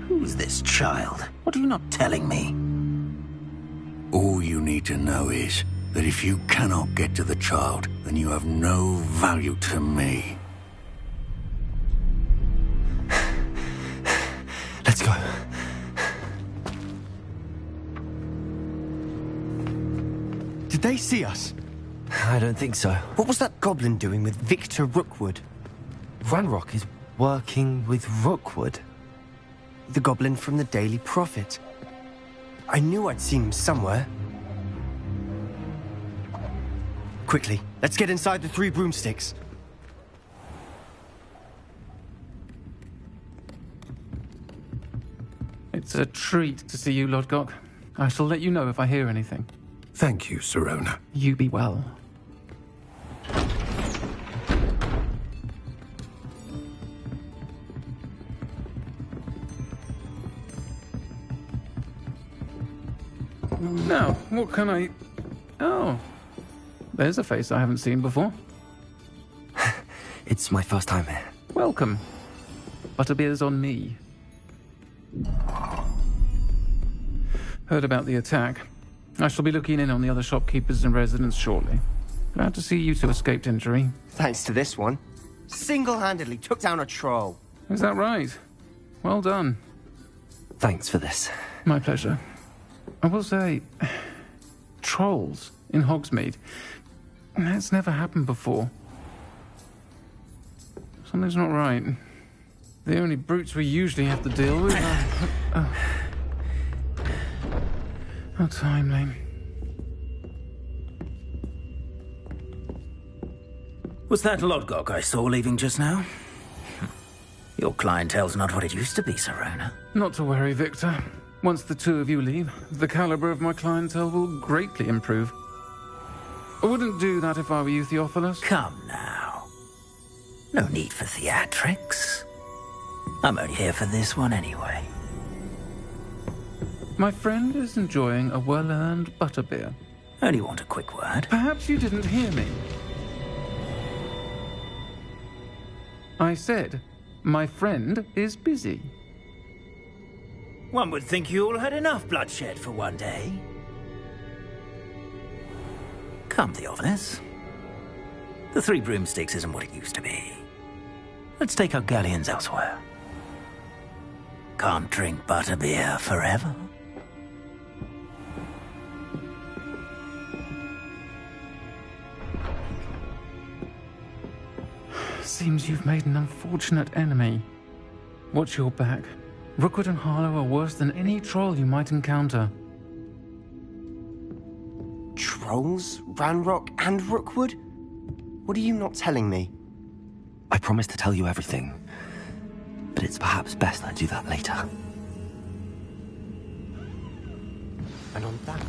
Who's this child? What are you not telling me? All you need to know is that if you cannot get to the child, then you have no value to me. Let's go. Did they see us? I don't think so. What was that goblin doing with Victor Rookwood? Ranrock is working with Rookwood. The goblin from the Daily Prophet. I knew I'd seen him somewhere. Quickly, let's get inside the Three Broomsticks. It's a treat to see you, Lodgok. I shall let you know if I hear anything. Thank you, Sirona. You be well. Now, what can I... Oh, there's a face I haven't seen before. It's my first time here. Welcome. Butterbeer's on me. Heard about the attack. I shall be looking in on the other shopkeepers and residents shortly. Glad to see you two escaped injury. Thanks to this one. Single-handedly took down a troll. Is that right? Well done. Thanks for this. My pleasure. I will say, trolls in Hogsmeade. That's never happened before. Something's not right. The only brutes we usually have to deal with are... How timely. Was that Lodgok I saw leaving just now? Your clientele's not what it used to be, Sirona. Not to worry, Victor. Once the two of you leave, the caliber of my clientele will greatly improve. I wouldn't do that if I were you, Theophilus. Come now. No need for theatrics. I'm only here for this one anyway. My friend is enjoying a well-earned butterbeer. Only want a quick word. Perhaps you didn't hear me. I said, my friend is busy. One would think you all had enough bloodshed for one day. Come, Theophilus. The Three Broomsticks isn't what it used to be. Let's take our galleons elsewhere. Can't drink butterbeer forever. Seems you've made an unfortunate enemy. Watch your back. Rookwood and Harlow are worse than any troll you might encounter. Trolls? Ranrock and Rookwood? What are you not telling me? I promised to tell you everything, but it's perhaps best I do that later. And on that...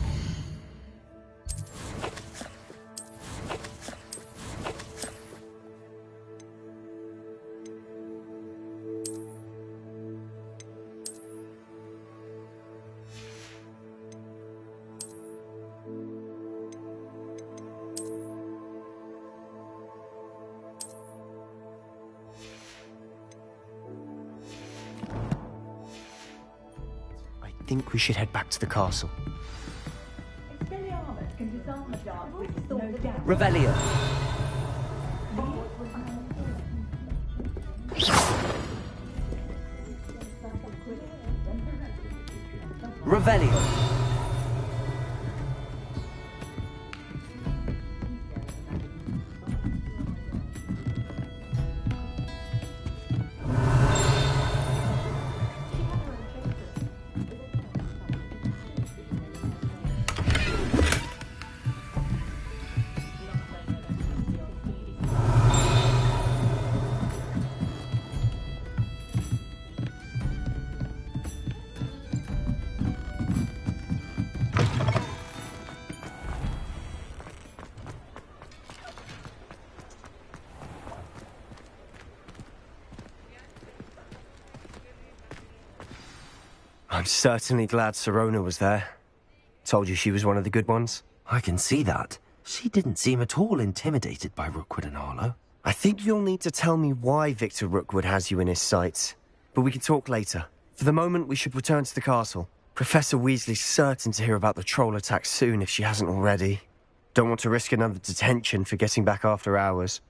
I think we should head back to the castle. Revelio. Revelio. I'm certainly glad Sirona was there. Told you she was one of the good ones. I can see that. She didn't seem at all intimidated by Rookwood and Harlow. I think you'll need to tell me why Victor Rookwood has you in his sights. But we can talk later. For the moment, we should return to the castle. Professor Weasley's certain to hear about the troll attack soon if she hasn't already. Don't want to risk another detention for getting back after hours.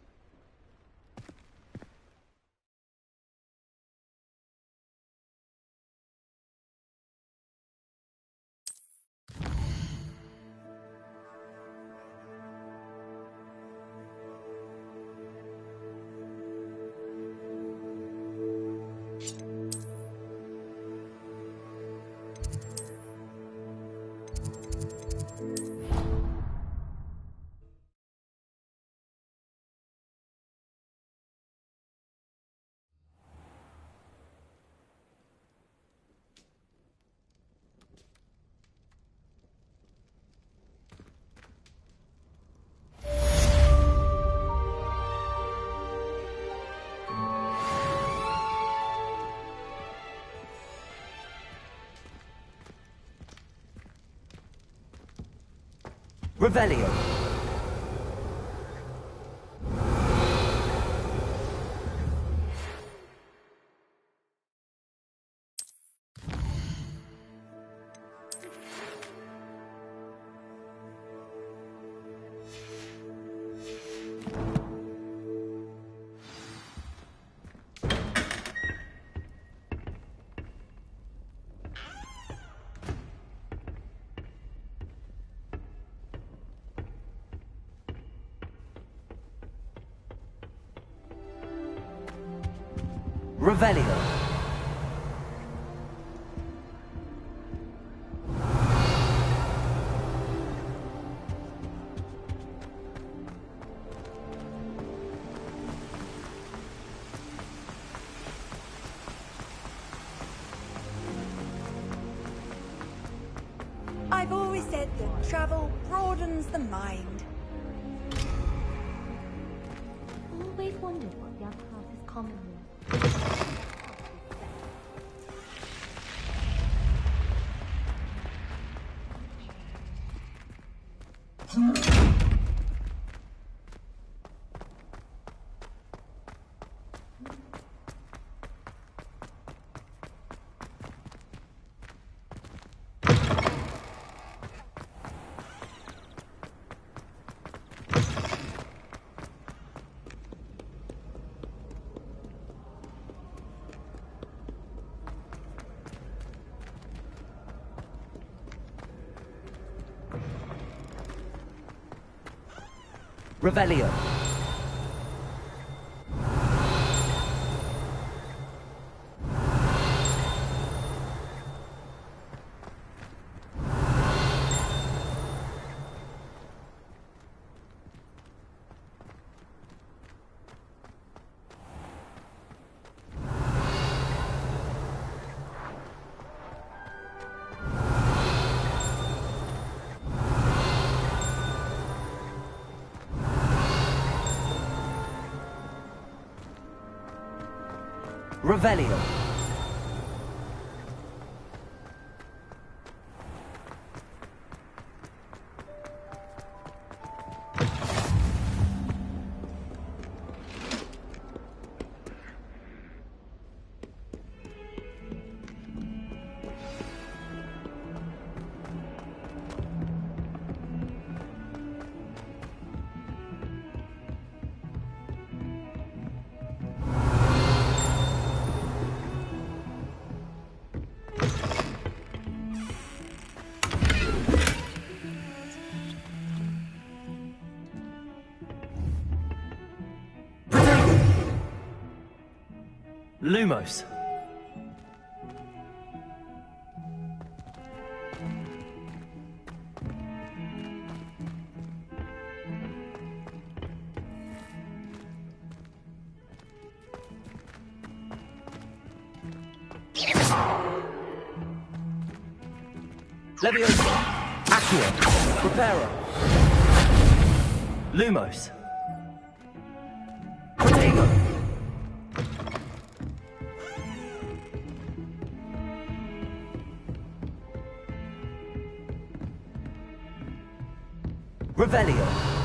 Revelio. Revelio. I've always said that travel broadens the mind. Always wondered what the other half is common with. Revelio. Revelio. Lumos. Leviosa. Accio. Preparo. Lumos. Protego. Revelio.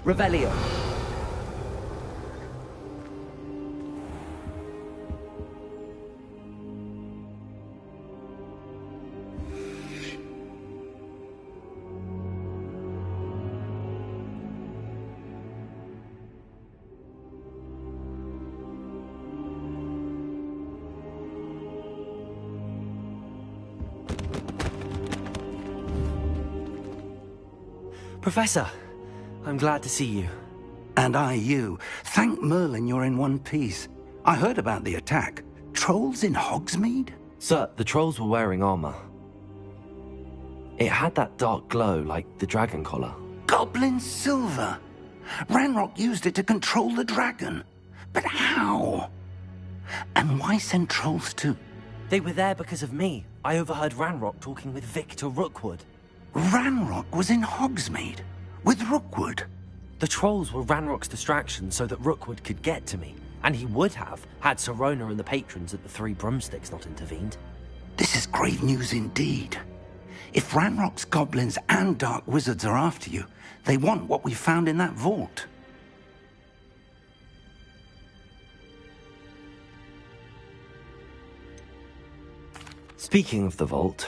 Revelio. Professor, I'm glad to see you. And I you. Thank Merlin you're in one piece. I heard about the attack. Trolls in Hogsmeade? Sir, the trolls were wearing armor. It had that dark glow like the dragon collar. Goblin silver! Ranrock used it to control the dragon. But how? And why send trolls too? They were there because of me. I overheard Ranrock talking with Victor Rookwood. Ranrock was in Hogsmeade with Rookwood. The trolls were Ranrock's distraction so that Rookwood could get to me. And he would have, had Sirona and the patrons at the Three Broomsticks not intervened. This is grave news indeed. If Ranrock's goblins and dark wizards are after you, they want what we found in that vault. Speaking of the vault,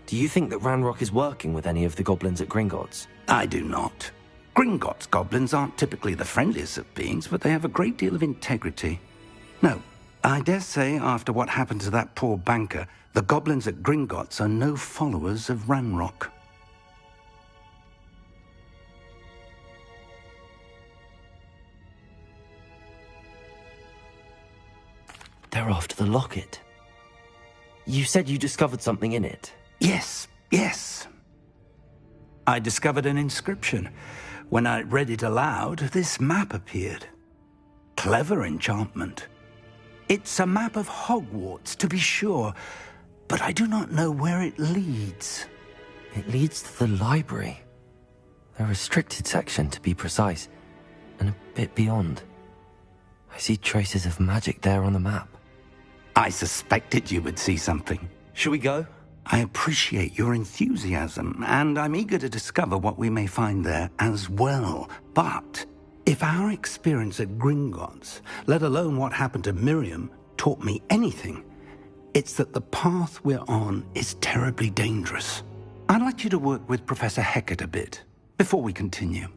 do you think that Ranrock is working with any of the goblins at Gringotts? I do not. Gringotts goblins aren't typically the friendliest of beings, but they have a great deal of integrity. No, I dare say after what happened to that poor banker, the goblins at Gringotts are no followers of Ranrock. They're after the locket. You said you discovered something in it. Yes. I discovered an inscription. When I read it aloud, this map appeared. Clever enchantment. It's a map of Hogwarts, to be sure, but I do not know where it leads. It leads to the library. A restricted section, to be precise, and a bit beyond. I see traces of magic there on the map. I suspected you would see something. Shall we go? I appreciate your enthusiasm, and I'm eager to discover what we may find there as well. But if our experience at Gringotts, let alone what happened to Miriam, taught me anything, it's that the path we're on is terribly dangerous. I'd like you to work with Professor Hecat a bit before we continue.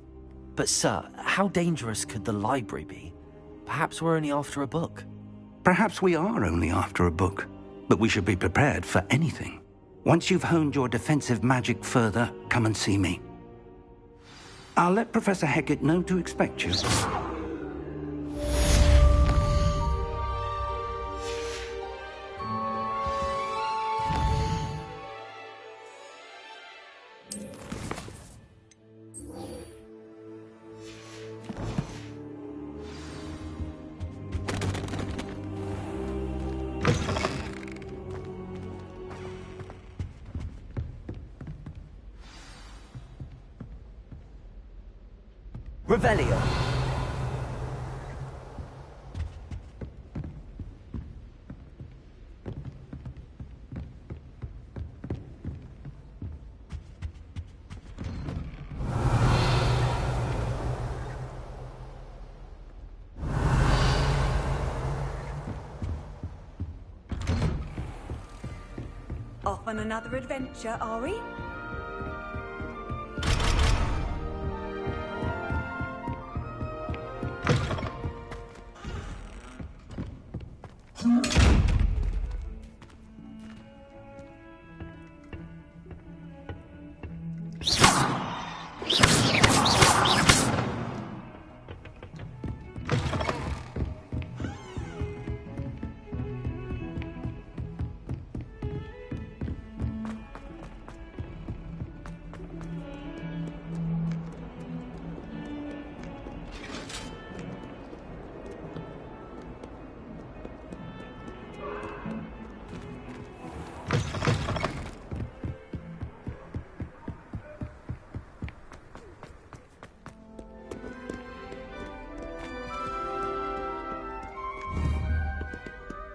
But sir, how dangerous could the library be? Perhaps we're only after a book. Perhaps we are only after a book, but we should be prepared for anything. Once you've honed your defensive magic further, come and see me. I'll let Professor Hecat know to expect you. Revelio. Off on another adventure, are we?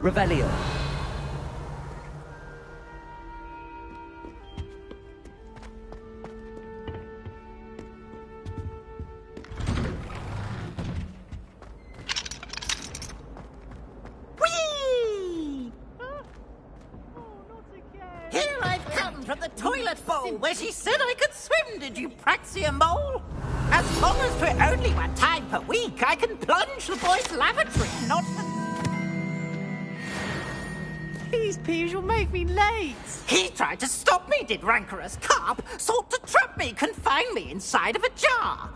Revelio. Whee! Here I've come from the toilet bowl where she said I could swim, did you praxia mole? As long as for only one time per week, I can plunge the boy's lavatory, not the... Please, Peeves, you'll make me late. He tried to stop me, did rancorous carp. Sought to trap me, confine me inside of a jar.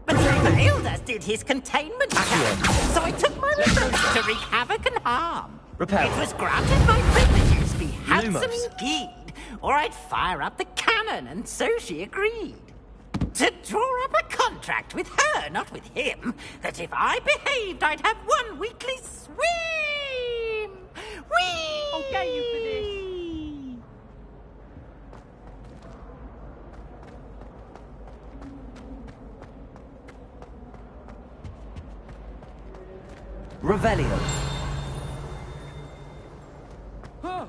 But he failed, as did his containment can. So I took my revenge to wreak havoc and harm. Repair. It was granted my privileges, be handsome Lumos. indeed. or I'd fire up the cannon, and so she agreed. To draw up a contract with her, not with him, that if I behaved, I'd have 1 weekly swim! Whee! I'll get you for this. Revelio. Huh.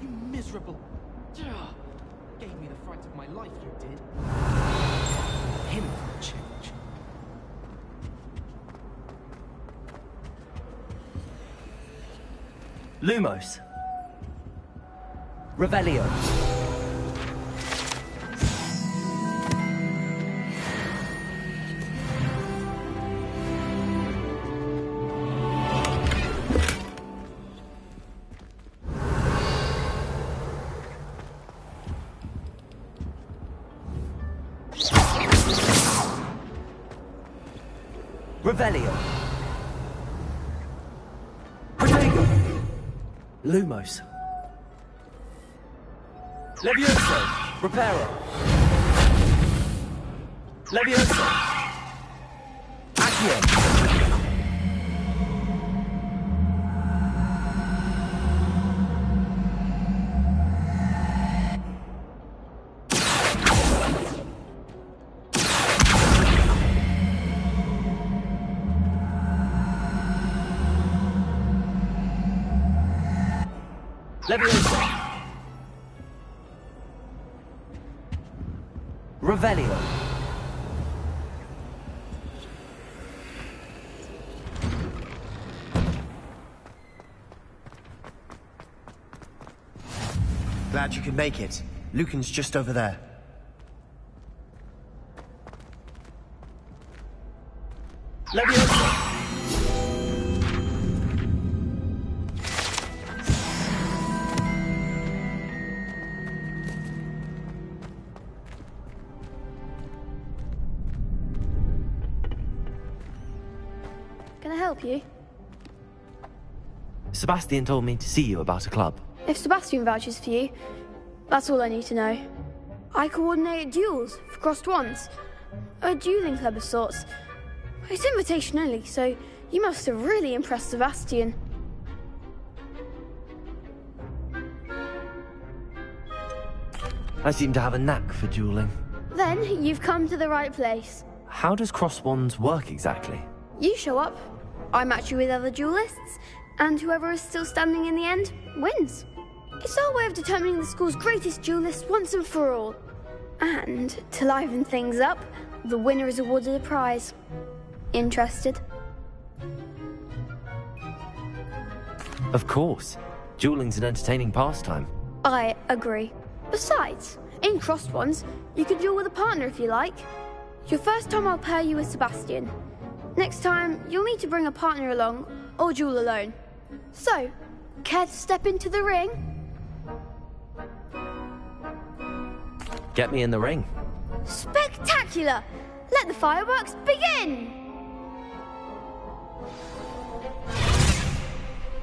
You miserable. Gave me the fright of my life, you did. Him for a change. Lumos. Revelio. Revelio. Protego. Lumos. Levioso. Reparo. Levioso. Accio. Levioso. Revelio. Glad you could make it. Lucan's just over there. Levioso. Can I help you? Sebastian told me to see you about a club. If Sebastian vouches for you, that's all I need to know. I coordinate duels for crossed ones. A dueling club of sorts. It's invitation only, so you must have really impressed Sebastian. I seem to have a knack for dueling. Then you've come to the right place. How does cross wands work exactly? You show up, I match you with other duelists, and whoever is still standing in the end wins. It's our way of determining the school's greatest duelist once and for all. And to liven things up, the winner is awarded a prize. Interested? Of course. Dueling's an entertaining pastime. I agree. Besides, in crossed ones, you can duel with a partner if you like. Your first time I'll pair you with Sebastian. Next time, you'll need to bring a partner along, or duel alone. So, care to step into the ring? Get me in the ring. Spectacular! Let the fireworks begin!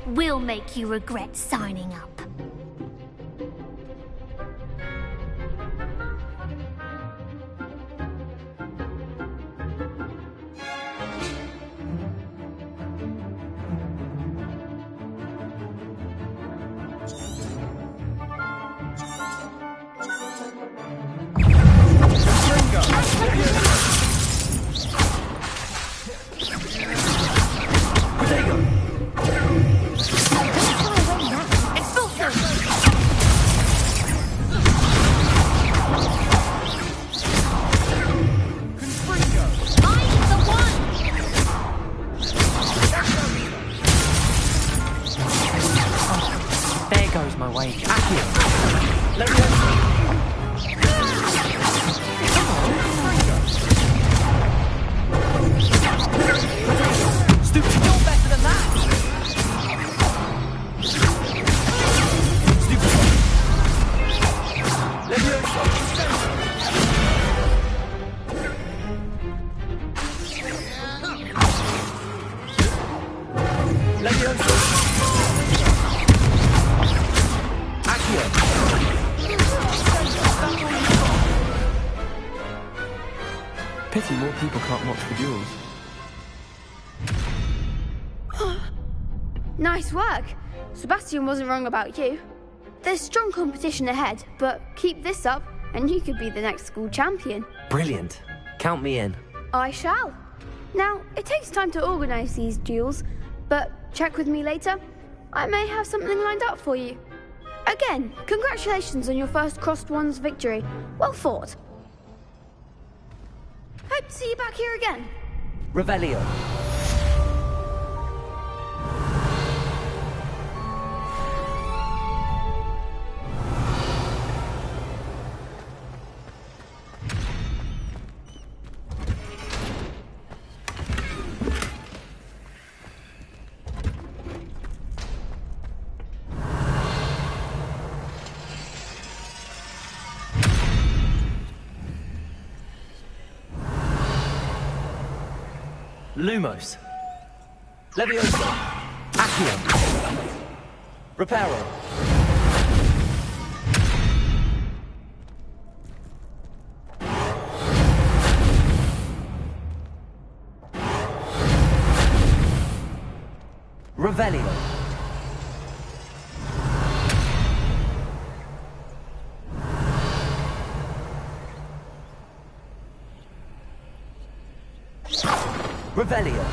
We'll make you regret signing up. pity more people can't watch the duels. Nice work. Sebastian wasn't wrong about you. There's strong competition ahead, but keep this up and you could be the next school champion. Brilliant. Count me in. I shall. Now, it takes time to organise these duels, but check with me later. I may have something lined up for you. Again, congratulations on your first Crossed Ones victory. Well fought. Hope to see you back here again. Revelio. Lumos. Leviosa. Accio. Reparo. Revelio. Revelio. Protego.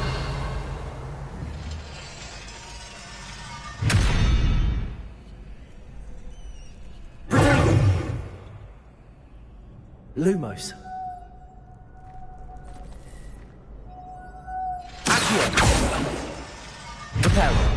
Lumos. Accio. Reparo.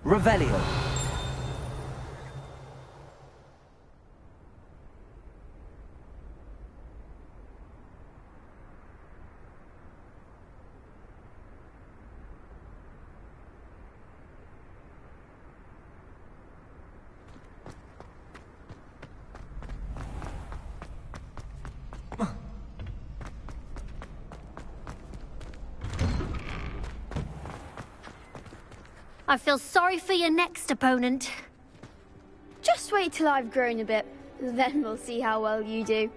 Revelio. I feel sorry for your next opponent. Just wait till I've grown a bit, then we'll see how well you do.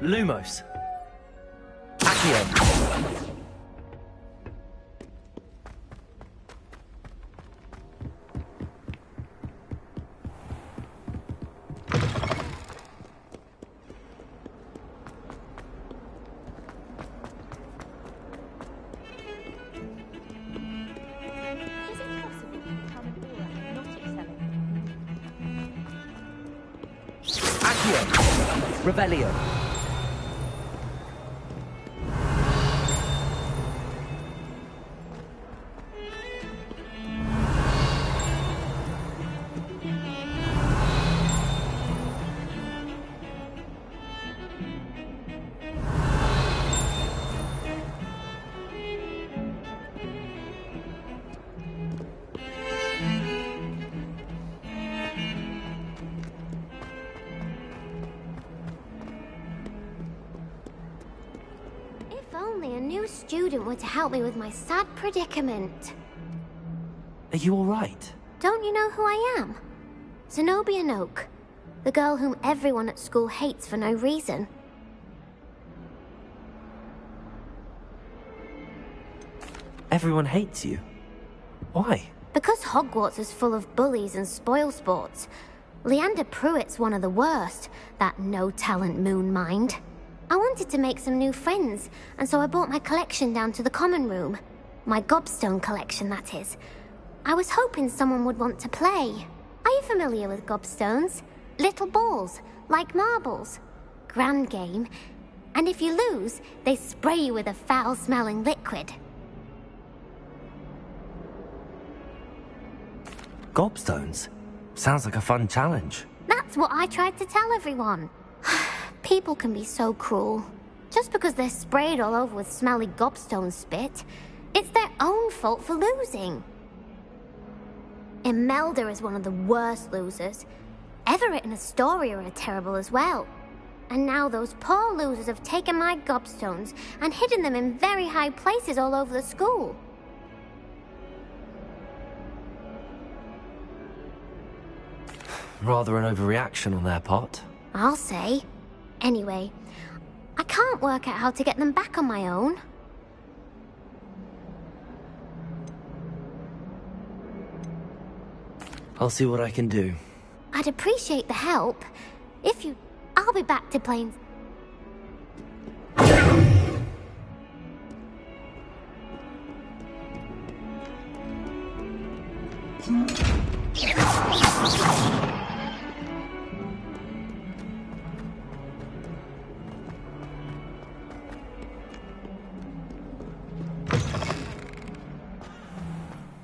Lumos. Accio. Accio. Revelio. Only a new student were to help me with my sad predicament. Are you all right? Don't you know who I am? Zenobia Noak, the girl whom everyone at school hates for no reason. Everyone hates you. Why? Because Hogwarts is full of bullies and spoilsports. Leander Pruitt's one of the worst, that no-talent moon mind. I wanted to make some new friends, and so I brought my collection down to the common room. My gobstone collection, that is. I was hoping someone would want to play. Are you familiar with gobstones? Little balls, like marbles. Grand game. And if you lose, they spray you with a foul-smelling liquid. Gobstones? Sounds like a fun challenge. That's what I tried to tell everyone. People can be so cruel. Just because they're sprayed all over with smelly gobstone spit, it's their own fault for losing. Imelda is one of the worst losers. Everett and Astoria are terrible as well. And now those poor losers have taken my gobstones and hidden them in very high places all over the school. Rather an overreaction on their part. I'll say. Anyway, I can't work out how to get them back on my own. I'll see what I can do. I'd appreciate the help. If you... I'll be back to playing...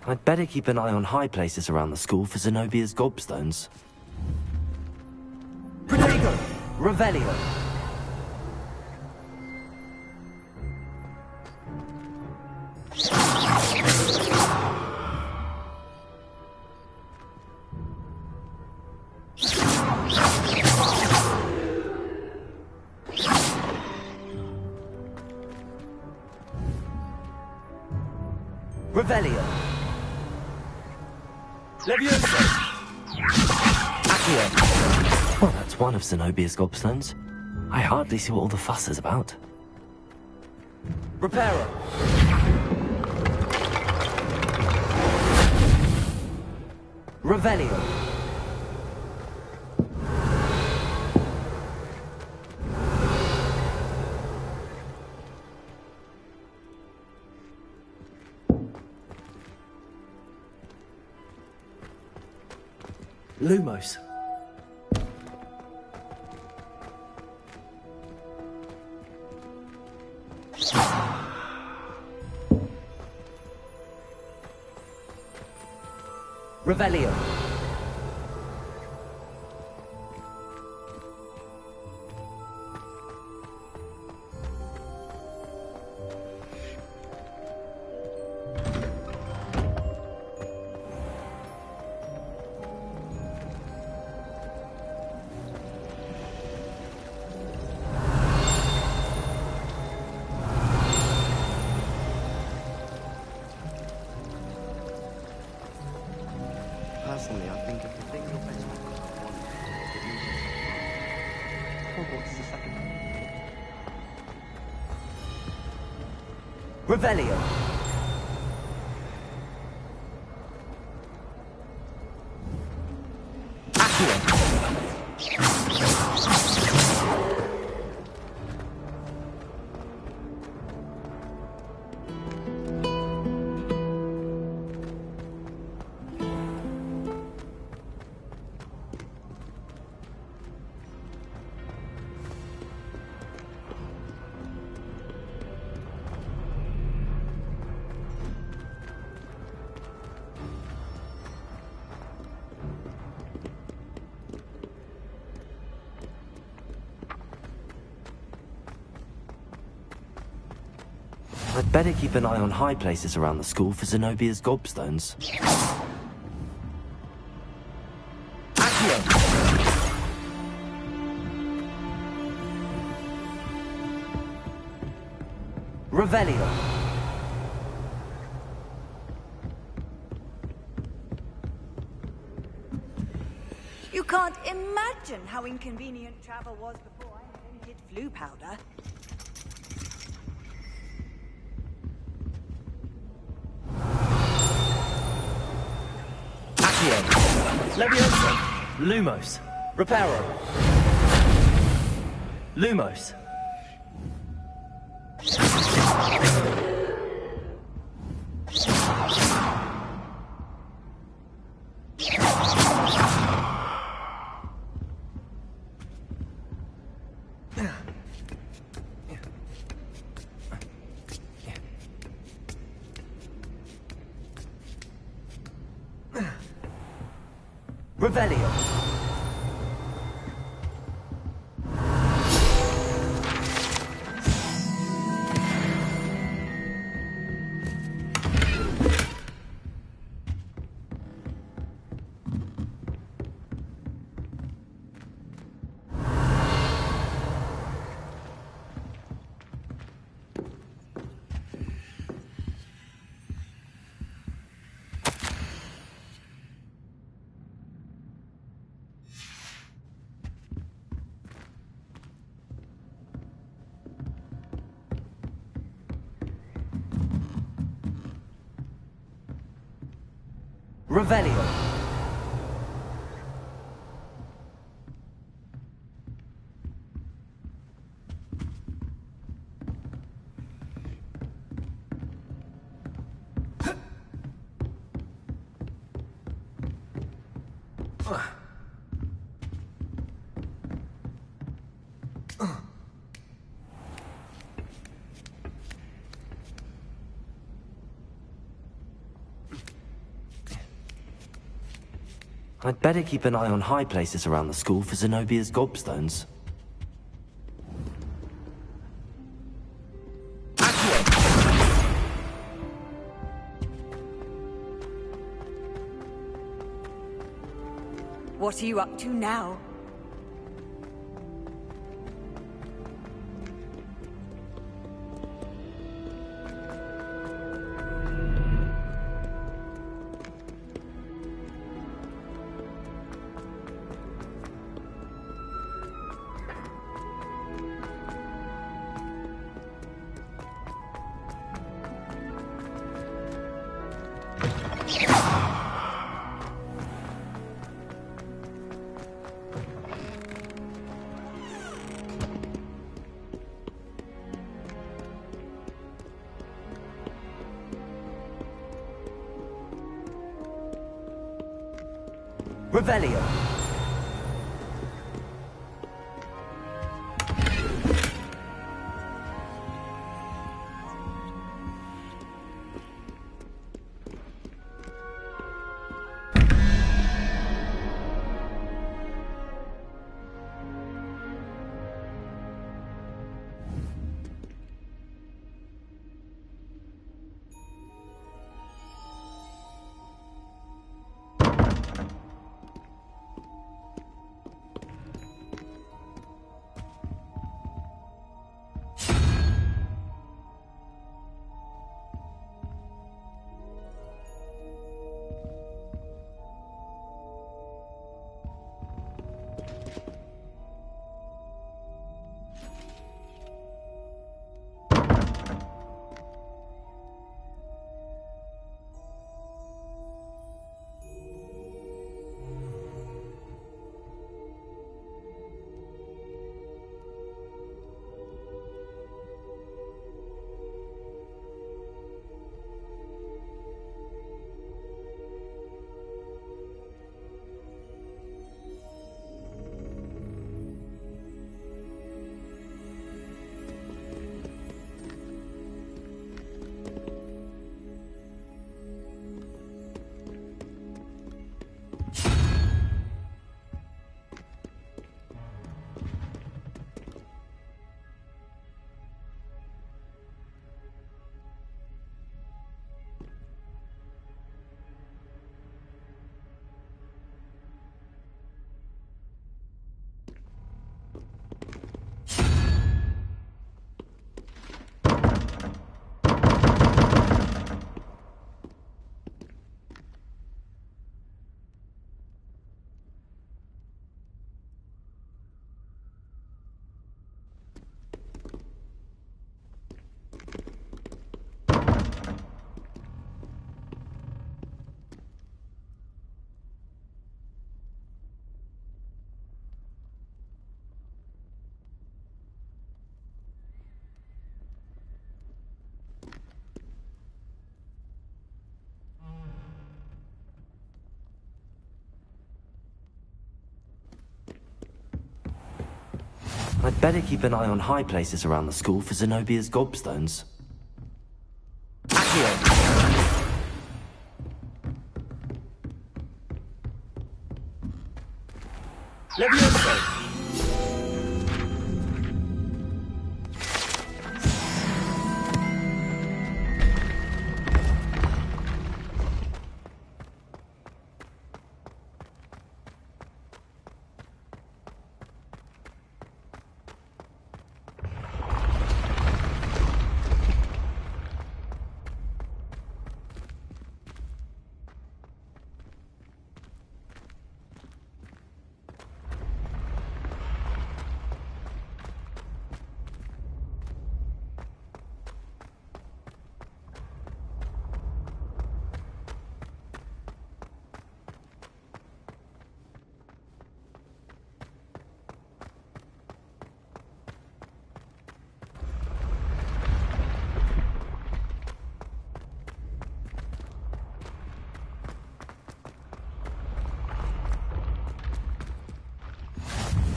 I'd better keep an eye on high places around the school for Zenobia's gobstones. Protego! Revelio! Revelio! Levioso! Accio! Well, that's one of Zenobia's gobstones. I hardly see what all the fuss is about. Reparo! Revelio! Lumos. Revelio. Personally, I think if the thing your best friend wants Hogwarts is the second one. Revelio. I'd better keep an eye on high places around the school for Zenobia's gobstones. Revelio. You can't imagine how inconvenient travel was before I invented flu powder. Levioso. Lumos. Reparo. Lumos. Revelio. Revelio. I'd better keep an eye on high places around the school for Zenobia's gobstones. What are you up to now? Revelio. I'd better keep an eye on high places around the school for Zenobia's gobstones. Accio! Levioso!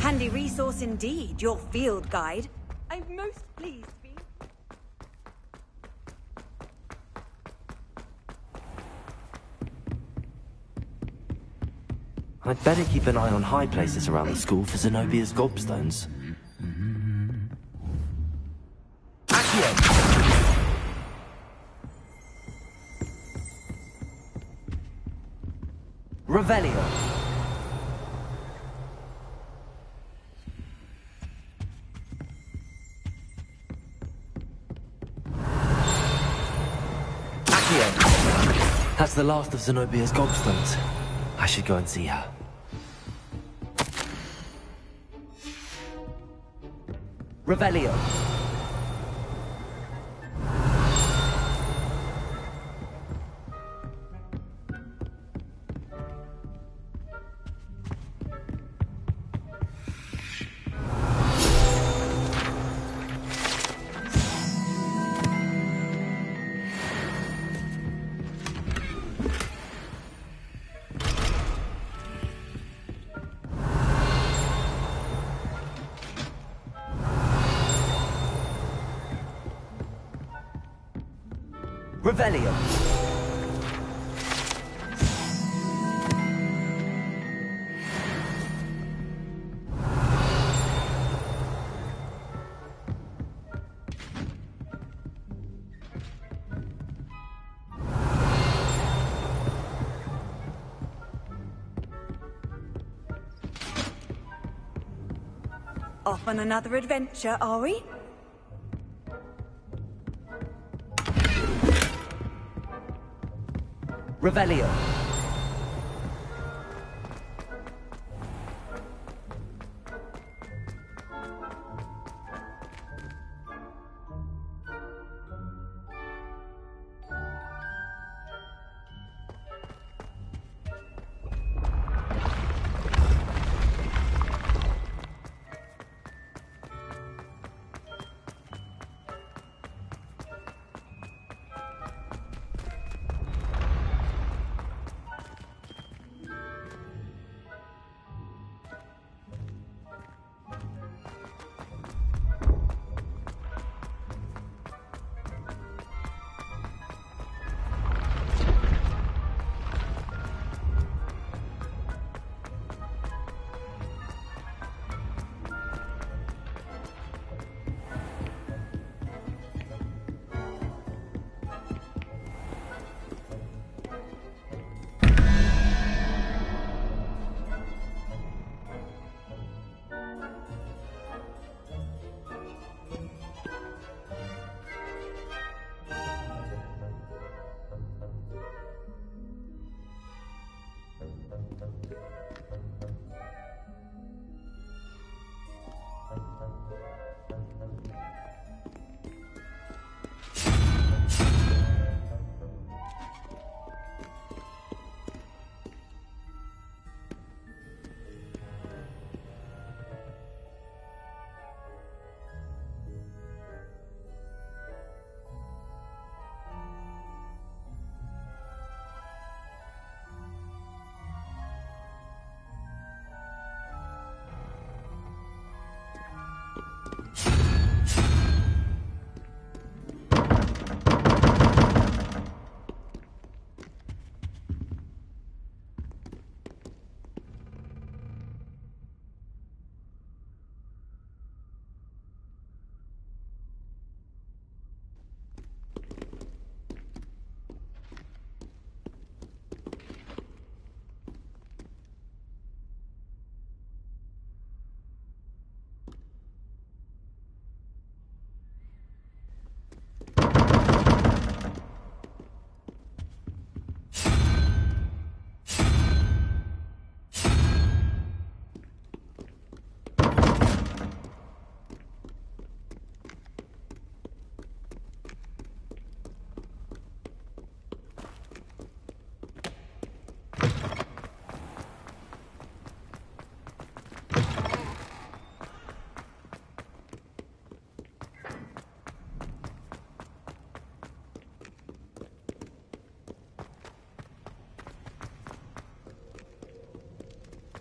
Handy resource indeed, your field guide. I'm most pleased to be. I'd better keep an eye on high places around the school for Zenobia's gobstones. Accio! Revelio. That's the last of Zenobia's gobstones. I should go and see her. Revelio. Revelio. Off on another adventure, are we? Revelio.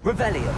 Revelio.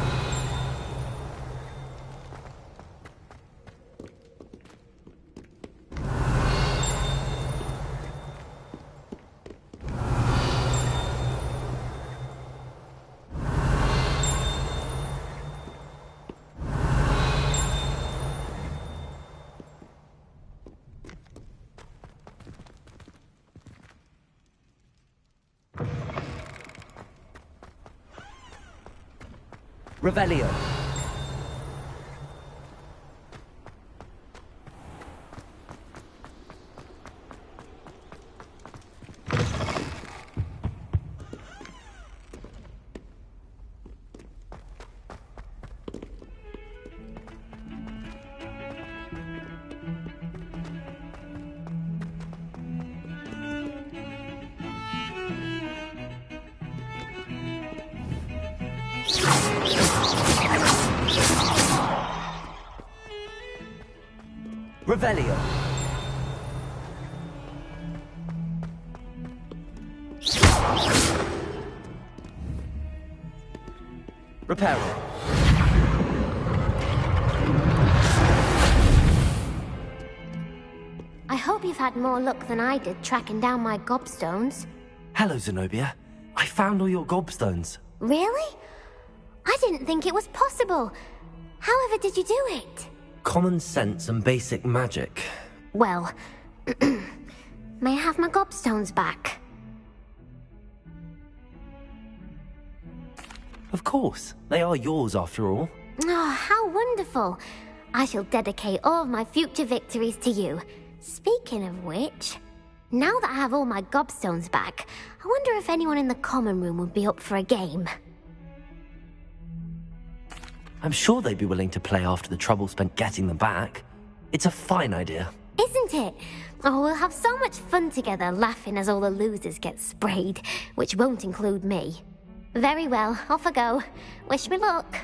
Revelio. Revelio. Reparo. I hope you've had more luck than I did tracking down my gobstones. Hello, Zenobia. I found all your gobstones. Really? I didn't think it was possible. However did you do it? Common sense and basic magic. Well, may I have my gobstones back? Of course. They are yours after all. Oh, how wonderful. I shall dedicate all of my future victories to you. Speaking of which, now that I have all my gobstones back, I wonder if anyone in the common room would be up for a game. I'm sure they'd be willing to play after the trouble spent getting them back. It's a fine idea. Isn't it? Oh, we'll have so much fun together laughing as all the losers get sprayed, which won't include me. Very well, off I go. Wish me luck.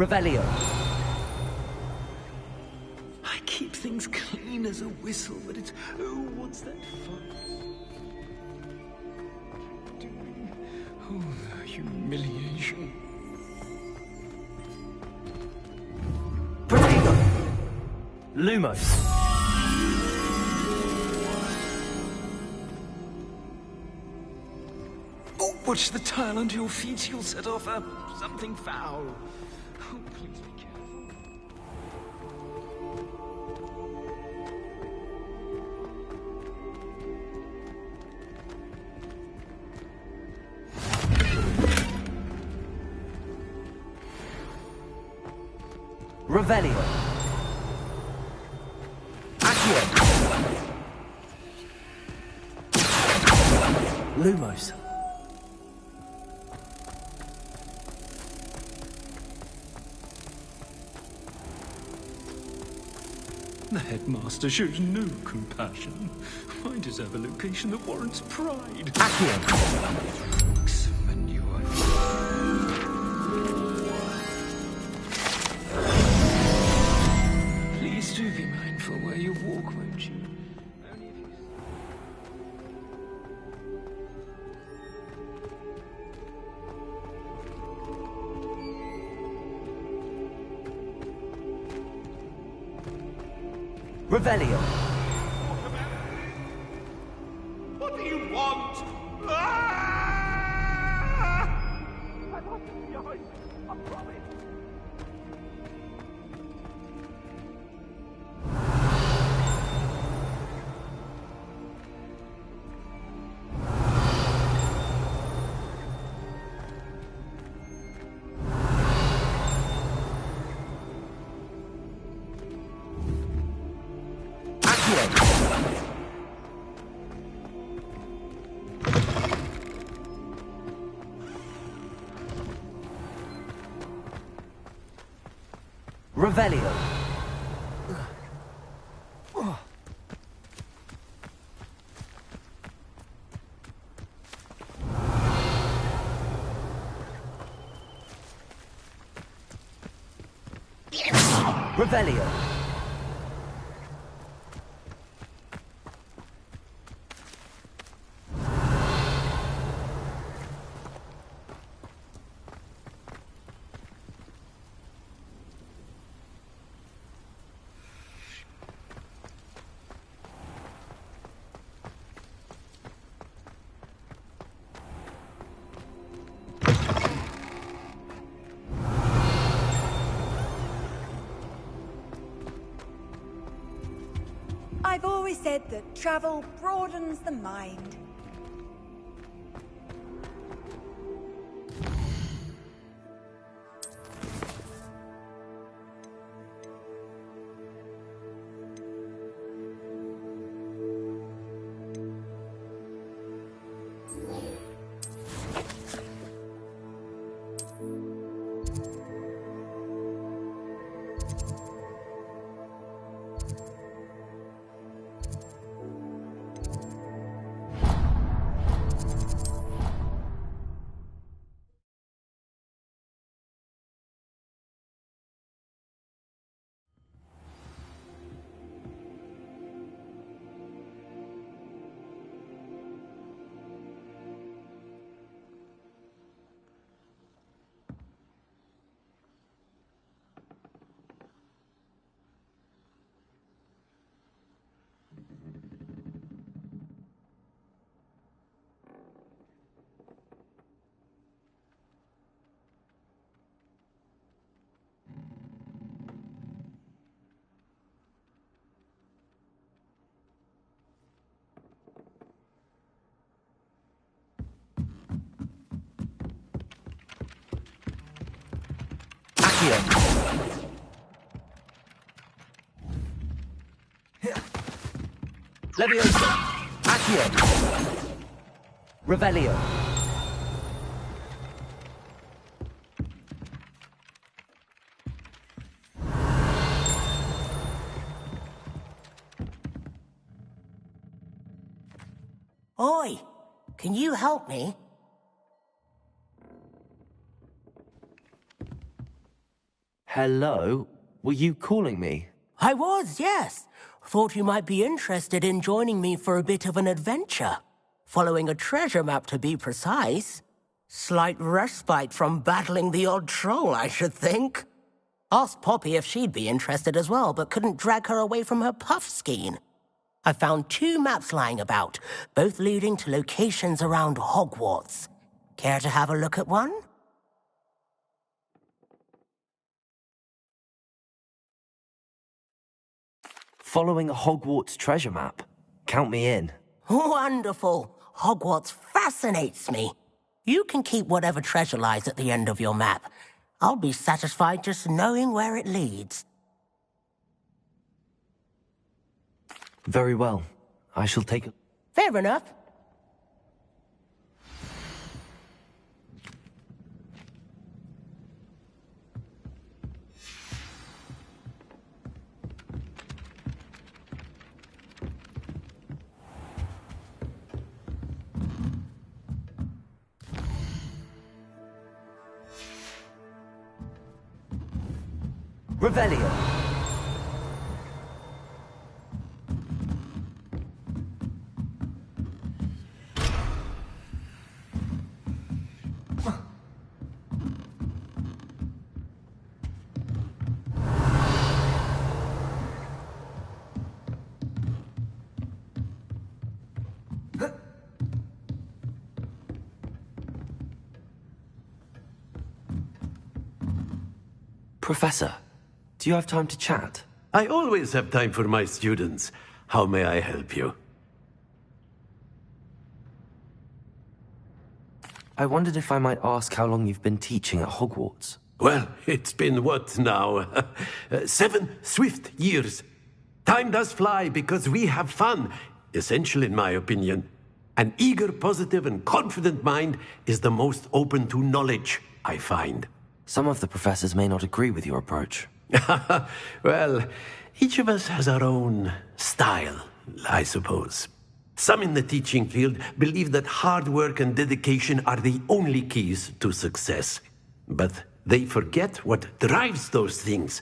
Revelio. I keep things clean as a whistle, but it's... Oh, what's that fuss? Doing? Oh, the humiliation. Protego. Lumos. Oh, watch the tile under your feet. You'll set off something foul. Oh, please be careful. Revelio. Accio. Lumos. The headmaster shows no compassion. I deserve a location that warrants pride. Accio. Please do be mindful where you walk, won't you? Revelio. What do you want? Revelio. Revelio. I've always said that travel broadens the mind. Leviosa. Accio. Revelio. Oi! Can you help me? Hello? Were you calling me? I was, yes. Thought you might be interested in joining me for a bit of an adventure. Following a treasure map, to be precise. Slight respite from battling the odd troll, I should think. Asked Poppy if she'd be interested as well, but couldn't drag her away from her puff skein. I found 2 maps lying about, both leading to locations around Hogwarts. Care to have a look at one? Following a Hogwarts treasure map? Count me in. Wonderful. Hogwarts fascinates me. You can keep whatever treasure lies at the end of your map. I'll be satisfied just knowing where it leads. Very well. I shall take it. Fair enough. Revelio. Professor, do you have time to chat? I always have time for my students. How may I help you? I wondered if I might ask how long you've been teaching at Hogwarts. Well, it's been what now? 7 swift years. Time does fly because we have fun, essential in my opinion. An eager, positive, and confident mind is the most open to knowledge, I find. Some of the professors may not agree with your approach. Well, each of us has our own style, I suppose. Some in the teaching field believe that hard work and dedication are the only keys to success. But they forget what drives those things.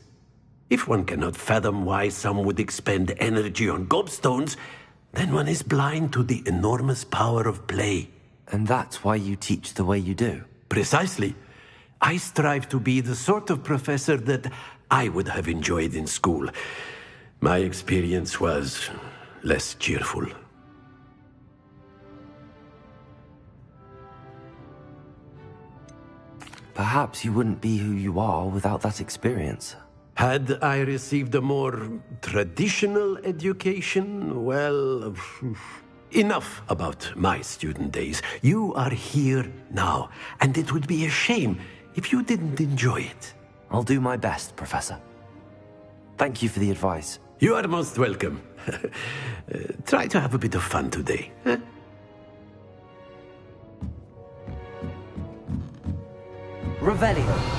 If one cannot fathom why some would expend energy on gobstones, then one is blind to the enormous power of play. And that's why you teach the way you do? Precisely. I strive to be the sort of professor that I would have enjoyed in school. My experience was less cheerful. Perhaps you wouldn't be who you are without that experience. Had I received a more traditional education, well, enough about my student days. You are here now, and it would be a shame if you didn't enjoy it. I'll do my best, Professor. Thank you for the advice. You are most welcome. Try to have a bit of fun today. Huh? Revelio.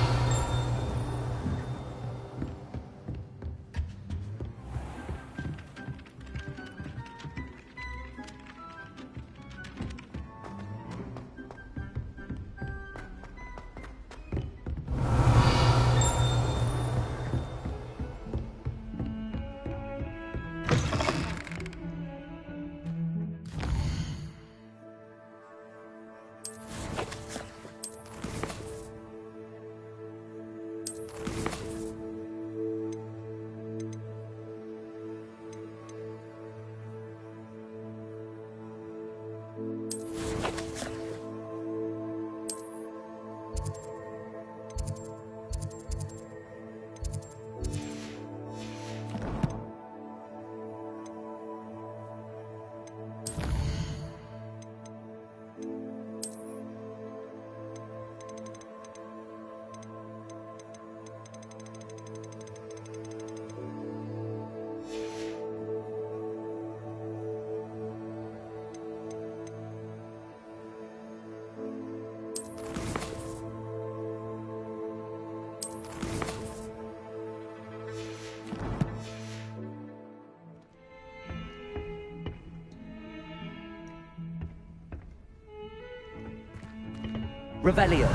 Revelio.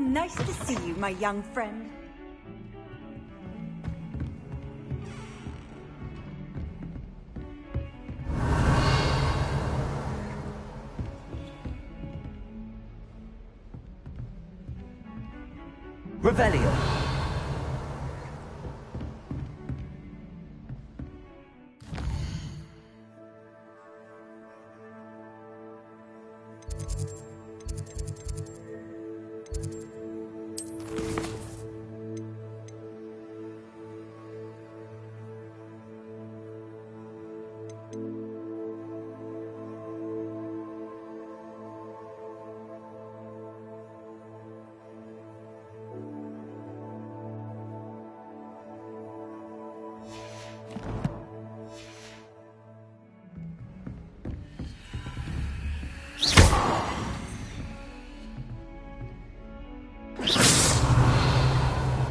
Nice to see you, my young friend. Revelio.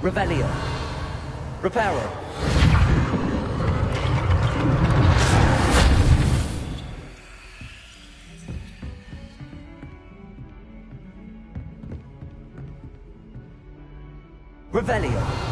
Revelio. Reparo. Revelio.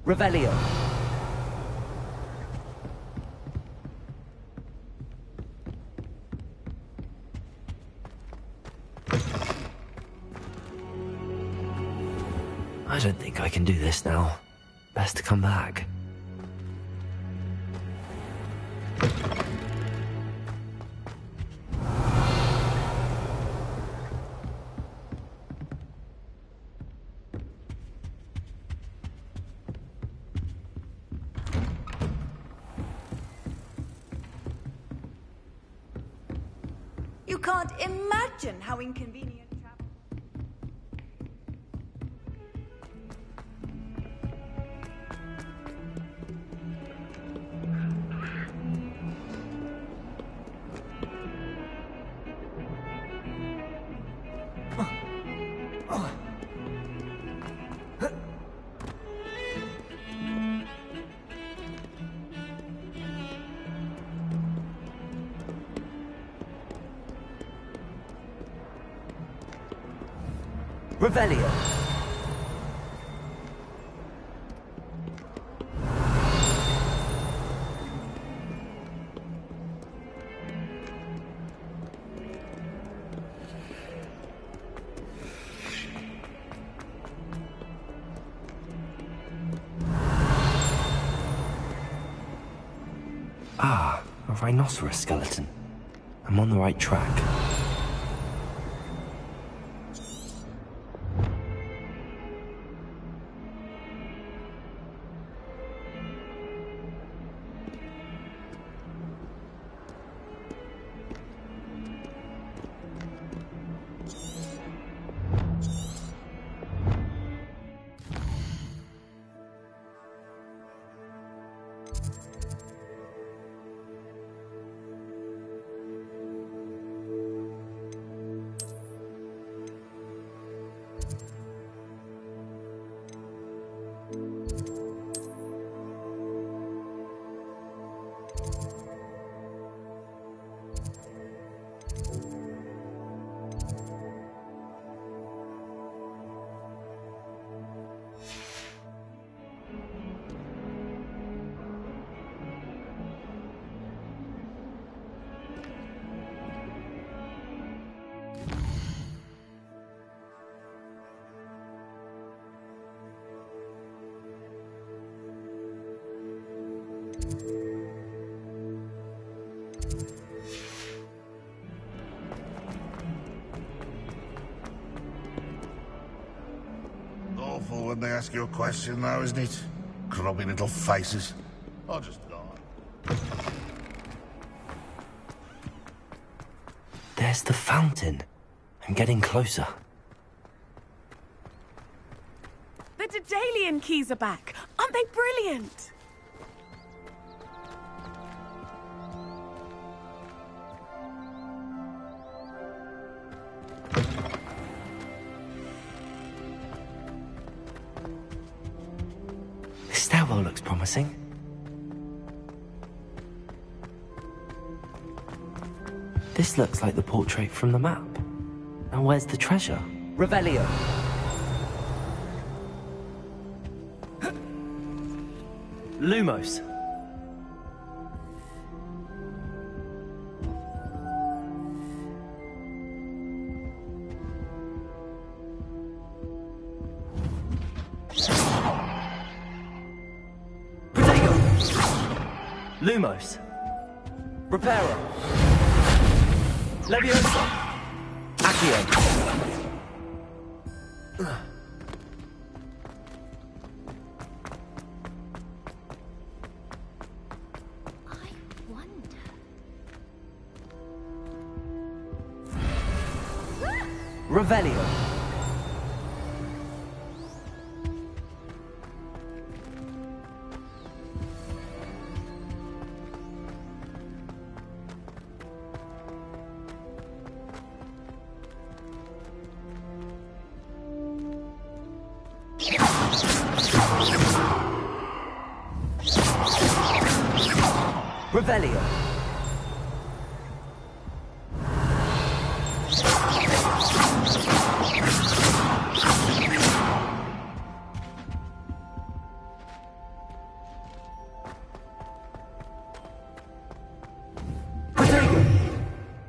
Revelio. I don't think I can do this now. Best to come back. You can't imagine how inconvenient travel... Revelio. Ah, a rhinoceros skeleton. I'm on the right track. Awful when they ask you a question now, isn't it? Grubby little faces. I'll just go on. There's the fountain. I'm getting closer. The Daedalian keys are back. Aren't they brilliant? This stairwell looks promising. This looks like the portrait from the map. Now where's the treasure? Revelio. Lumos. Protego. Lumos. Reparo. Leviosa. Accio. Revelio. Revelio.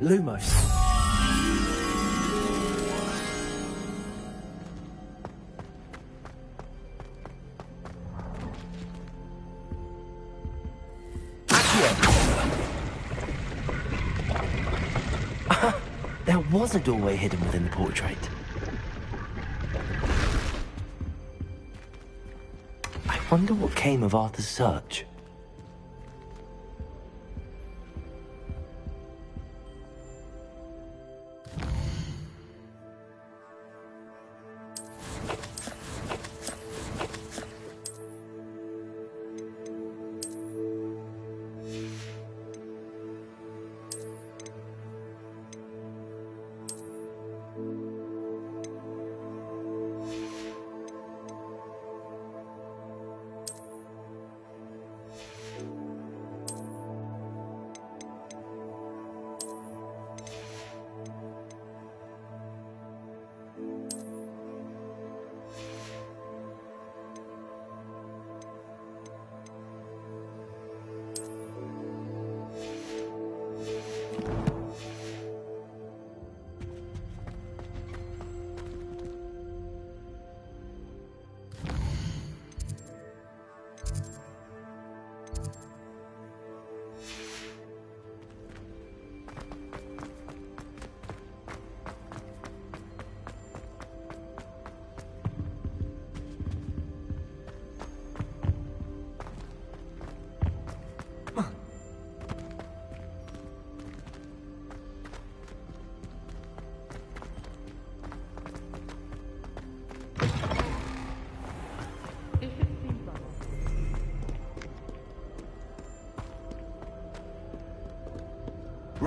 Lumos. There was a doorway hidden within the portrait. I wonder what came of Arthur's search.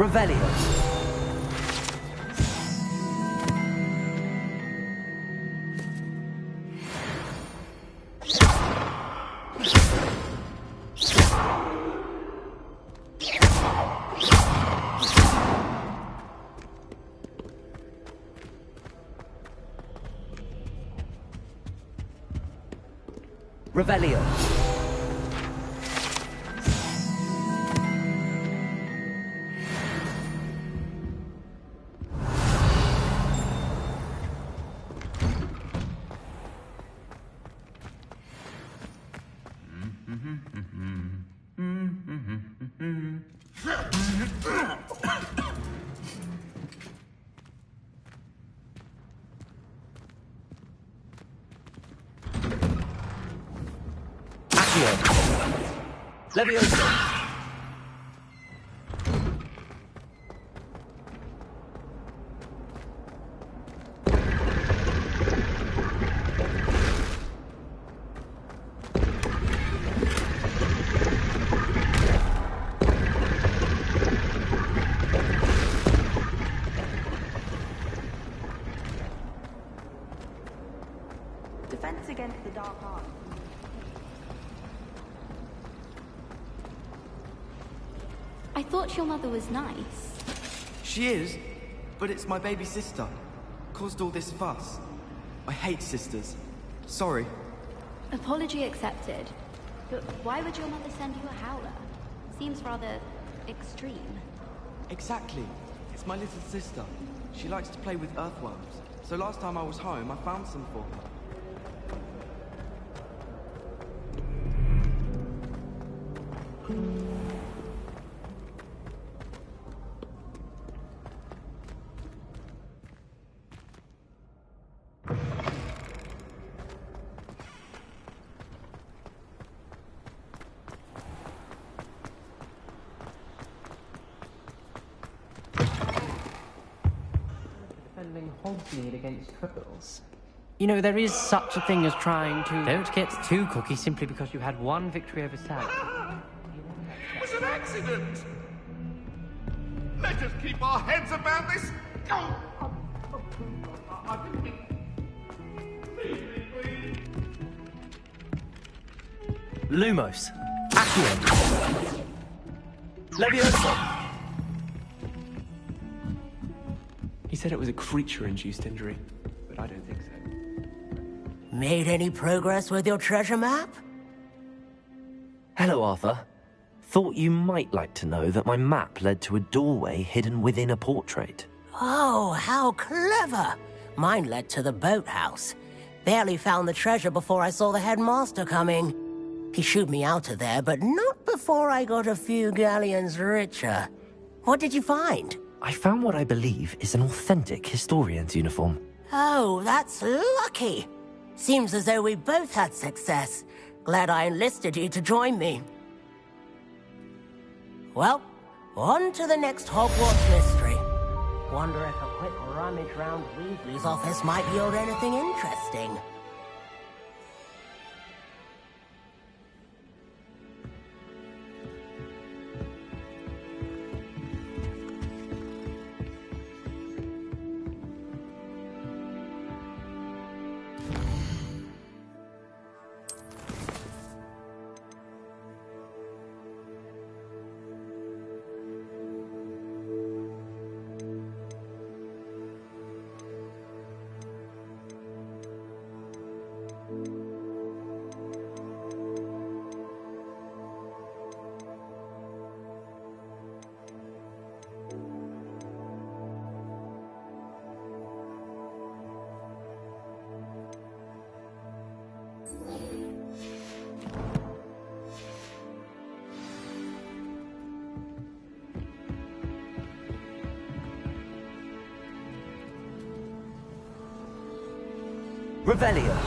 Revelio. Revelio. Leviosa. I thought your mother was nice. She is, but it's my baby sister. Caused all this fuss. I hate sisters. Sorry. Apology accepted. But why would your mother send you a howler? Seems rather extreme. Exactly. It's my little sister. She likes to play with earthworms. So last time I was home, I found some for her. Defending Hogsmeade against triples. You know, there is such a thing as trying to... Don't get too cocky simply because you had one victory over Sally. It was an accident! Let us keep our heads about this! Lumos. Accio. Leviosa. He said it was a creature-induced injury, but I don't think so. Made any progress with your treasure map? Hello, Arthur. Thought you might like to know that my map led to a doorway hidden within a portrait. Oh, how clever! Mine led to the boathouse. Barely found the treasure before I saw the headmaster coming. He shooed me out of there, but not before I got a few galleons richer. What did you find? I found what I believe is an authentic historian's uniform. Oh, that's lucky. Seems as though we both had success. Glad I enlisted you to join me. Well, on to the next Hogwarts mystery. Wonder if a quick rummage round Weasley's office might yield anything interesting. Revelio.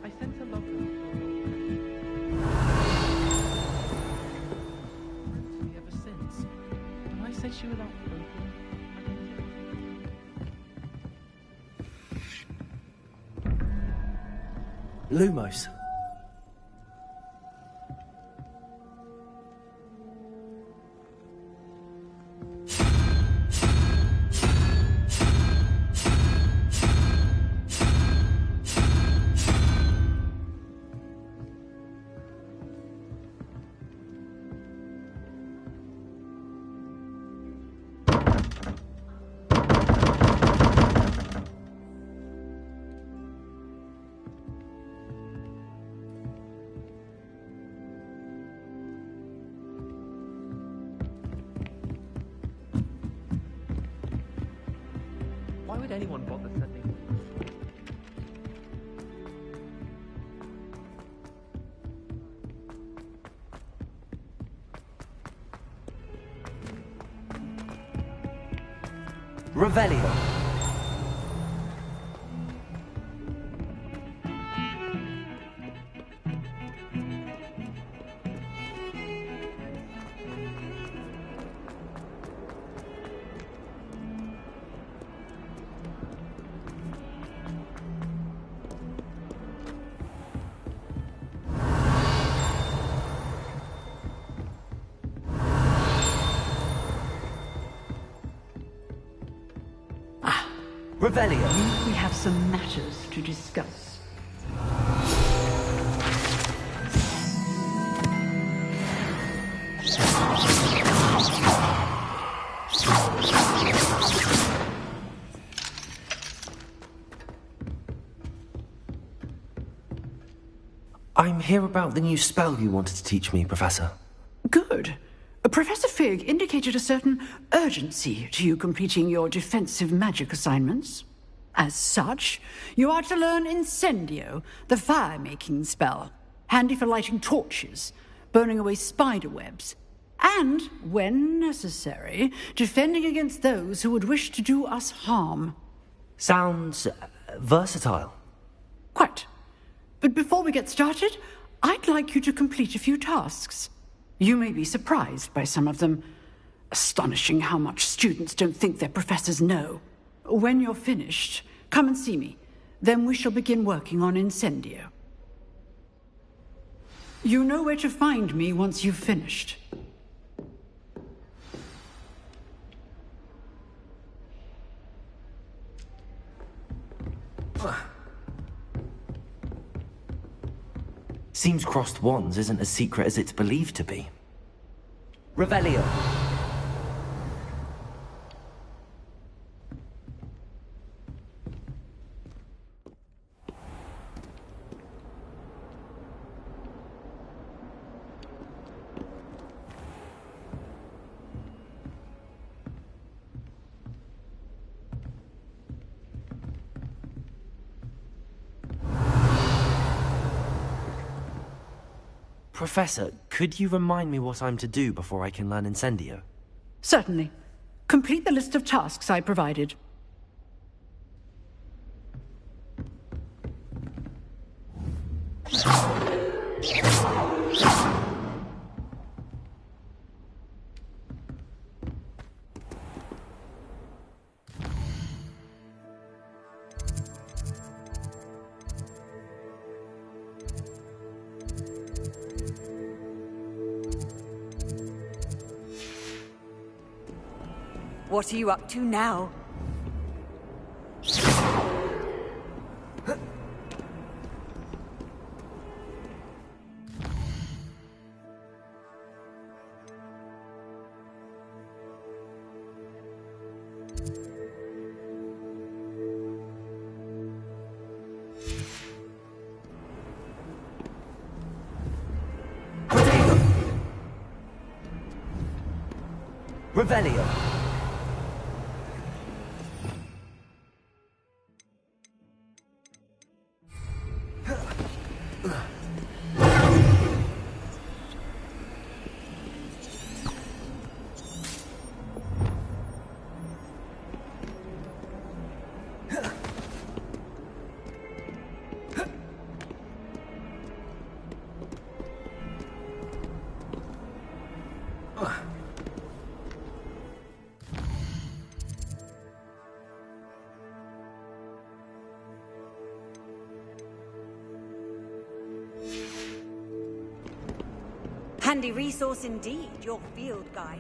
I sent a log to me ever since. When I say she was outspoken, Lumos. Why would anyone bother sending? Revelio. Revelio. We have some matters to discuss. I'm here about the new spell you wanted to teach me, Professor. Good. Professor Fig indicated a certain urgency to you completing your defensive magic assignments. As such, you are to learn Incendio, the fire-making spell, handy for lighting torches, burning away spider webs, and, when necessary, defending against those who would wish to do us harm. Sounds versatile. Quite. But before we get started, I'd like you to complete a few tasks. You may be surprised by some of them. Astonishing how much students don't think their professors know. When you're finished, come and see me. Then we shall begin working on Incendio. You know where to find me once you've finished. Seems crossed wands isn't as secret as it's believed to be. Revelio. Professor, could you remind me what I'm to do before I can learn Incendio? Certainly. Complete the list of tasks I provided. What are you up to now? Revelio. Handy resource indeed, your field guide.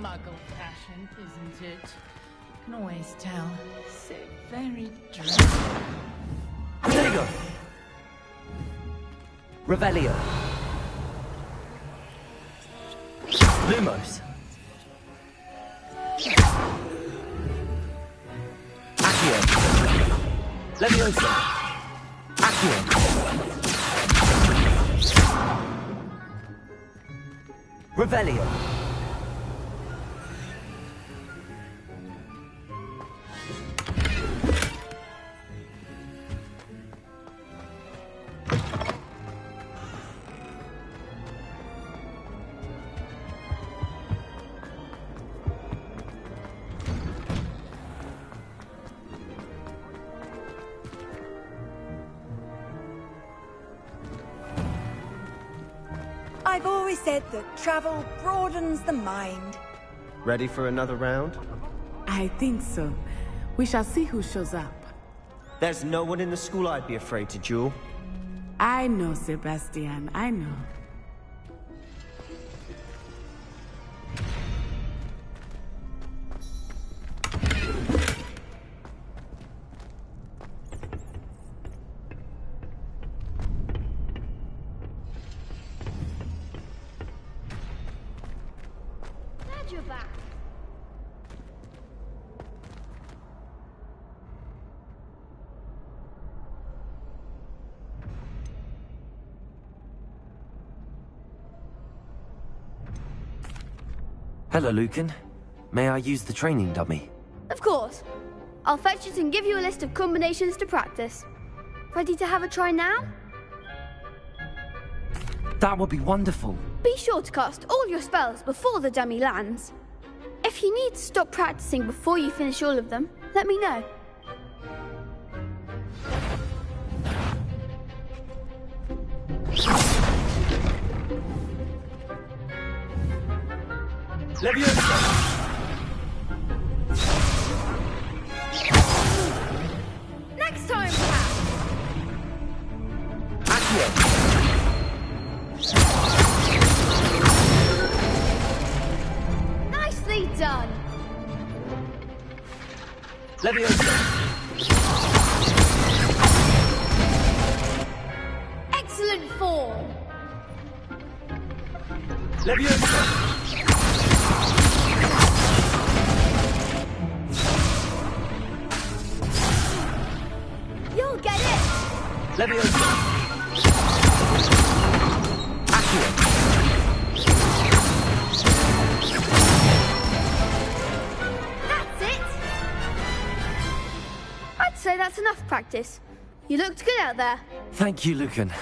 Muggle fashion, isn't it? Can always tell. So very dramatic. There you go. Revelio. Lumos. Accio. Leviosa. Accio. Revelio. I've always said that travel broadens the mind. Ready for another round? I think so. We shall see who shows up. There's no one in the school I'd be afraid to duel. I know, Sebastian, I know. Glad you're back. Hello, Lucan. May I use the training dummy? Of course. I'll fetch it and give you a list of combinations to practice. Ready to have a try now? That would be wonderful. Be sure to cast all your spells before the dummy lands. If you need to stop practicing before you finish all of them, let me know. Next time, perhaps. Nicely done. Excellent form. You'll get it. That's it. I'd say that's enough practice. You looked good out there. Thank you, Lucan.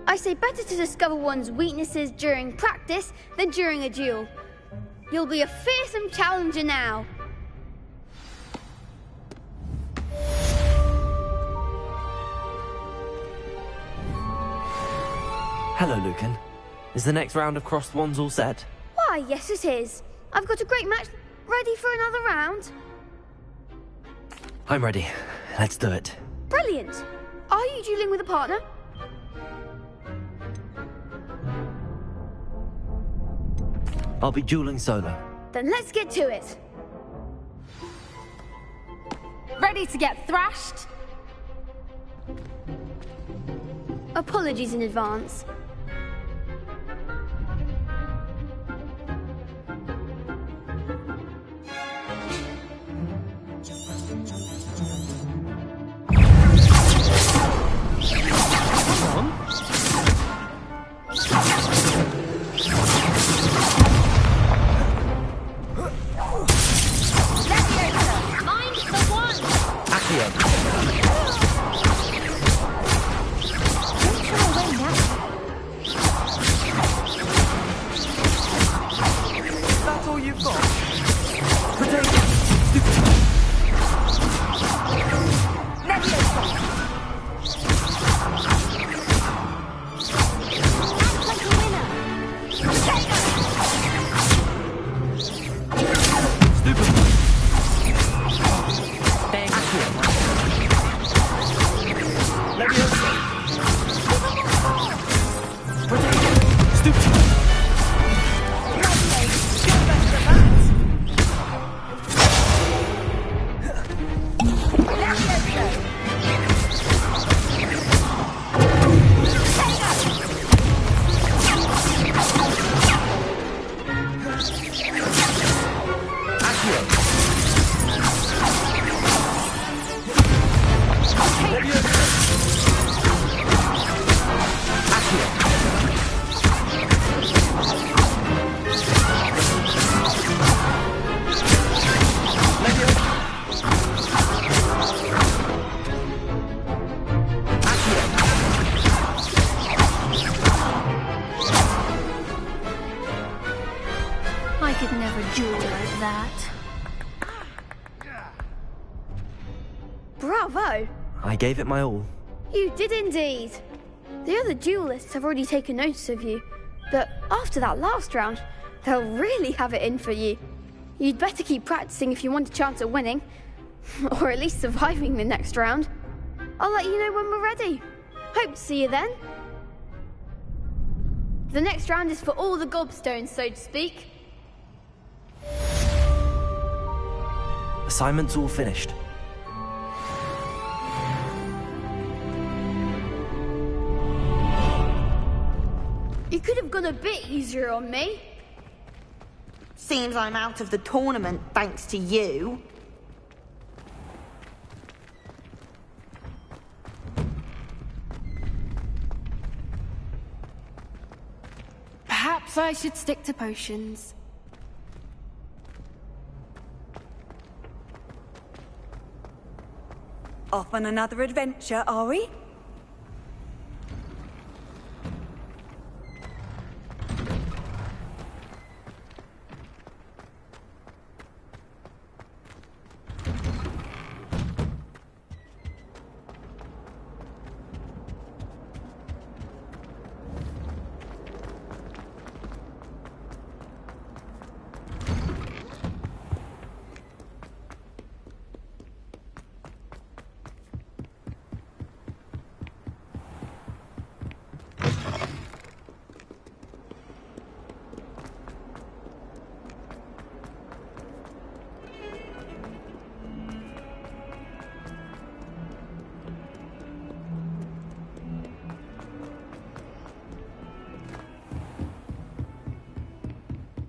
I say better to discover one's weaknesses during practice than during a duel. You'll be a fearsome challenger now. Hello, Lucan. Is the next round of crossed wands all set? Why, yes it is. I've got a great match ready for another round. I'm ready. Let's do it. Brilliant. Are you dueling with a partner? I'll be dueling solo. Then let's get to it. Ready to get thrashed? Apologies in advance. That's all you've got? I could never duel like that. Bravo! I gave it my all. You did indeed. The other duelists have already taken notice of you, but after that last round, they'll really have it in for you. You'd better keep practicing if you want a chance at winning, or at least surviving the next round. I'll let you know when we're ready. Hope to see you then. The next round is for all the gobstones, so to speak. Assignment's all finished. You could have gone a bit easier on me. Seems I'm out of the tournament thanks to you. Perhaps I should stick to potions. Off on another adventure, are we?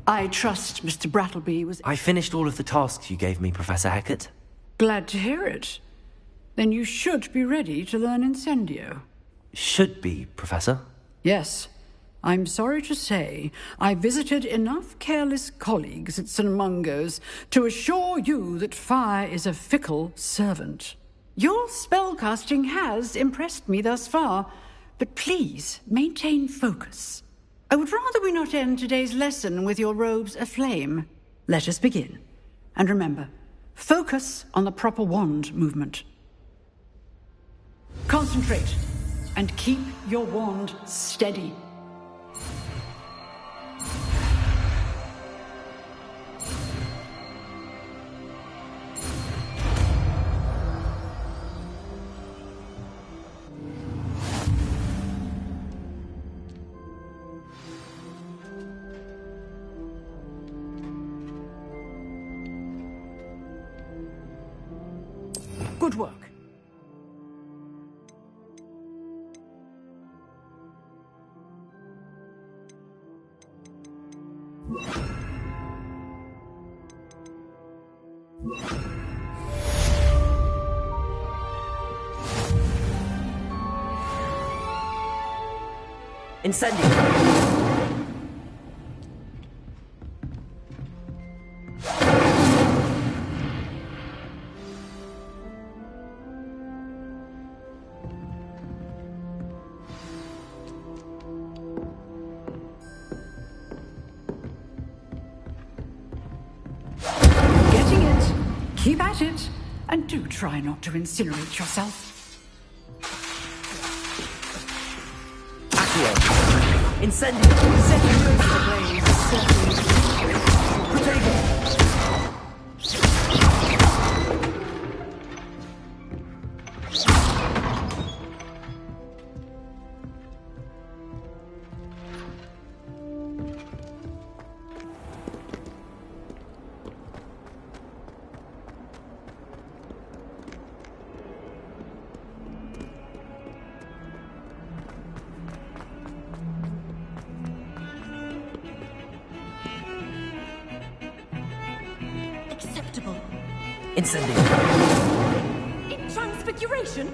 I trust Mr. Brattleby was... I finished all of the tasks you gave me, Professor Hecat. Glad to hear it. Then you should be ready to learn Incendio. Should be, Professor. Yes. I'm sorry to say, I visited enough careless colleagues at St. Mungo's to assure you that fire is a fickle servant. Your spellcasting has impressed me thus far, but please maintain focus. I would rather we not end today's lesson with your robes aflame. Let us begin. And remember, focus on the proper wand movement. Concentrate, and keep your wand steady. Good work. Incendio. Keep at it, and do try not to incinerate yourself. Accio. Incendio. Setting those ablaze. Protego. Incendio. In Transfiguration?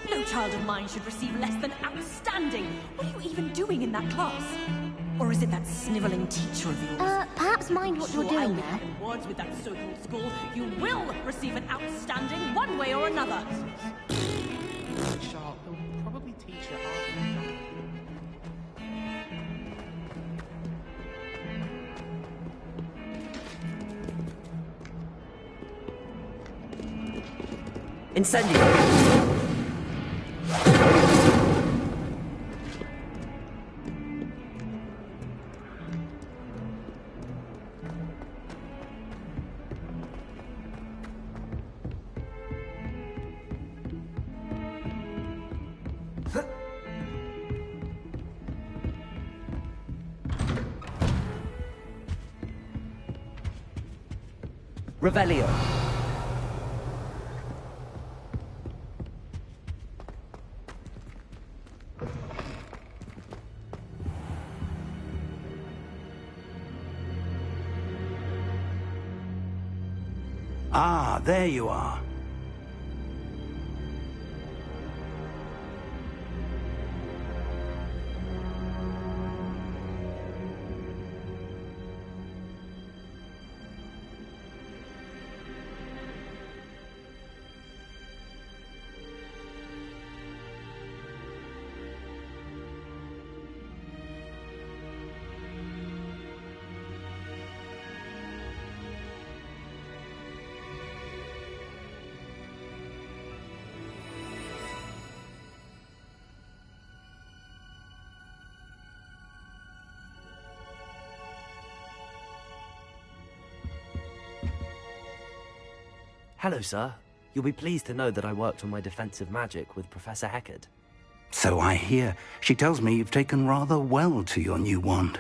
No child of mine should receive less than outstanding. What are you even doing in that class? Or is it that sniveling teacher of yours? Perhaps mind what you're doing there. In words with that so-called school, you will receive an outstanding one way or another. Sharp, he'll probably teach you after. Incendio. Revelio. Ah, there you are. Hello, sir. You'll be pleased to know that I worked on my defensive magic with Professor Heckard. So I hear. She tells me you've taken rather well to your new wand.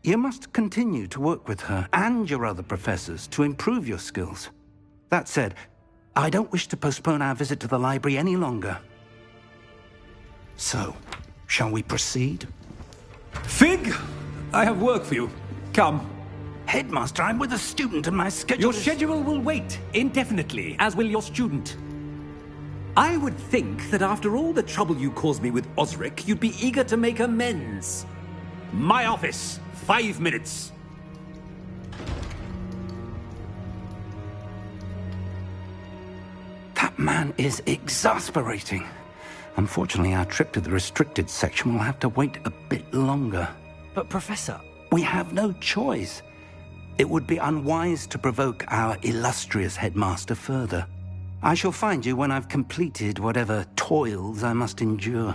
You must continue to work with her and your other professors to improve your skills. That said, I don't wish to postpone our visit to the library any longer. So, shall we proceed? Fig! I have work for you. Come. Headmaster, I'm with a student and my schedule Your schedule will wait indefinitely, as will your student. I would think that after all the trouble you caused me with Osric, you'd be eager to make amends. My office, 5 minutes. That man is exasperating. Unfortunately, our trip to the restricted section will have to wait a bit longer. But, Professor... We have no choice. It would be unwise to provoke our illustrious headmaster further. I shall find you when I've completed whatever toils I must endure.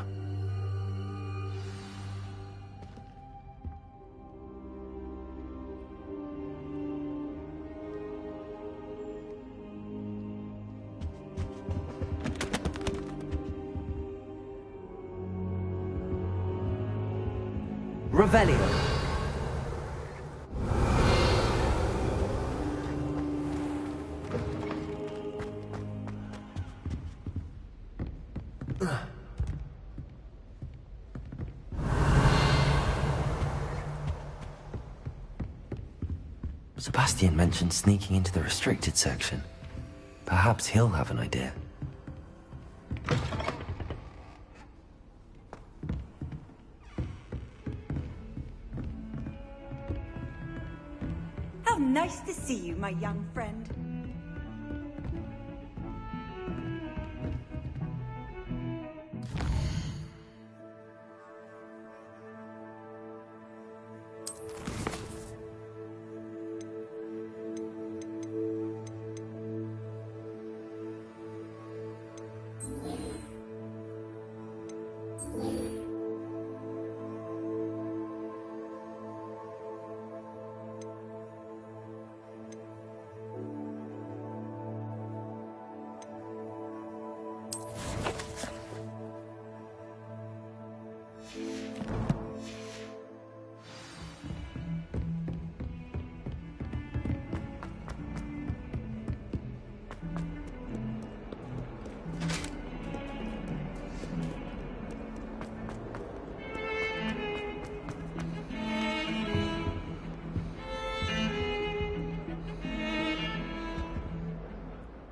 Revelio. Sebastian mentioned sneaking into the restricted section. Perhaps he'll have an idea. How nice to see you, my young friend.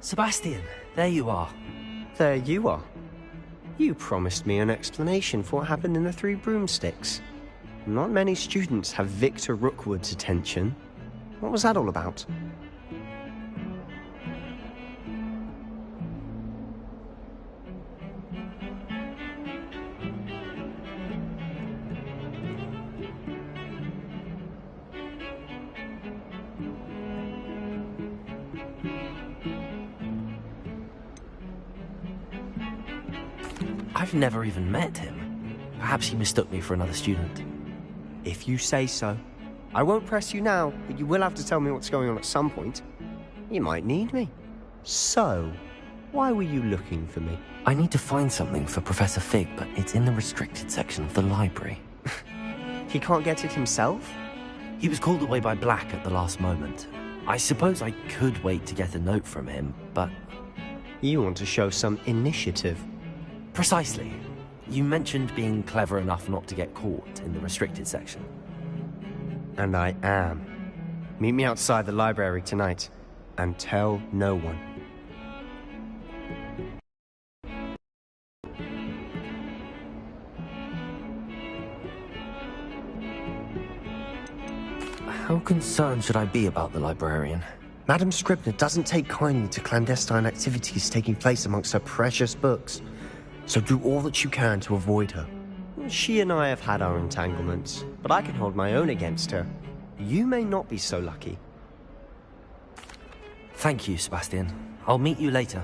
Sebastian, there you are. There you are. You promised me an explanation for what happened in the Three Broomsticks. Not many students have Victor Rookwood's attention. What was that all about? I've never even met him. Perhaps he mistook me for another student. If you say so. I won't press you now, but you will have to tell me what's going on at some point. You might need me. So, Why were you looking for me? I need to find something for Professor Fig, but it's in the restricted section of the library. He can't get it himself? He was called away by Black at the last moment. I suppose I could wait to get a note from him, but... You want to show some initiative. Precisely. You mentioned being clever enough not to get caught in the restricted section. And I am. Meet me outside the library tonight, and tell no one. How concerned should I be about the librarian? Madame Scribner doesn't take kindly to clandestine activities taking place amongst her precious books, so do all that you can to avoid her. She and I have had our entanglements, but I can hold my own against her. You may not be so lucky. Thank you, Sebastian. I'll meet you later.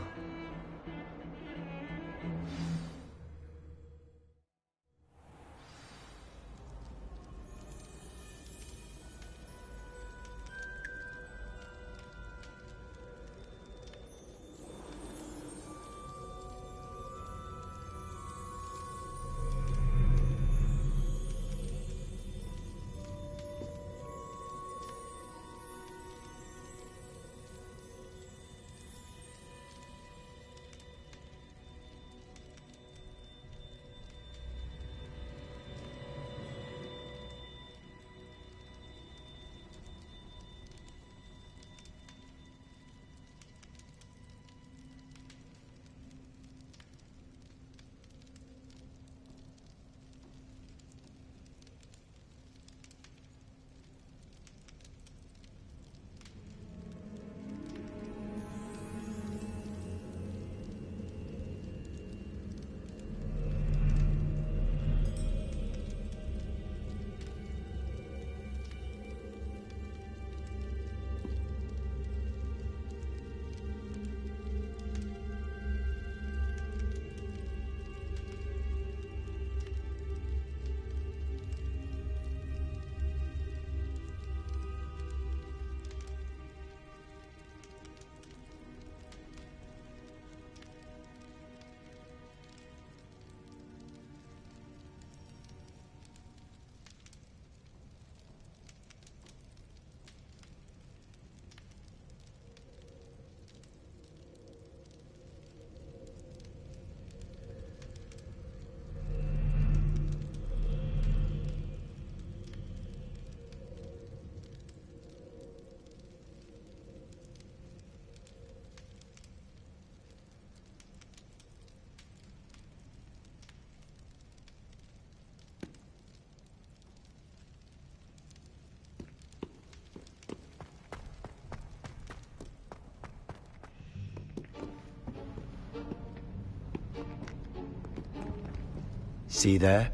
See there?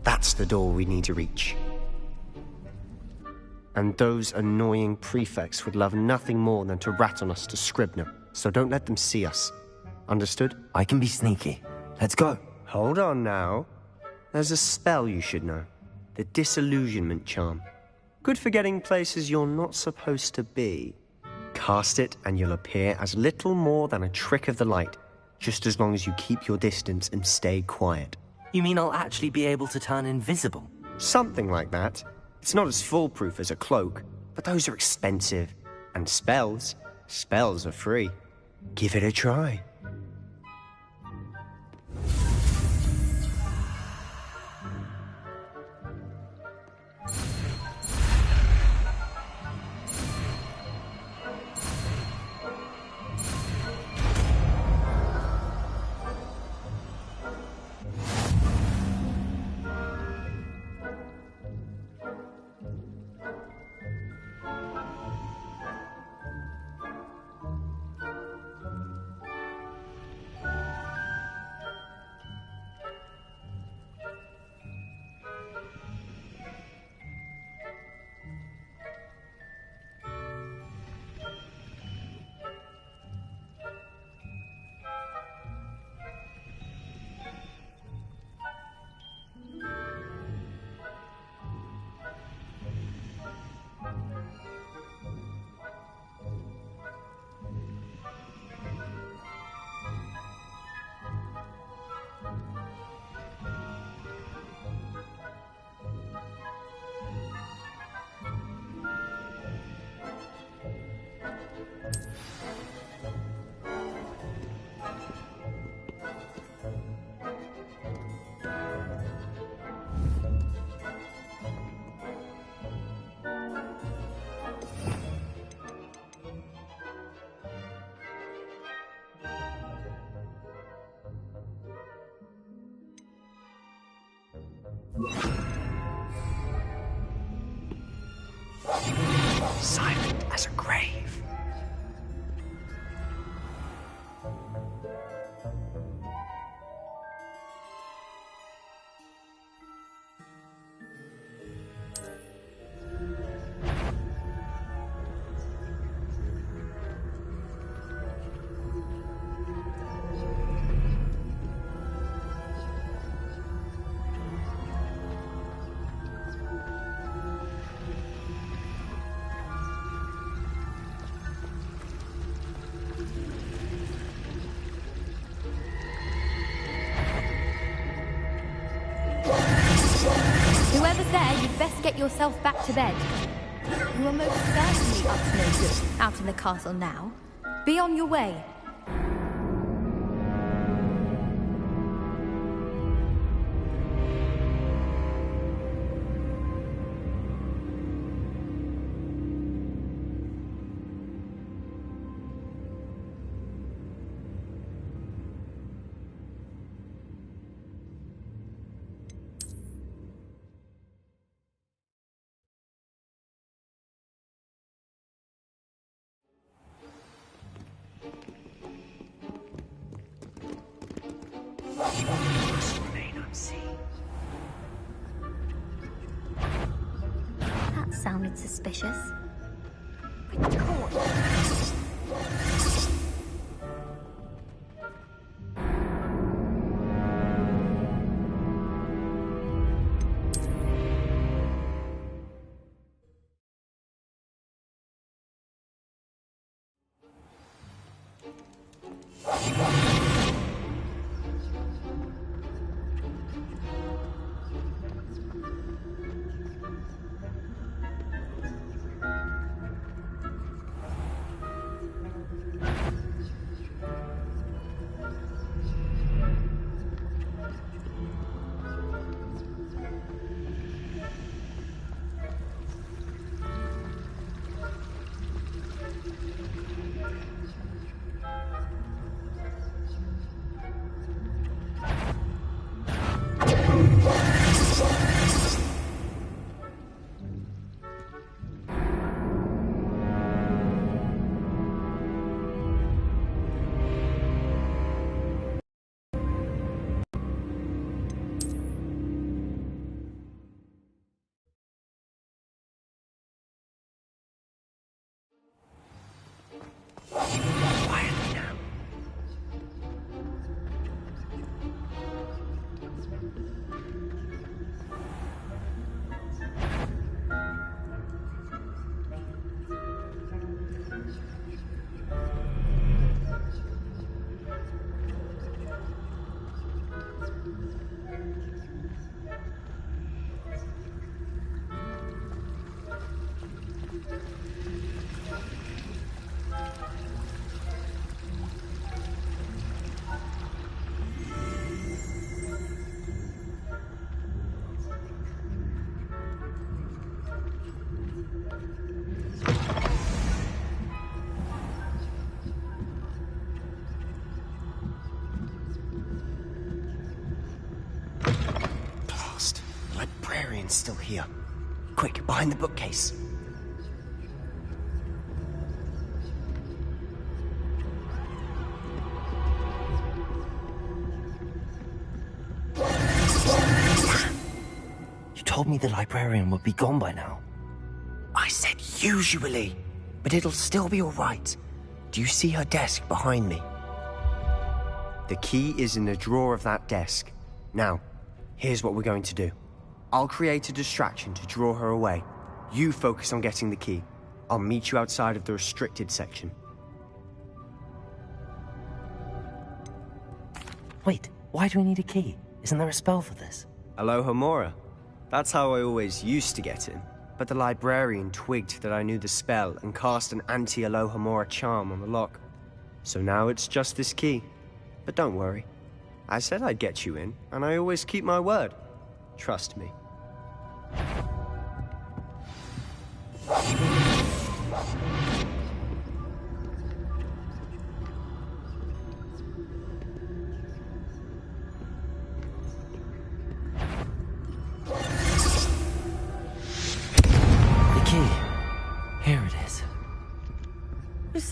That's the door we need to reach. And those annoying prefects would love nothing more than to rat on us to Scribner, so don't let them see us. Understood? I can be sneaky. Let's go. Hold on now. There's a spell you should know. The Disillusionment Charm. Good for getting places you're not supposed to be. Cast it and you'll appear as little more than a trick of the light, just as long as you keep your distance and stay quiet. You mean I'll actually be able to turn invisible? Something like that. It's not as foolproof as a cloak, but those are expensive. And spells are free. Give it a try. Silent as a grave. Whoever's there, you'd best get yourself back to bed. You are most certainly up to no good out in the castle now. Be on your way. That sounded suspicious. Quietly now. Blast. The librarian's still here. Quick, behind the bookcase. You told me the librarian would be gone by now. I said usually, but it'll still be all right. Do you see her desk behind me? The key is in the drawer of that desk. Now, here's what we're going to do. I'll create a distraction to draw her away. You focus on getting the key. I'll meet you outside of the restricted section. Wait, why do we need a key? Isn't there a spell for this? Alohomora. That's how I always used to get in. But the librarian twigged that I knew the spell and cast an anti-Alohomora charm on the lock. So now it's just this key. But don't worry. I said I'd get you in, and I always keep my word. Trust me.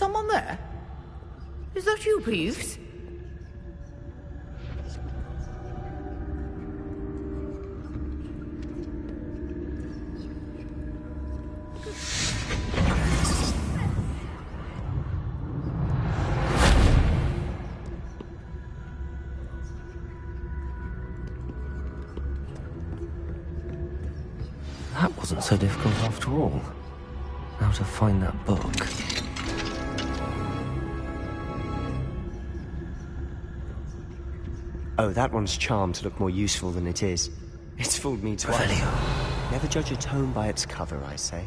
someone there? Is that you, Peeves? That wasn't so difficult after all. Now to find that book. Oh, that one's charmed to look more useful than it is. It's fooled me twice. Revelio. Never judge a tome by its cover, I say.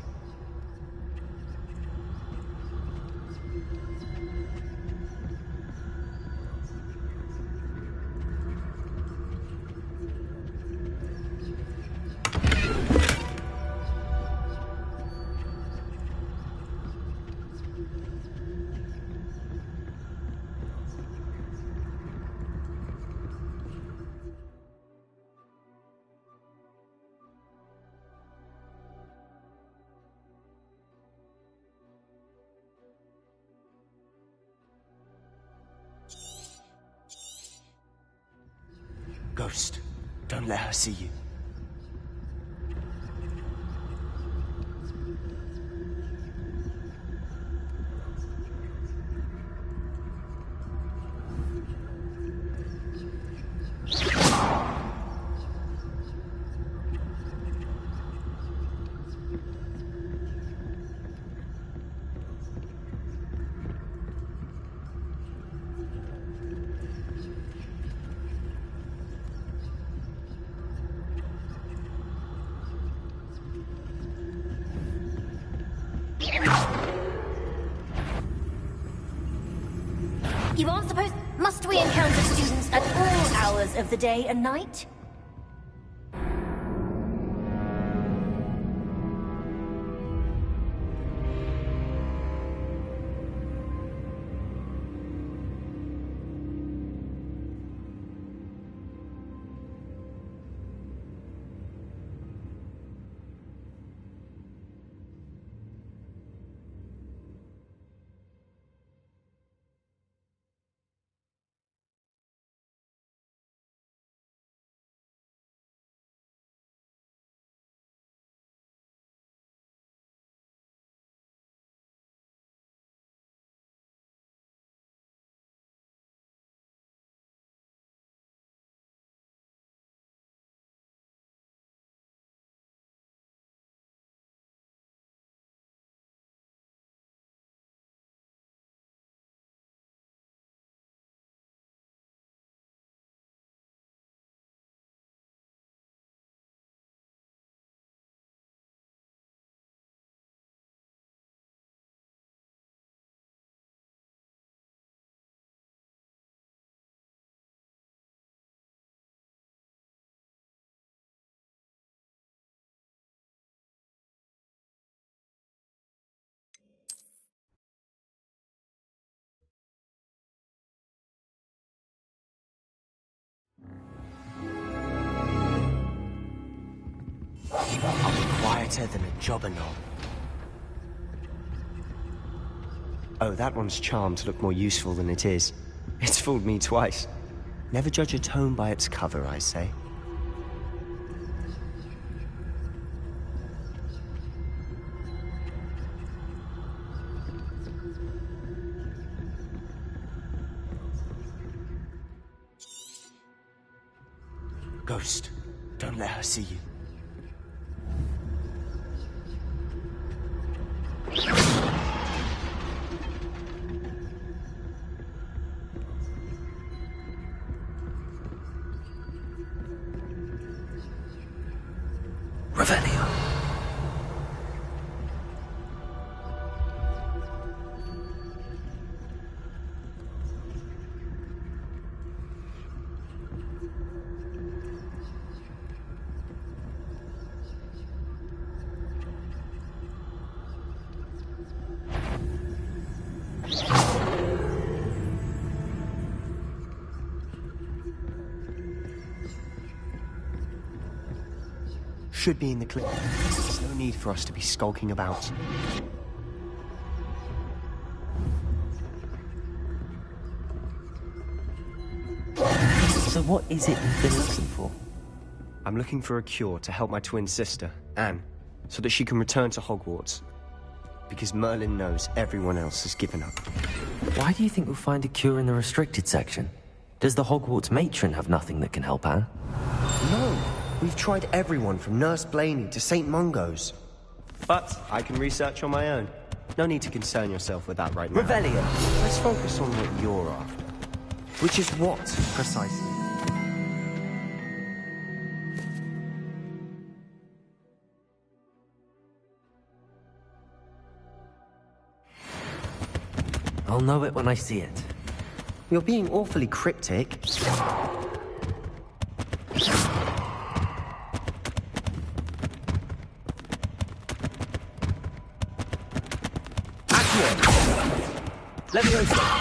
Ghost, don't let her see you. You aren't supposed... Must we encounter students at all hours of the day and night? I'll be quieter than a jobber knob. Oh, that one's charmed to look more useful than it is. It's fooled me twice. Never judge a tome by its cover, I say. Ghost, don't let her see you. Revelio. Should be in the clip. There's no need for us to be skulking about. So what is it you've been looking for? I'm looking for a cure to help my twin sister, Anne, so that she can return to Hogwarts. Because Merlin knows everyone else has given up. Why do you think we'll find a cure in the restricted section? Does the Hogwarts matron have nothing that can help Anne? No, we've tried everyone from Nurse Blaney to St. Mungo's. But I can research on my own. No need to concern yourself with that right now. Revelio! Let's focus on what you're after. Which is what, precisely? I'll know it when I see it. You're being awfully cryptic. Leviosa!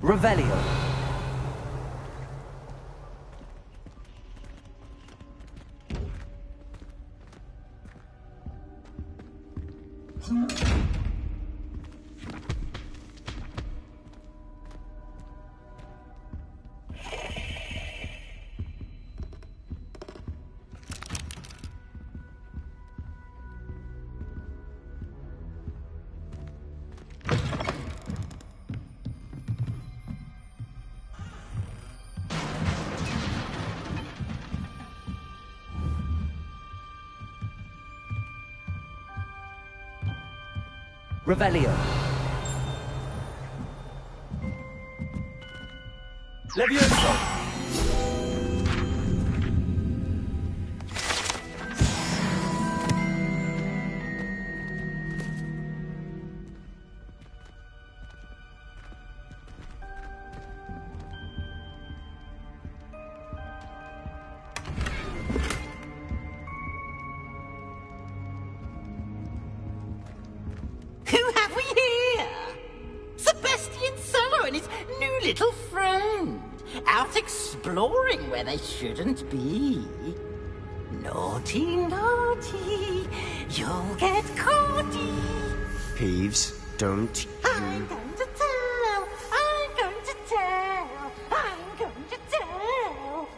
Revelio! Revelio. Leviosa. Little friend, out exploring where they shouldn't be. Naughty, naughty, you'll get caughty. Peeves, don't I'm going to tell, I'm going to tell, I'm going to tell.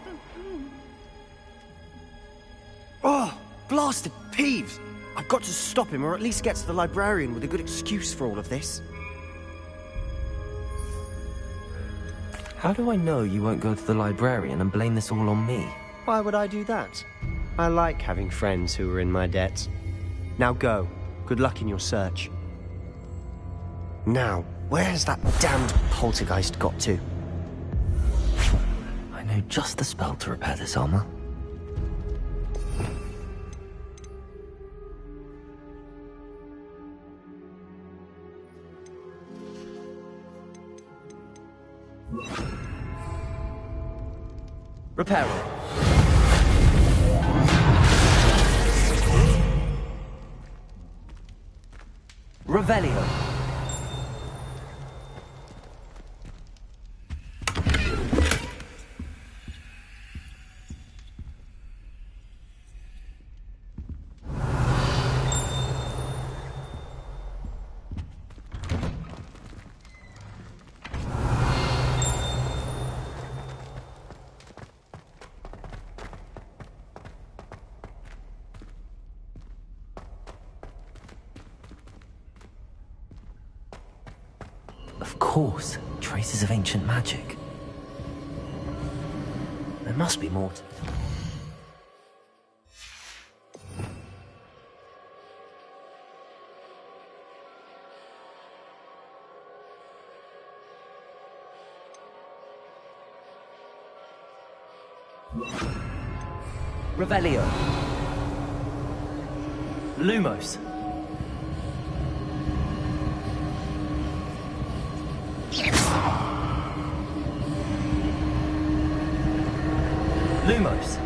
Oh, blasted Peeves! I've got to stop him, or at least get to the librarian with a good excuse for all of this. How do I know you won't go to the librarian and blame this all on me? Why would I do that? I like having friends who are in my debt. Now go. Good luck in your search. Now, where has that damned poltergeist got to? I know just the spell to repair this armor. Repair it. Revelio. Of course, traces of ancient magic. There must be more to it. Revelio. Lumos. Lumos.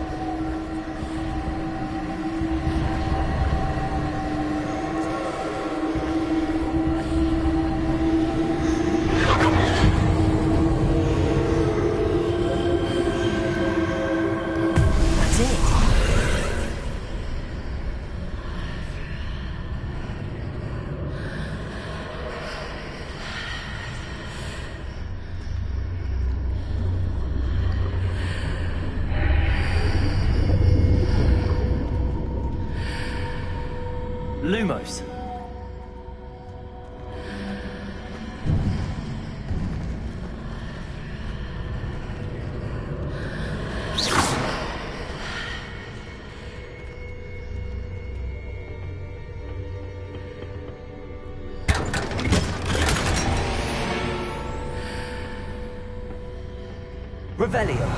That's is it? Lumos. Revelio.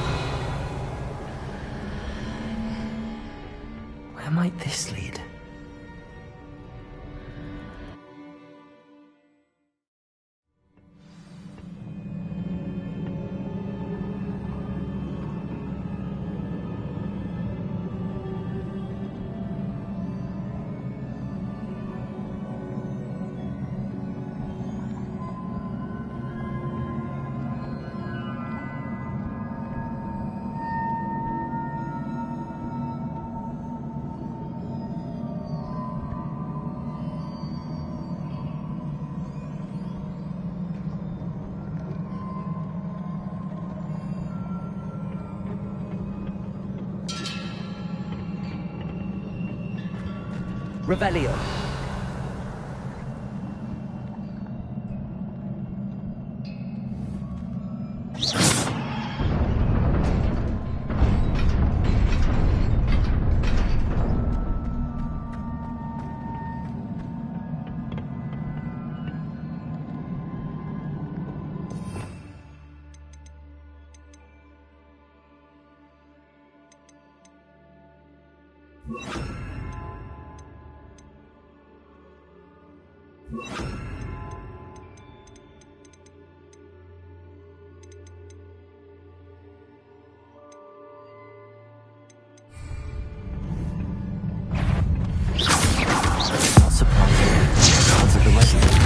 Where might this lead? Revelio. Not surprising. Because of the wedding.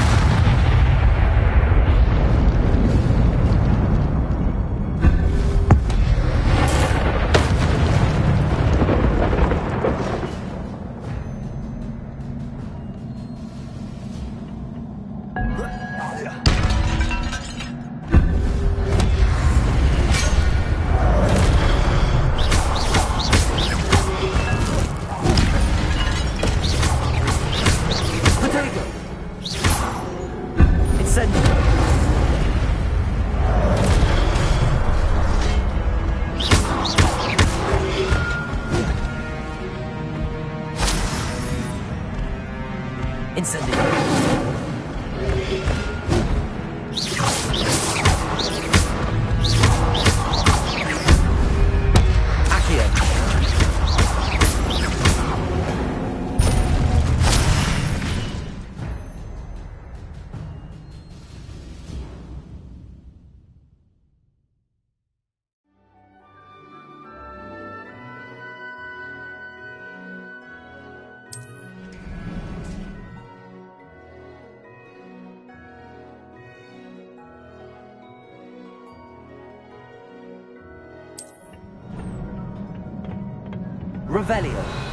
Revelio.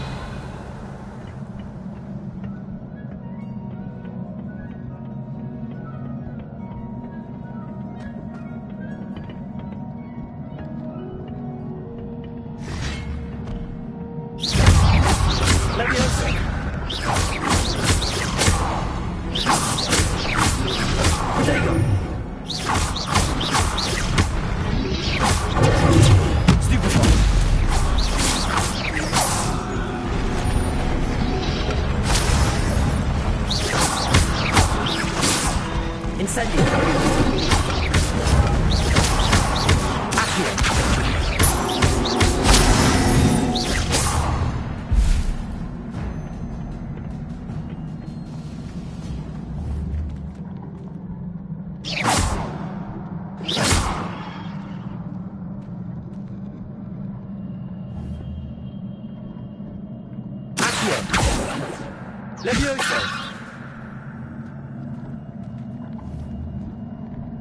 Levioso!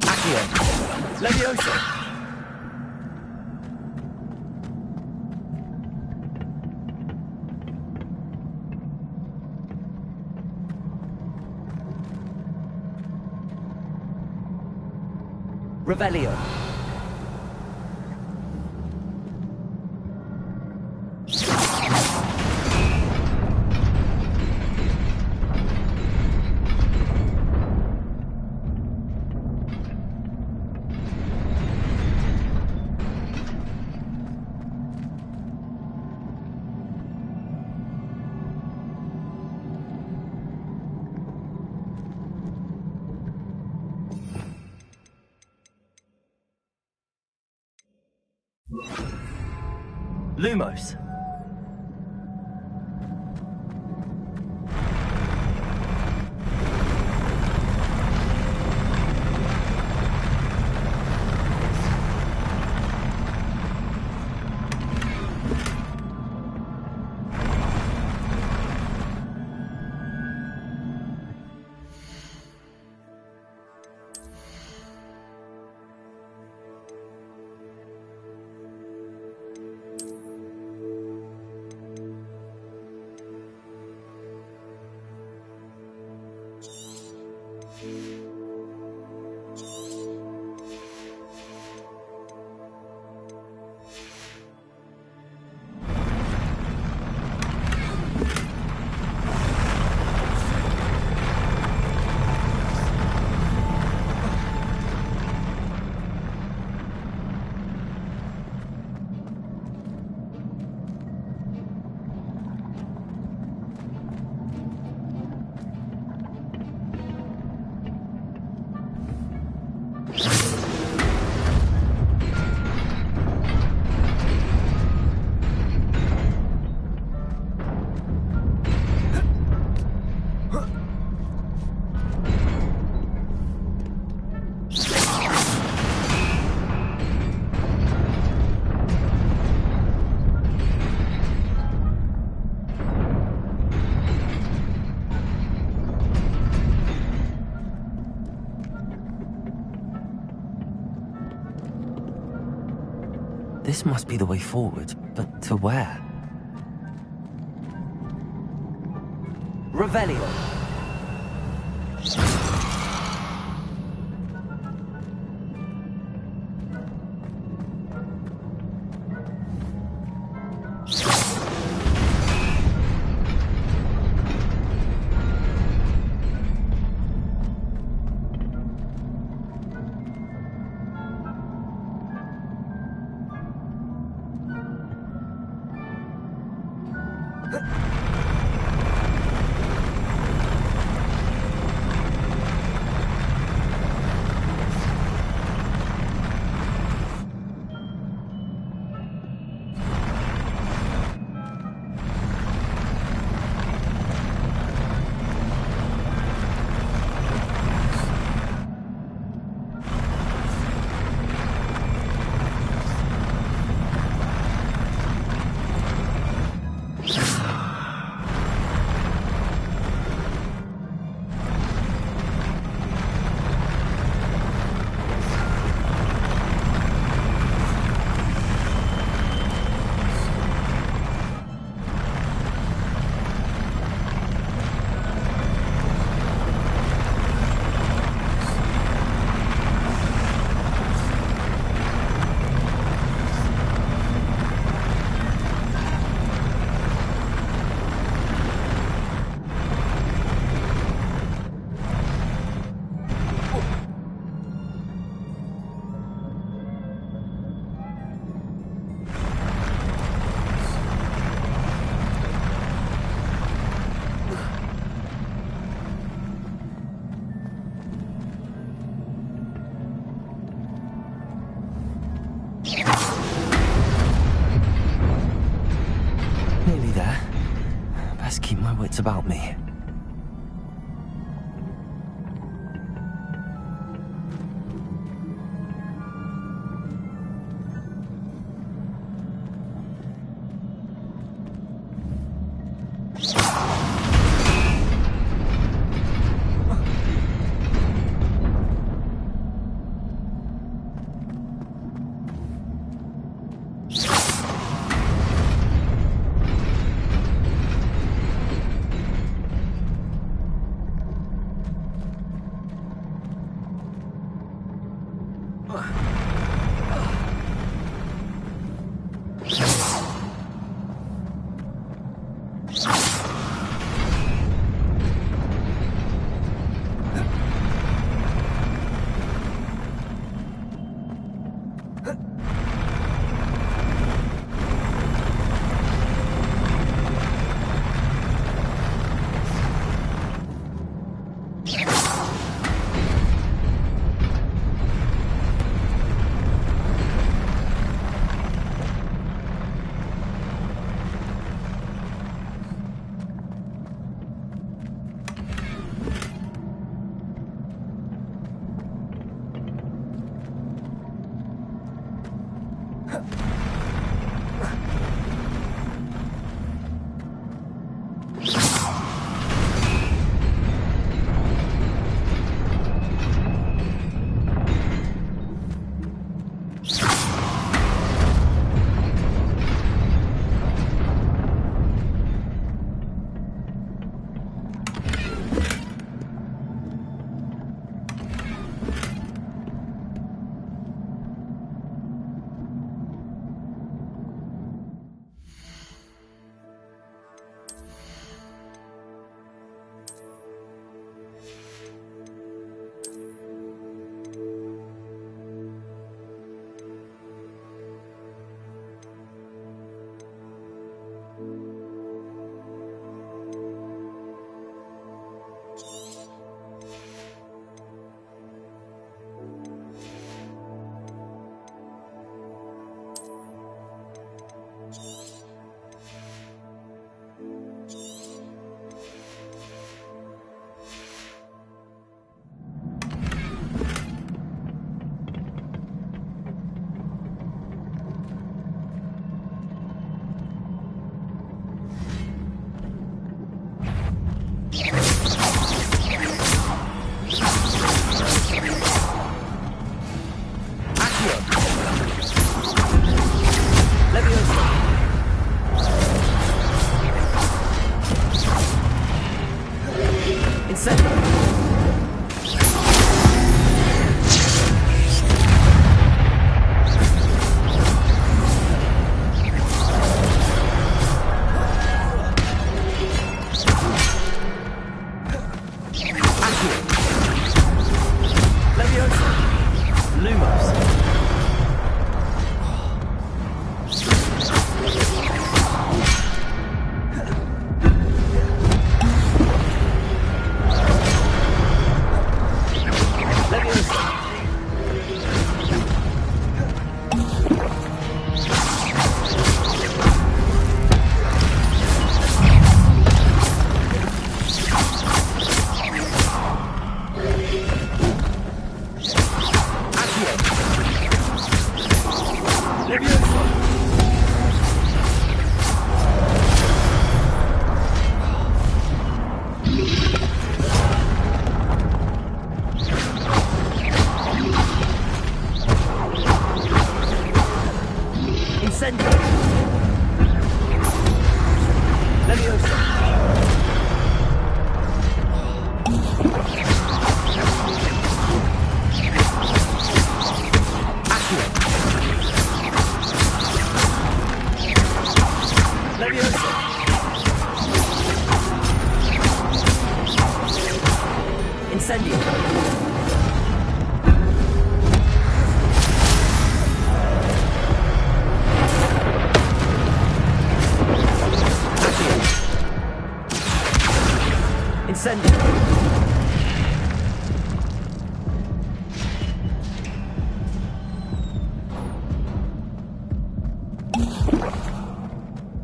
Accio! Levioso! Revelio. Lumos. This must be the way forward, but to where? Revelio. Nearly there. Best keep my wits about me.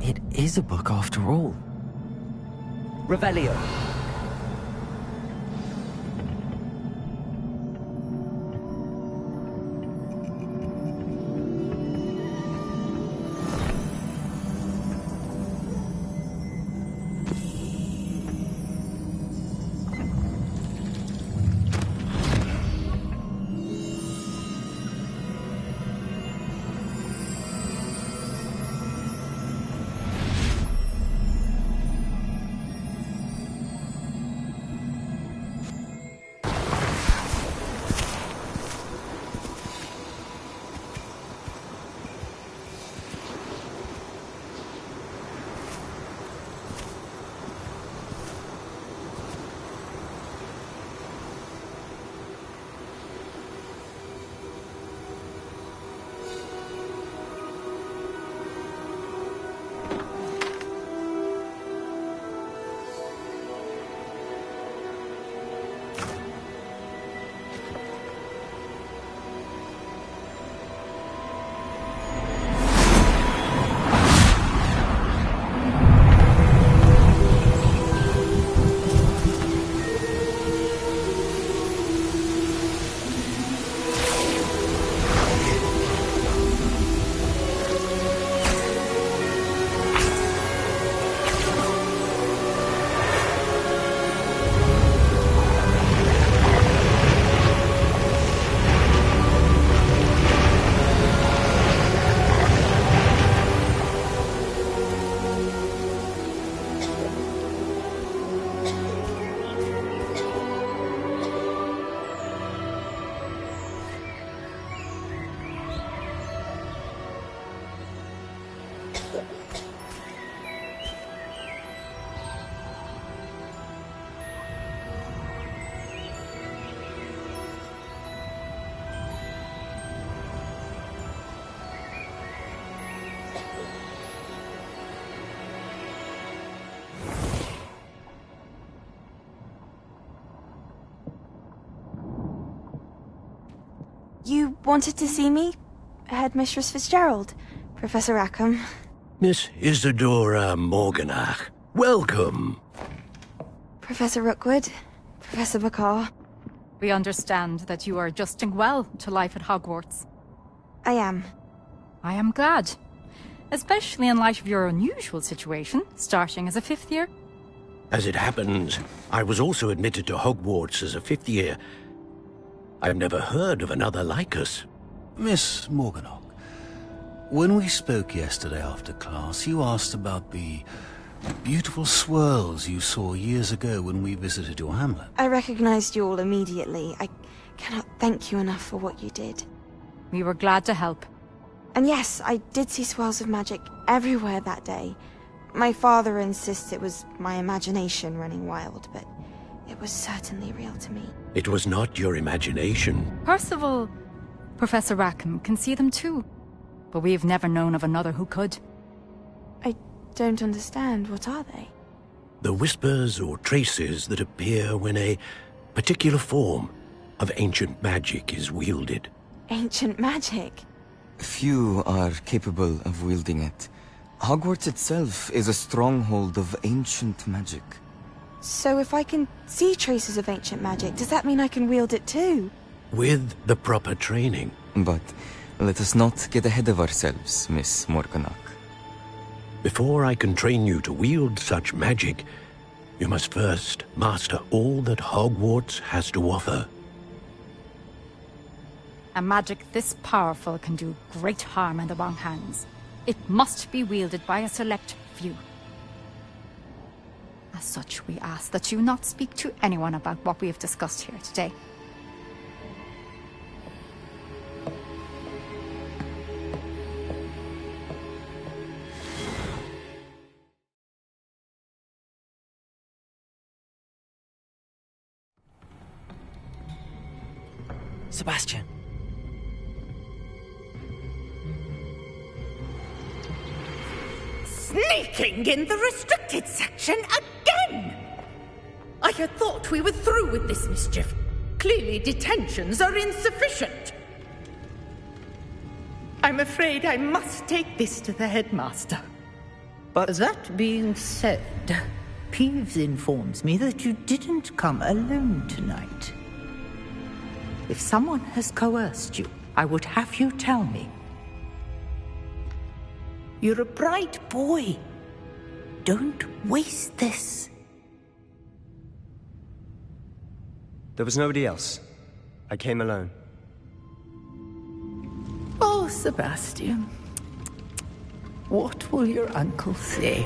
It is a book after all. Revelio. You wanted to see me? Headmistress Fitzgerald? Professor Rackham? Miss Isadora Morganach, welcome. Professor Rookwood? Professor Bakar? We understand that you are adjusting well to life at Hogwarts. I am. I am glad. Especially in light of your unusual situation, starting as a 5th year. As it happens, I was also admitted to Hogwarts as a 5th year. I've never heard of another like us. Miss Morganach, when we spoke yesterday after class, you asked about the beautiful swirls you saw years ago when we visited your hamlet. I recognized you all immediately. I cannot thank you enough for what you did. We were glad to help. And yes, I did see swirls of magic everywhere that day. My father insists it was my imagination running wild, but it was certainly real to me. It was not your imagination. Percival, Professor Rackham can see them too. But we've never known of another who could. I don't understand. What are they? The whispers or traces that appear when a particular form of ancient magic is wielded. Ancient magic? Few are capable of wielding it. Hogwarts itself is a stronghold of ancient magic. So if I can see traces of ancient magic, does that mean I can wield it too? With the proper training. But let us not get ahead of ourselves, Miss Morganach. Before I can train you to wield such magic, you must first master all that Hogwarts has to offer. A magic this powerful can do great harm in the wrong hands. It must be wielded by a select few. As such, we ask that you not speak to anyone about what we have discussed here today. Sebastian. Sneaking in the restricted section again! I had thought we were through with this mischief. Clearly detentions are insufficient. I'm afraid I must take this to the headmaster. But that being said, Peeves informs me that you didn't come alone tonight. If someone has coerced you, I would have you tell me. You're a bright boy. Don't waste this. There was nobody else. I came alone. Oh, Sebastian. What will your uncle say?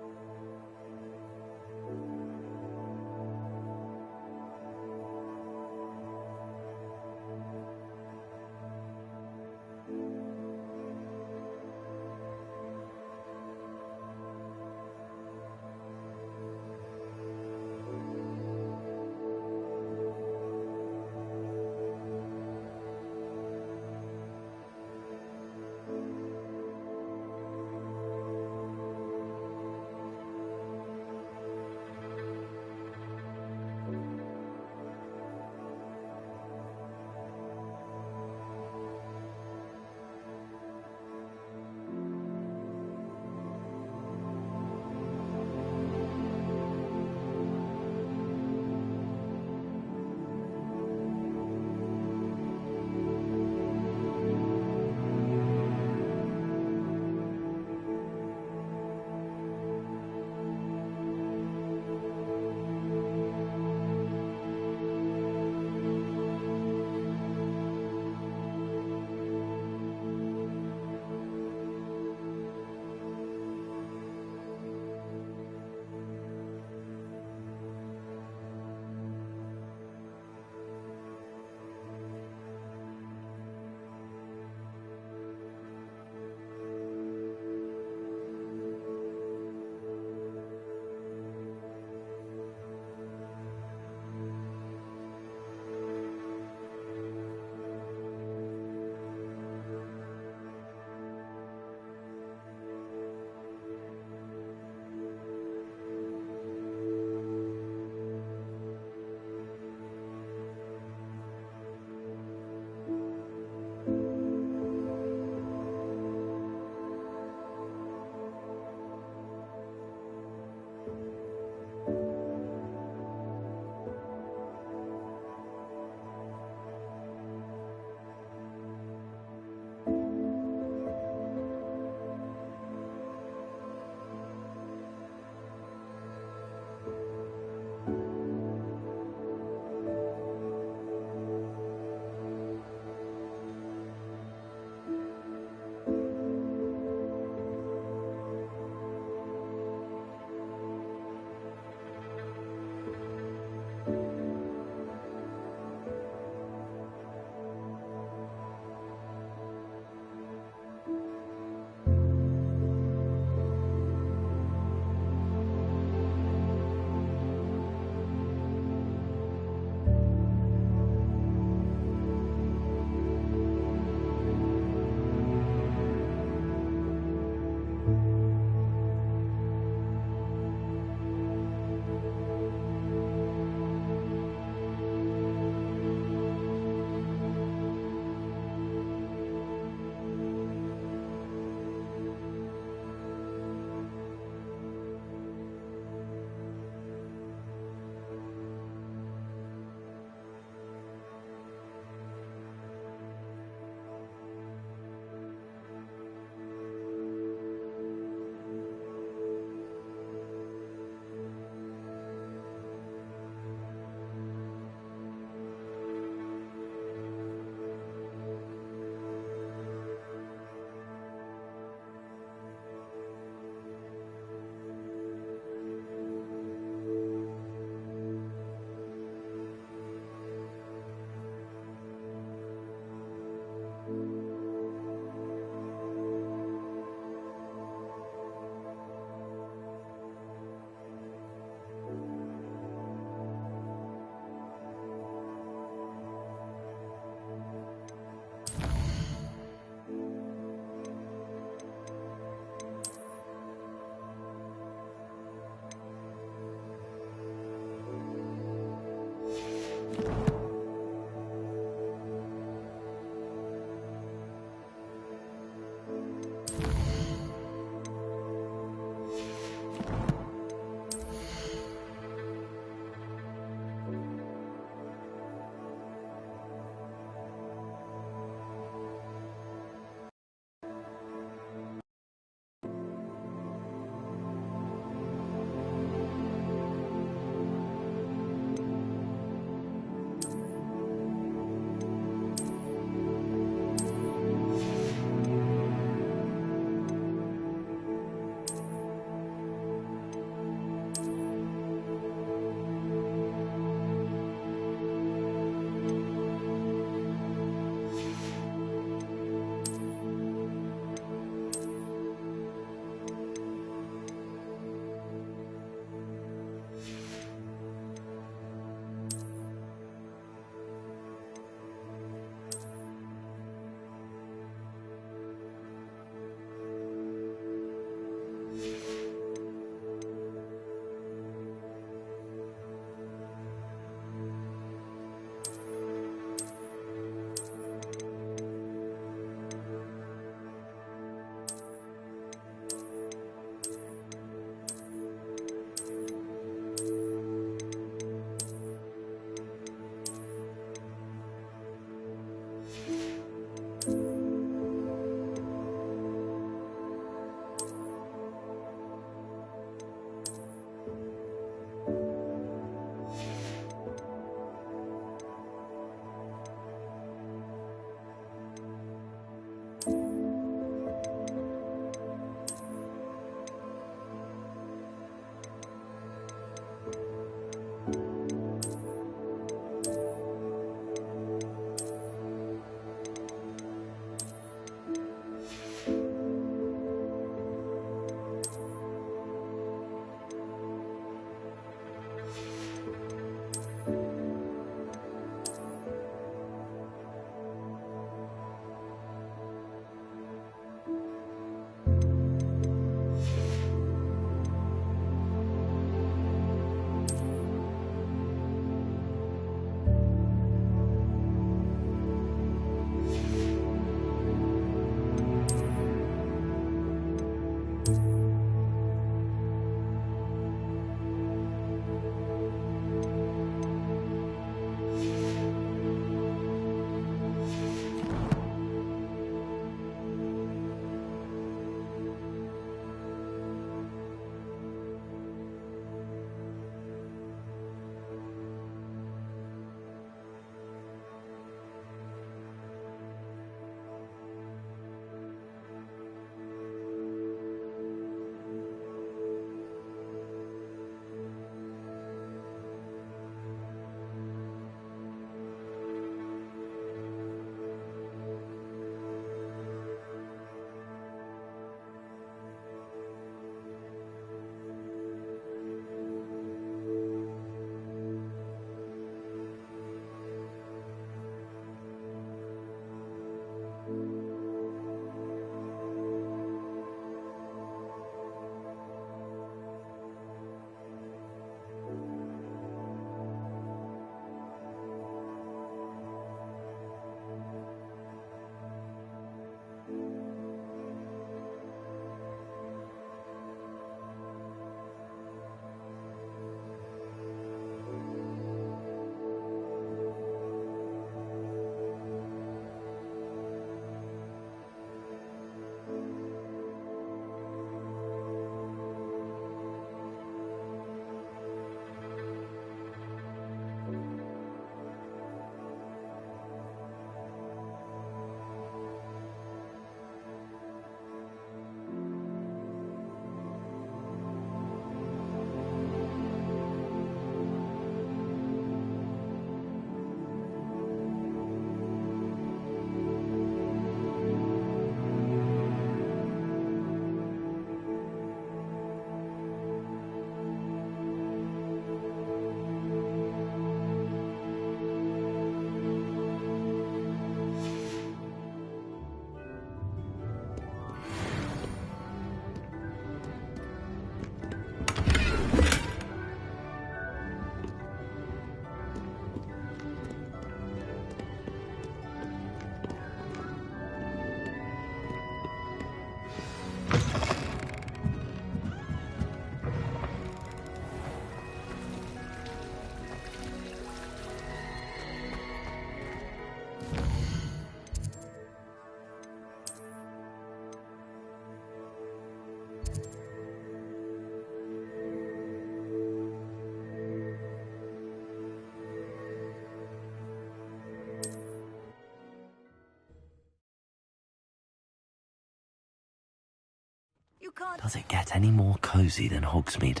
can't... Does it get any more cozy than Hogsmeade?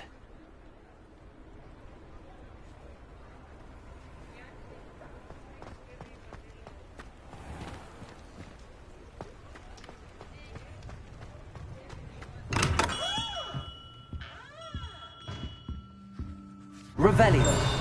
Revelio.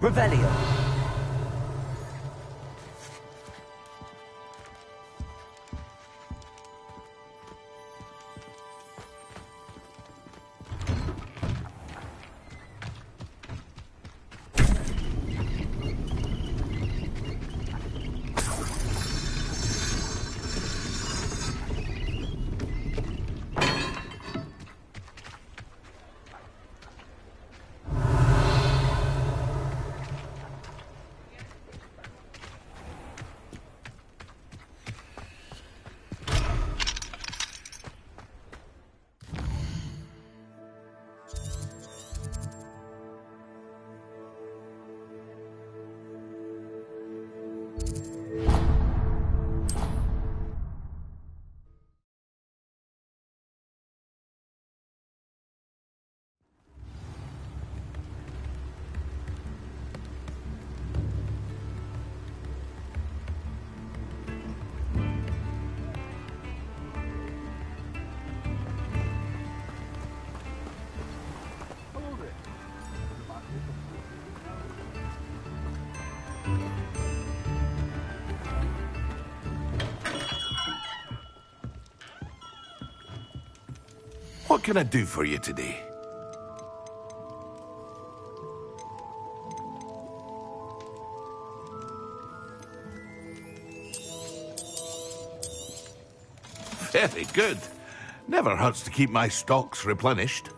Revelio. What can I do for you today? Very good. Never hurts to keep my stocks replenished.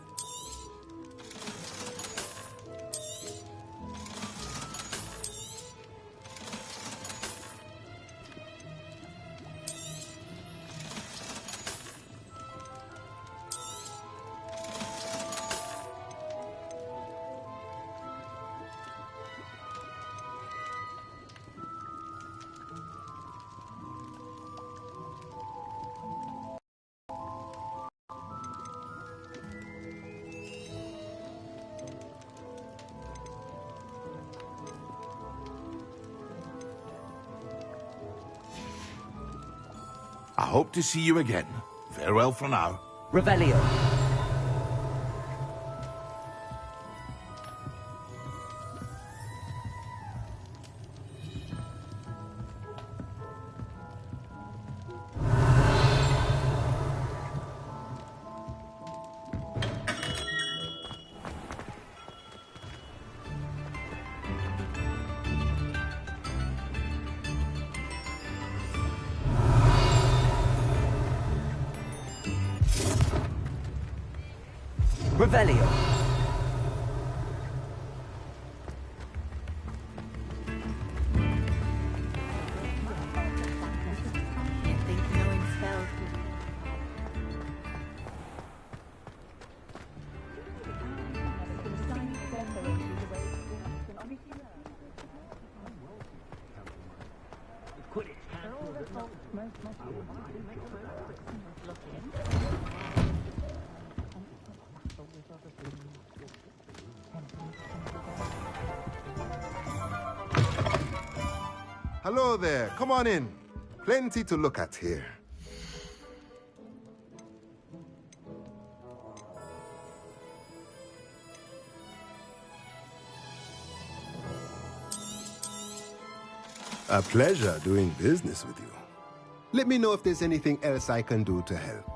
I hope to see you again. Farewell for now. Revelio. Revelio. Hello there, come on in. Plenty to look at here. A pleasure doing business with you. Let me know if there's anything else I can do to help.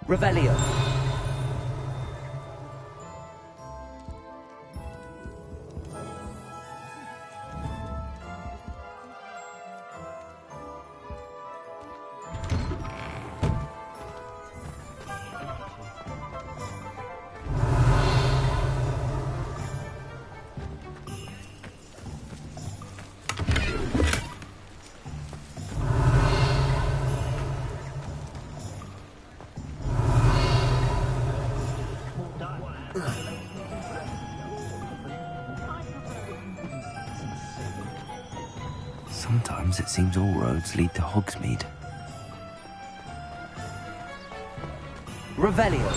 Revelio. Sometimes it seems all roads lead to Hogsmeade. Revelio.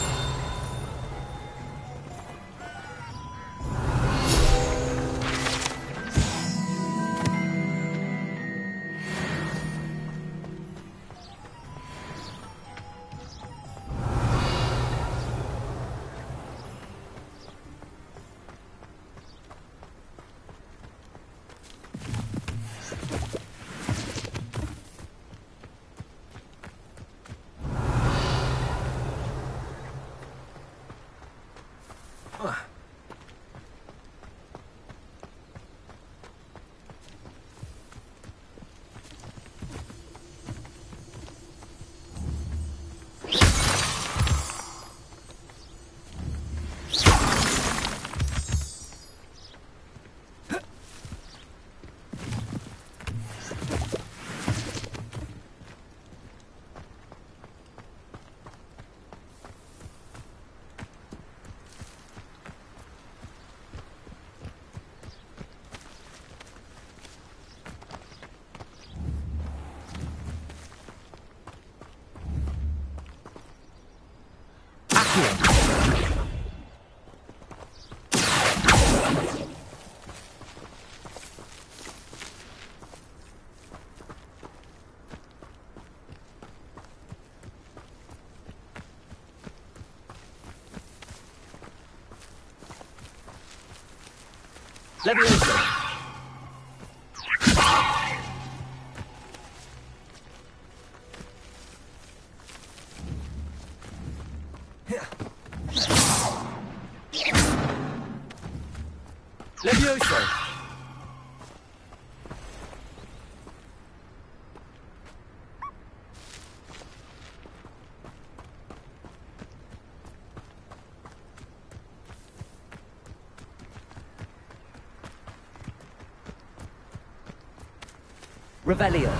Levioso. Levioso. Revelio.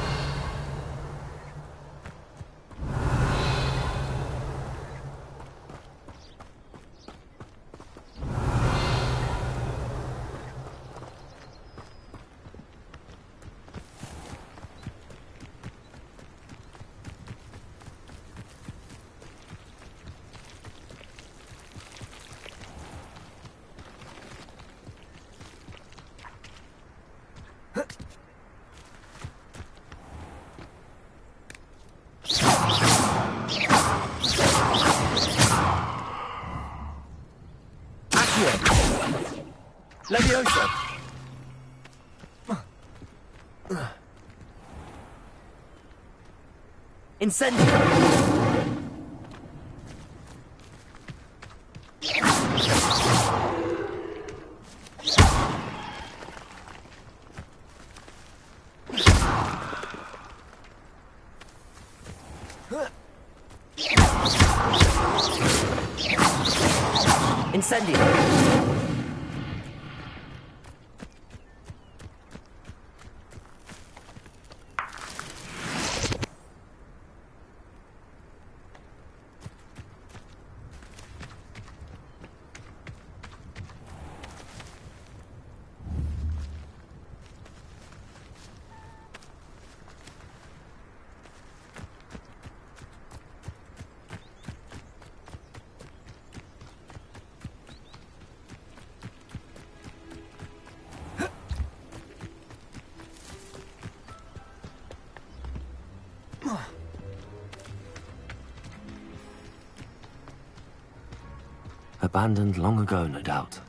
Levioso. Incendio. Incendio. Abandoned long ago, no doubt.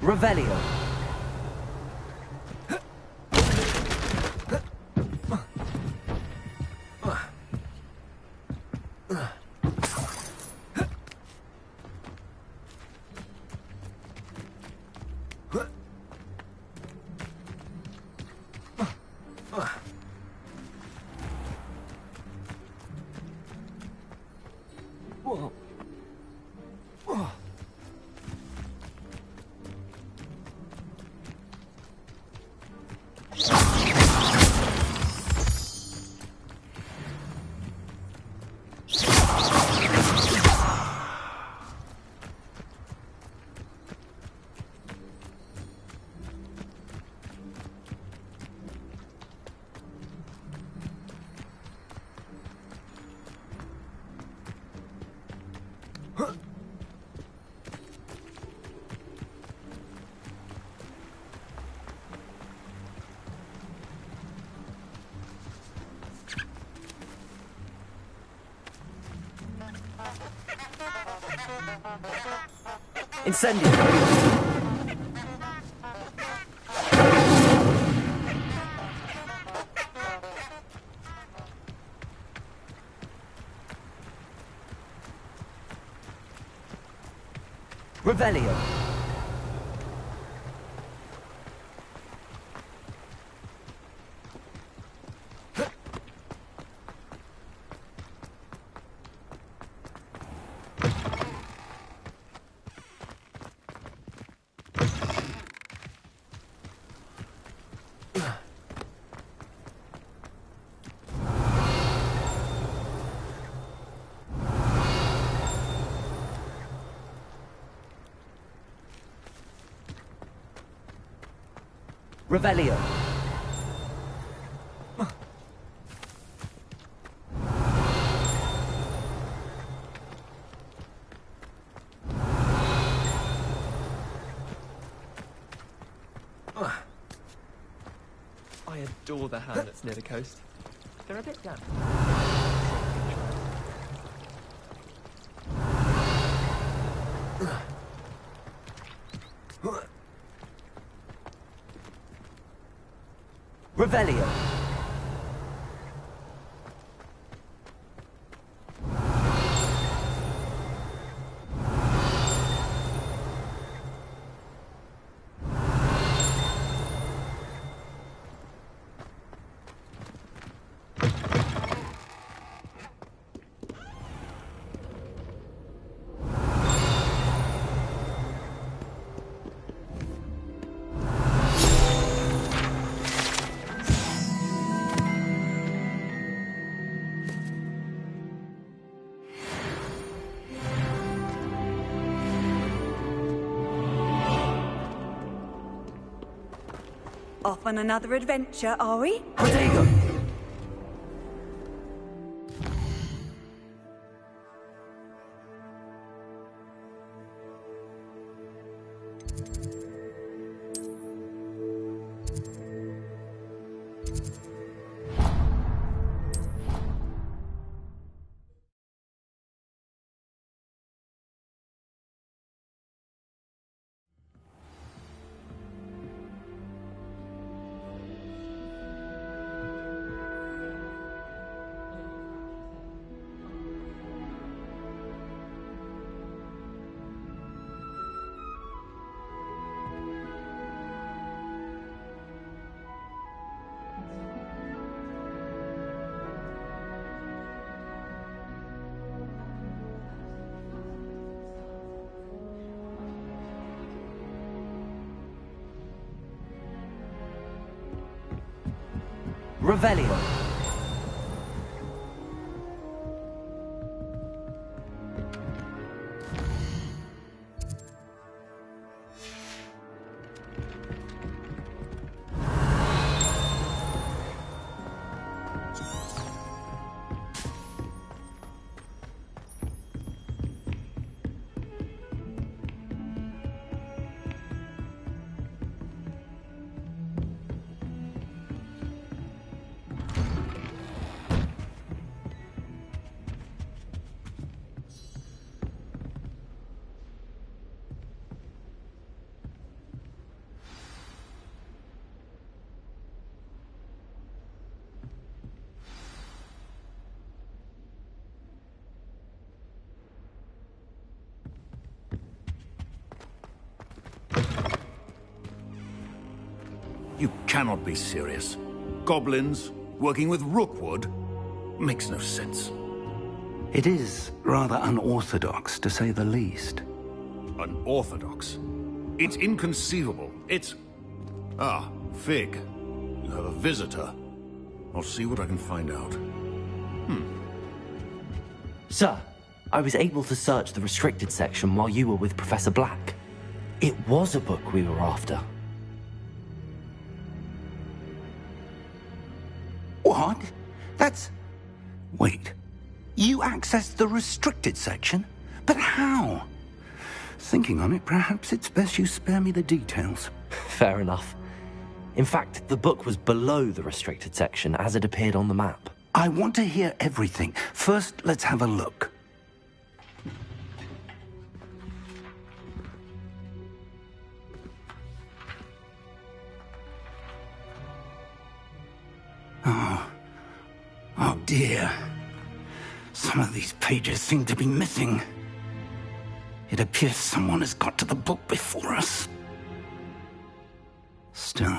Revelio. Incendio! Revelio. Revelio. I adore the hamlets near the coast. They're a bit damp. Revelio. Off on another adventure, are we? Protego! Revelio. You cannot be serious. Goblins, working with Rookwood? Makes no sense. It is rather unorthodox, to say the least. Unorthodox? It's inconceivable. It's... Ah, Fig. You have a visitor. I'll see what I can find out. Sir, I was able to search the restricted section while you were with Professor Black. It was a book we were after. What? That's... Wait. You accessed the restricted section? But how? Thinking on it, perhaps it's best you spare me the details. Fair enough. In fact, the book was below the restricted section as it appeared on the map. I want to hear everything. First, let's have a look. Oh dear. Some of these pages seem to be missing. It appears someone has got to the book before us. Still,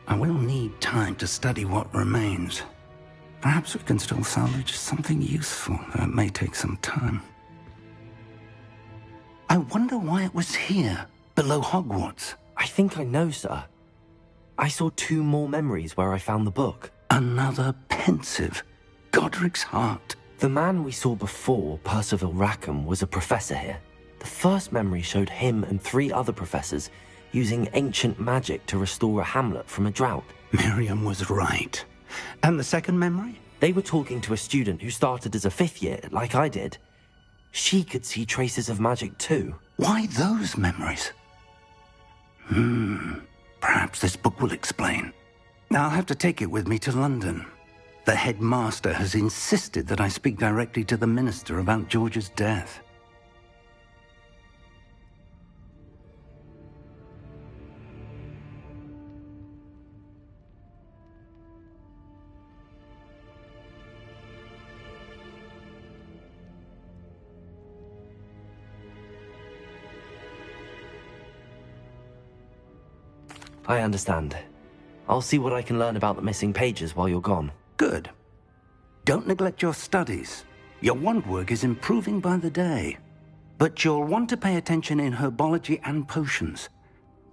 I will need time to study what remains. Perhaps we can still salvage something useful, though it may take some time. I wonder why it was here, below Hogwarts. I think I know, sir. I saw 2 more memories where I found the book. Another pensive. Godric's heart. The man we saw before, Percival Rackham, was a professor here. The first memory showed him and 3 other professors using ancient magic to restore a hamlet from a drought. Miriam was right. And the second memory? They were talking to a student who started as a 5th year, like I did. She could see traces of magic too. Why those memories? Perhaps this book will explain. I'll have to take it with me to London. The headmaster has insisted that I speak directly to the minister about George's death. I understand. I'll see what I can learn about the missing pages while you're gone. Good. Don't neglect your studies. Your wand work is improving by the day. But you'll want to pay attention in herbology and potions.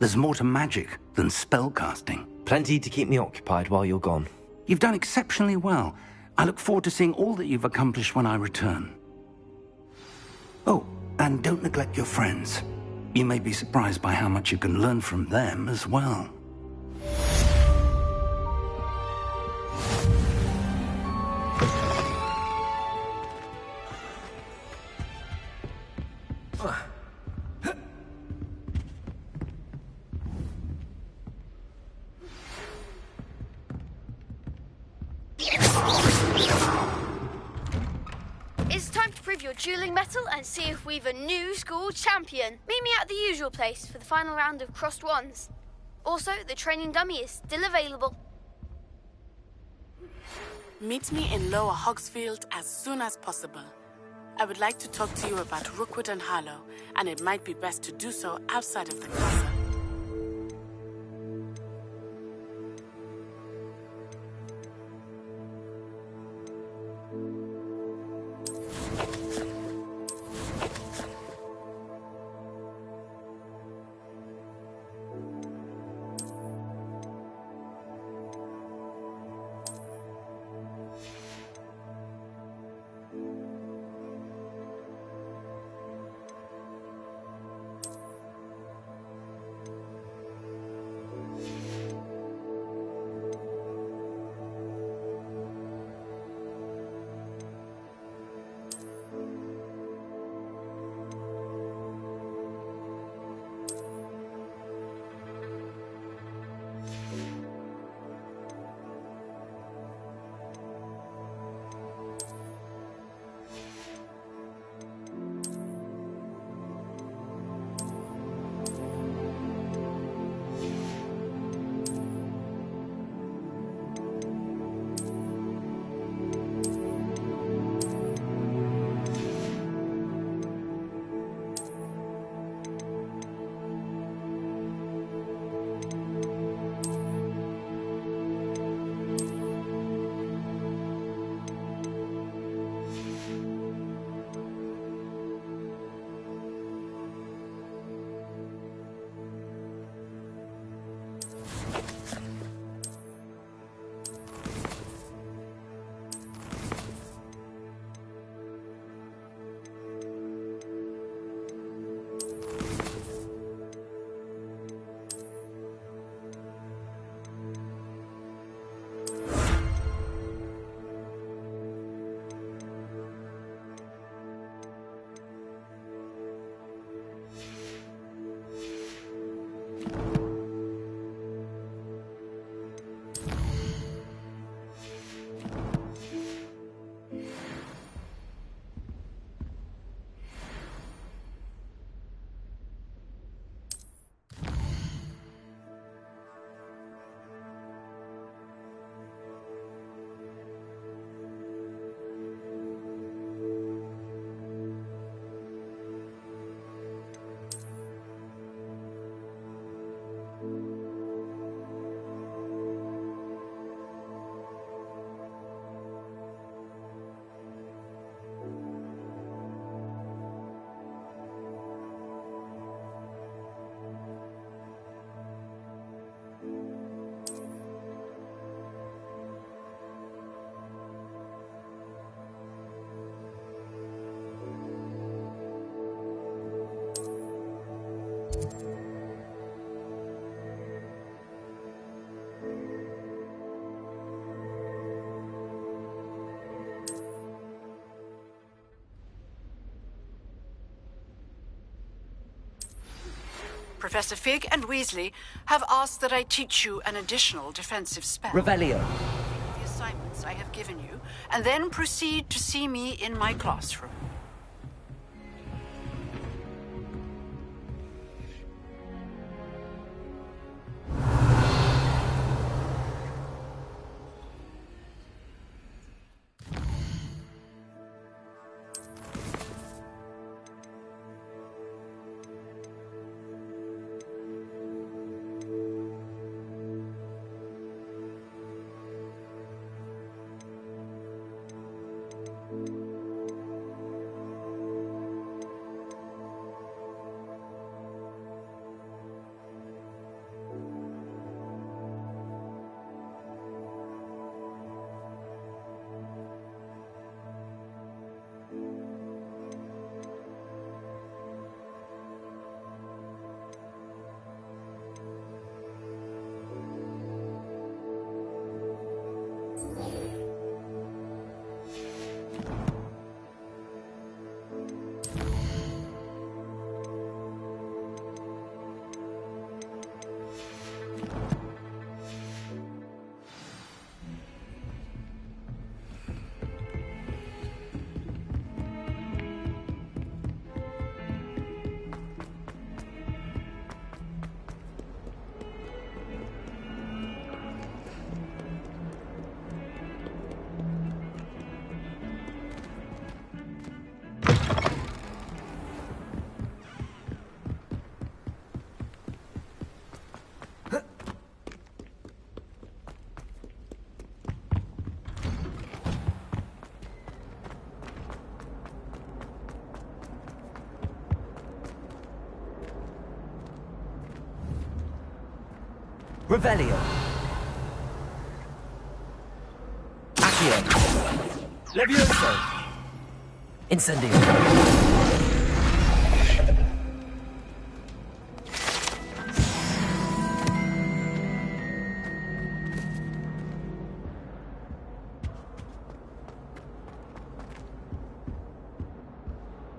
There's more to magic than spellcasting. Plenty to keep me occupied while you're gone. You've done exceptionally well. I look forward to seeing all that you've accomplished when I return. Oh, and don't neglect your friends. You may be surprised by how much you can learn from them as well. It's time to prove your dueling mettle and see if we've a new school champion. Meet me at the usual place for the final round of crossed wands. Also, the training dummy is still available. Meet me in Lower Hogsfield as soon as possible. I would like to talk to you about Rookwood and Harlow, and it might be best to do so outside of the castle. Professor Fig and Weasley have asked that I teach you an additional defensive spell. Revelio. The assignments I have given you, and then proceed to see me in my classroom. Revelio. Accio. Levioso. Incendio.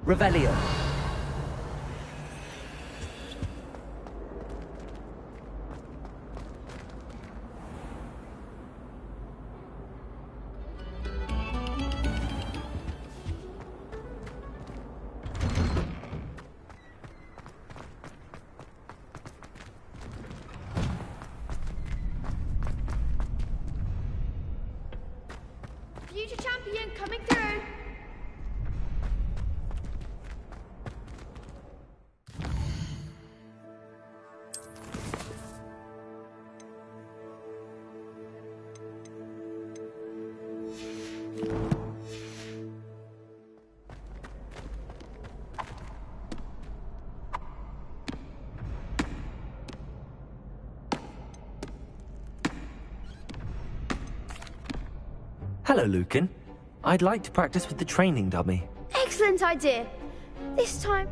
Revelio. Future champion coming through. Hello, Lucan. I'd like to practice with the training dummy. Excellent idea. This time...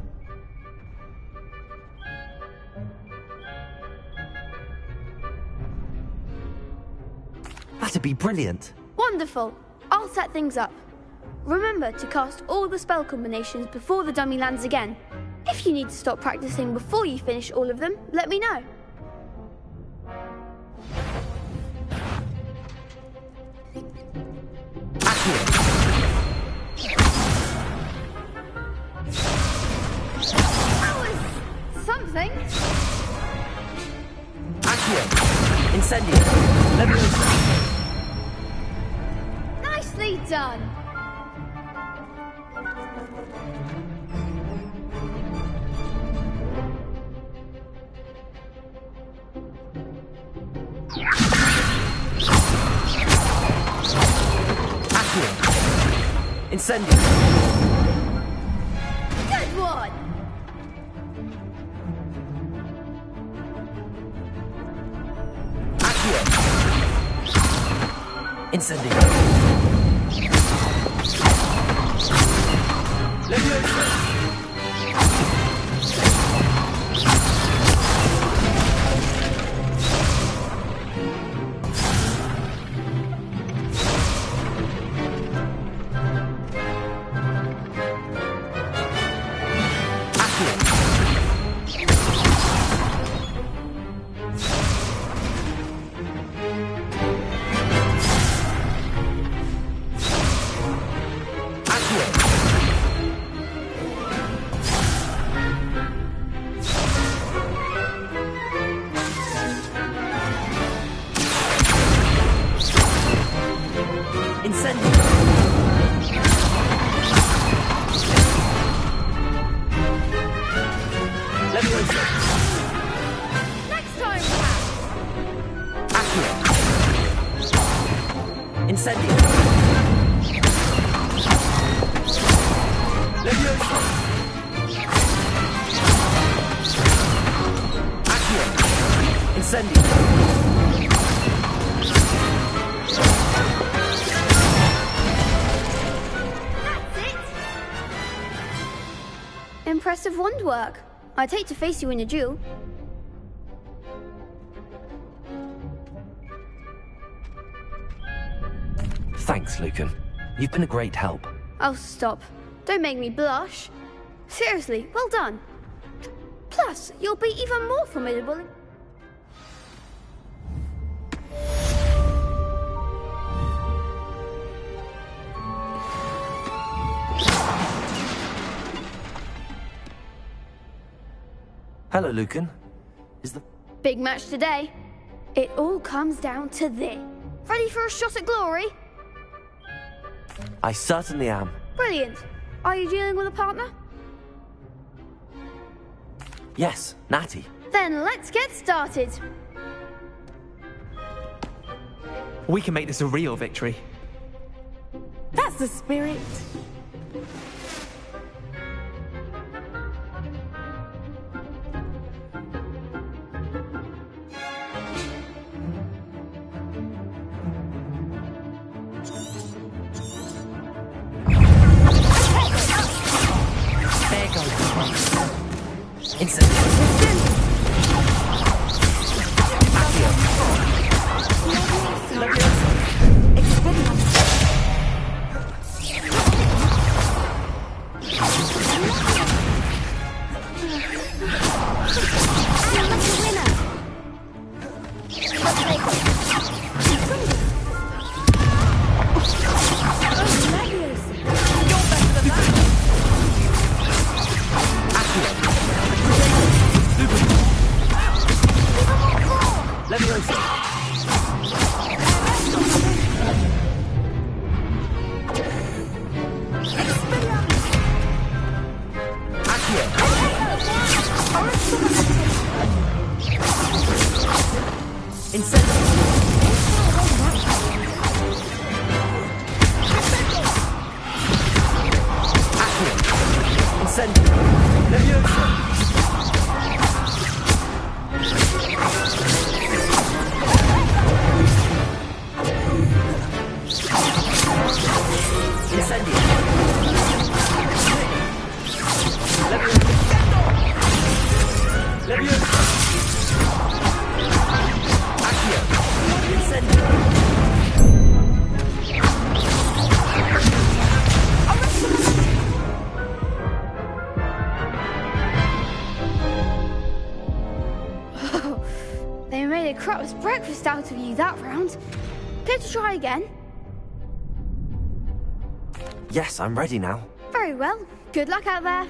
That'd be brilliant. Wonderful. I'll set things up. Remember to cast all the spell combinations before the dummy lands again. If you need to stop practicing before you finish all of them, let me know. Something. Accio. Incendio. Levioso. Nicely done. Accio. Incendio. Good one. Incendio. Levioso. Leviosa! Next time, perhaps. Accio! Incendio! Leviosa! Accio! Incendio! Impressive wand work. I'd hate to face you in a duel. Thanks, Lucan. You've been a great help. Oh, stop. Don't make me blush. Seriously, well done. Plus, you'll be even more formidable. Hello, Lucan. Is the Big match today. It all comes down to this. Ready for a shot at glory? I certainly am. Brilliant. Are you dealing with a partner? Yes, Natty. Then let's get started. We can make this a real victory. That's the spirit. They made a crap's breakfast out of you that round. Care to try again? Yes, I'm ready now. Very well. Good luck out there.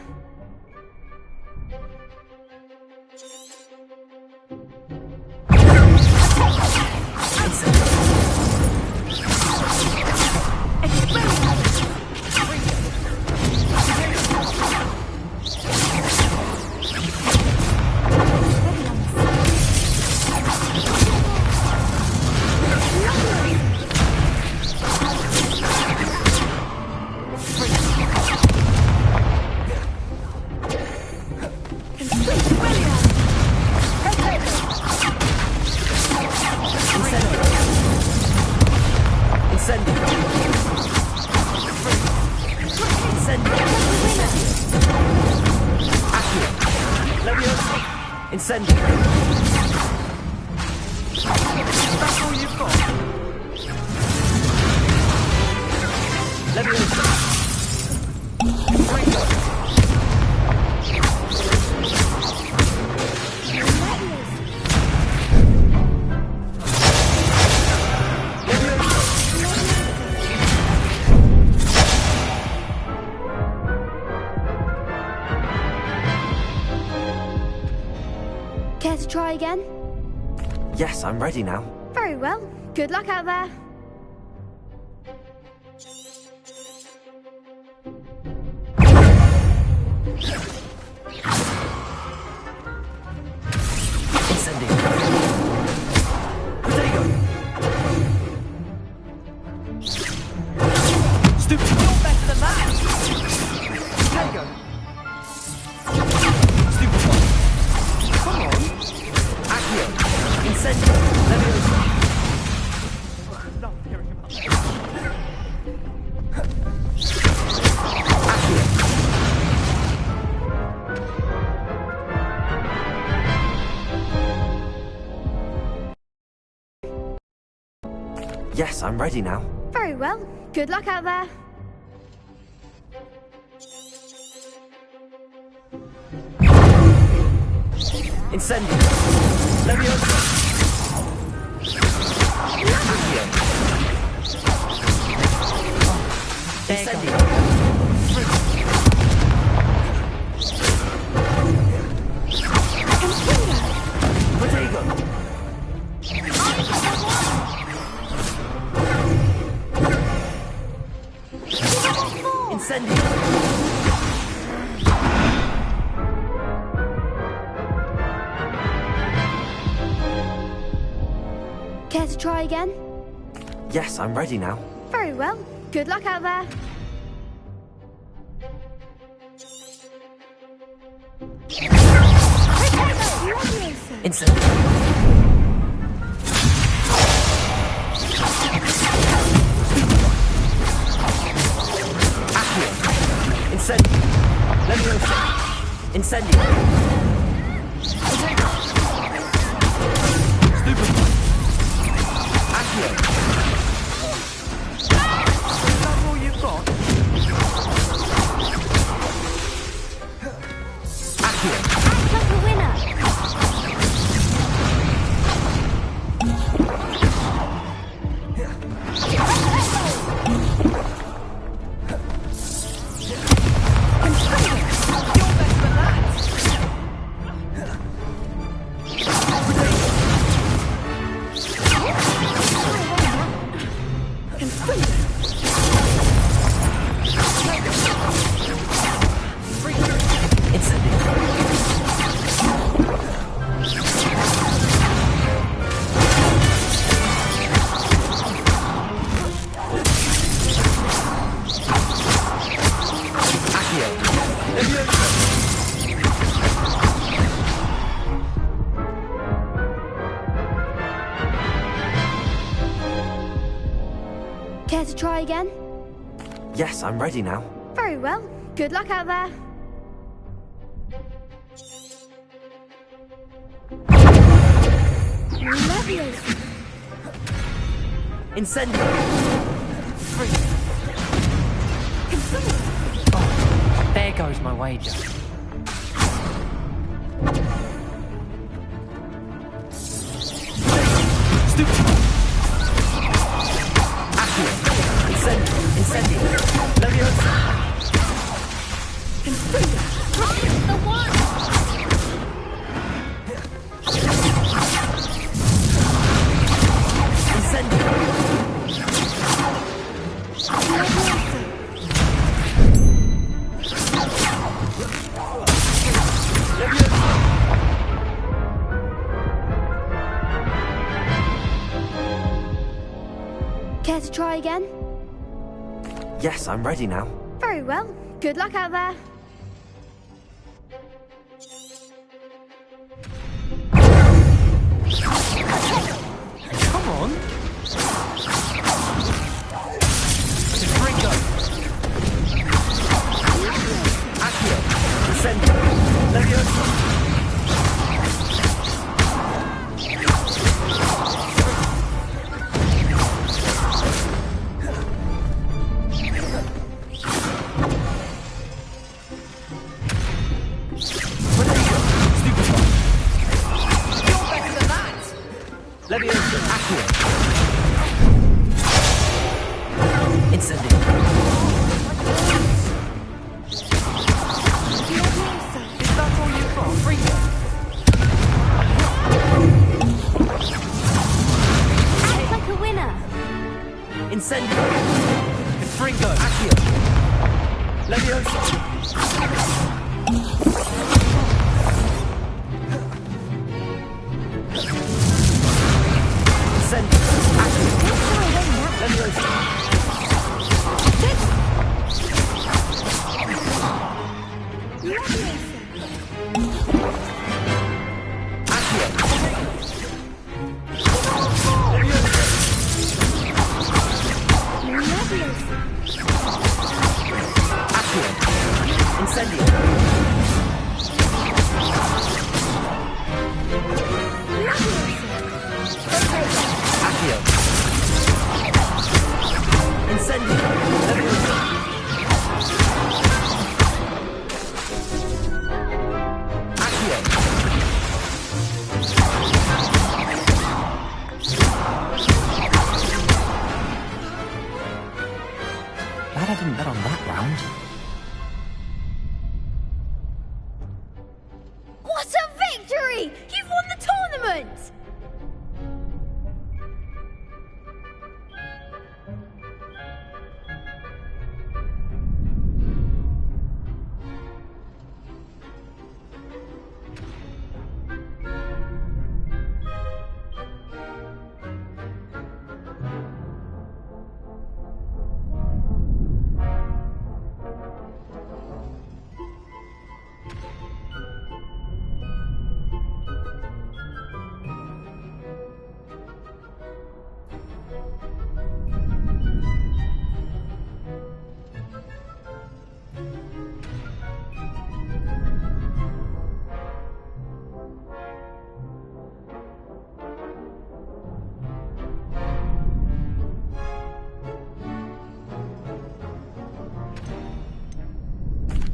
Incendio! That's all you've got? Leviosa! Care to try again? Yes, I'm ready now. Very well. Good luck out there. Yes, I'm ready now. Very well. Good luck out there. Incendio! Leviosa! Accio! Incendio! Protego! Incendio! Care to try again? Yes, I'm ready now. Very well. Good luck out there. Incendio! Accio! Incendio! Leviosa! Incendio! Protego! Stupid! Accio! Is that all you've got? Accio! Act like a winner. Care to try again? Yes, I'm ready now. Very well. Good luck out there. Leviosa! Incendio! There goes my wager. Stupid! Accio! Incendio! Incendio! Leviosa! The one! Incendio! Care to try again? Yes, I'm ready now. Very well. Good luck out there. Come on. Ringo. Accio! Incendio! Leviosa! Leviosa! Accio! Incendio! Is that all you've got? Ringo. Act like a winner. Incendio! Confringo. Accio! Leviosa! Incendio! What a victory! You've won the tournament!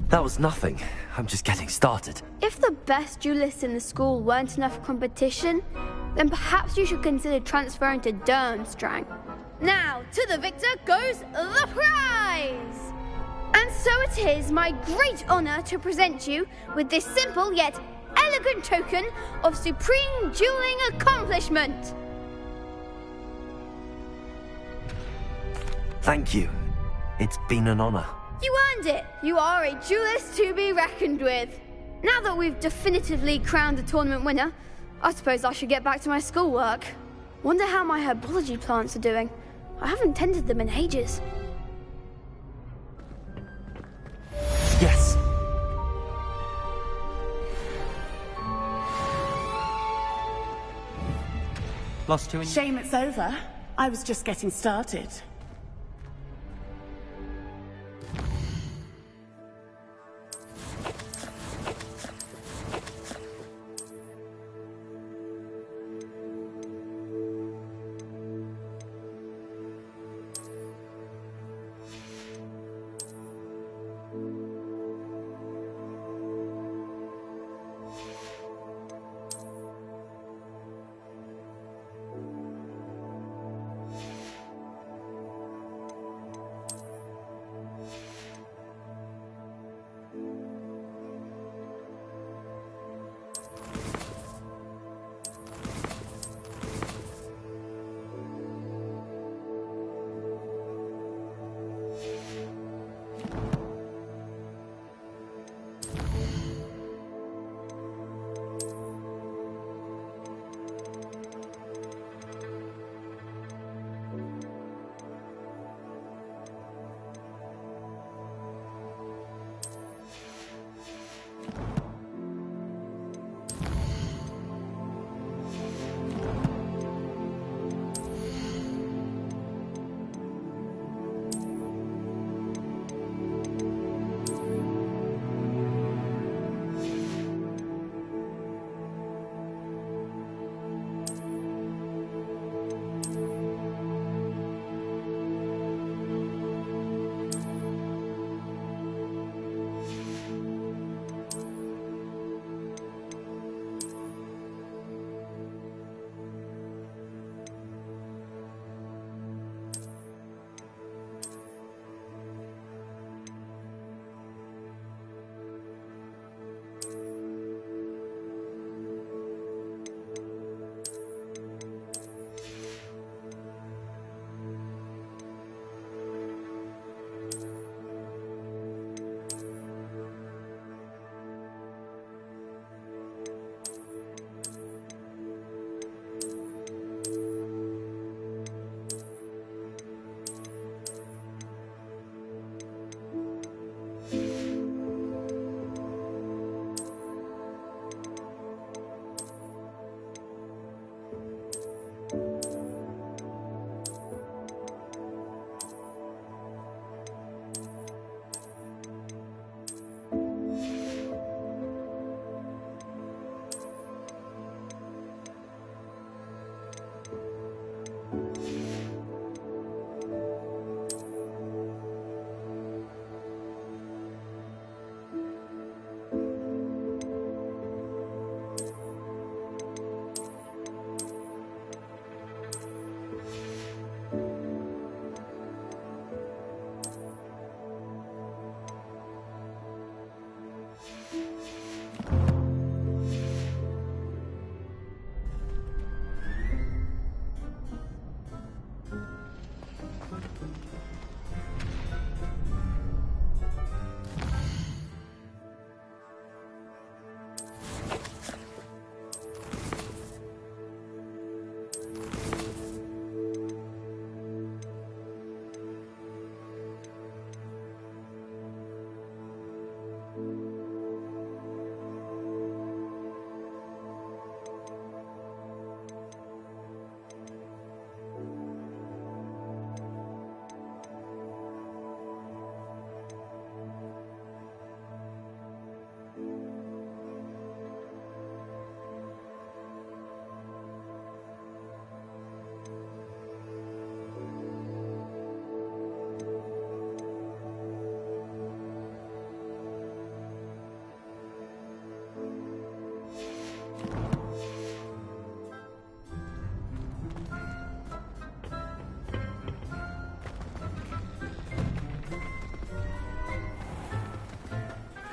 That was nothing. I'm just getting started. If the best duelists in the school weren't enough competition, then perhaps you should consider transferring to Durmstrang. Now, to the victor goes the prize! And so it is my great honor to present you with this simple yet elegant token of supreme dueling accomplishment. Thank you. It's been an honor. You earned it! You are a duelist to be reckoned with. Now that we've definitively crowned the tournament winner, I suppose I should get back to my schoolwork. Wonder how my herbology plants are doing. I haven't tended them in ages. Yes. Lost two in... Shame it's over. I was just getting started.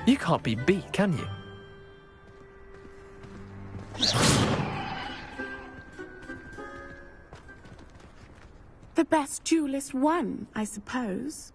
You can't be beat, can you? The best duelist won, I suppose.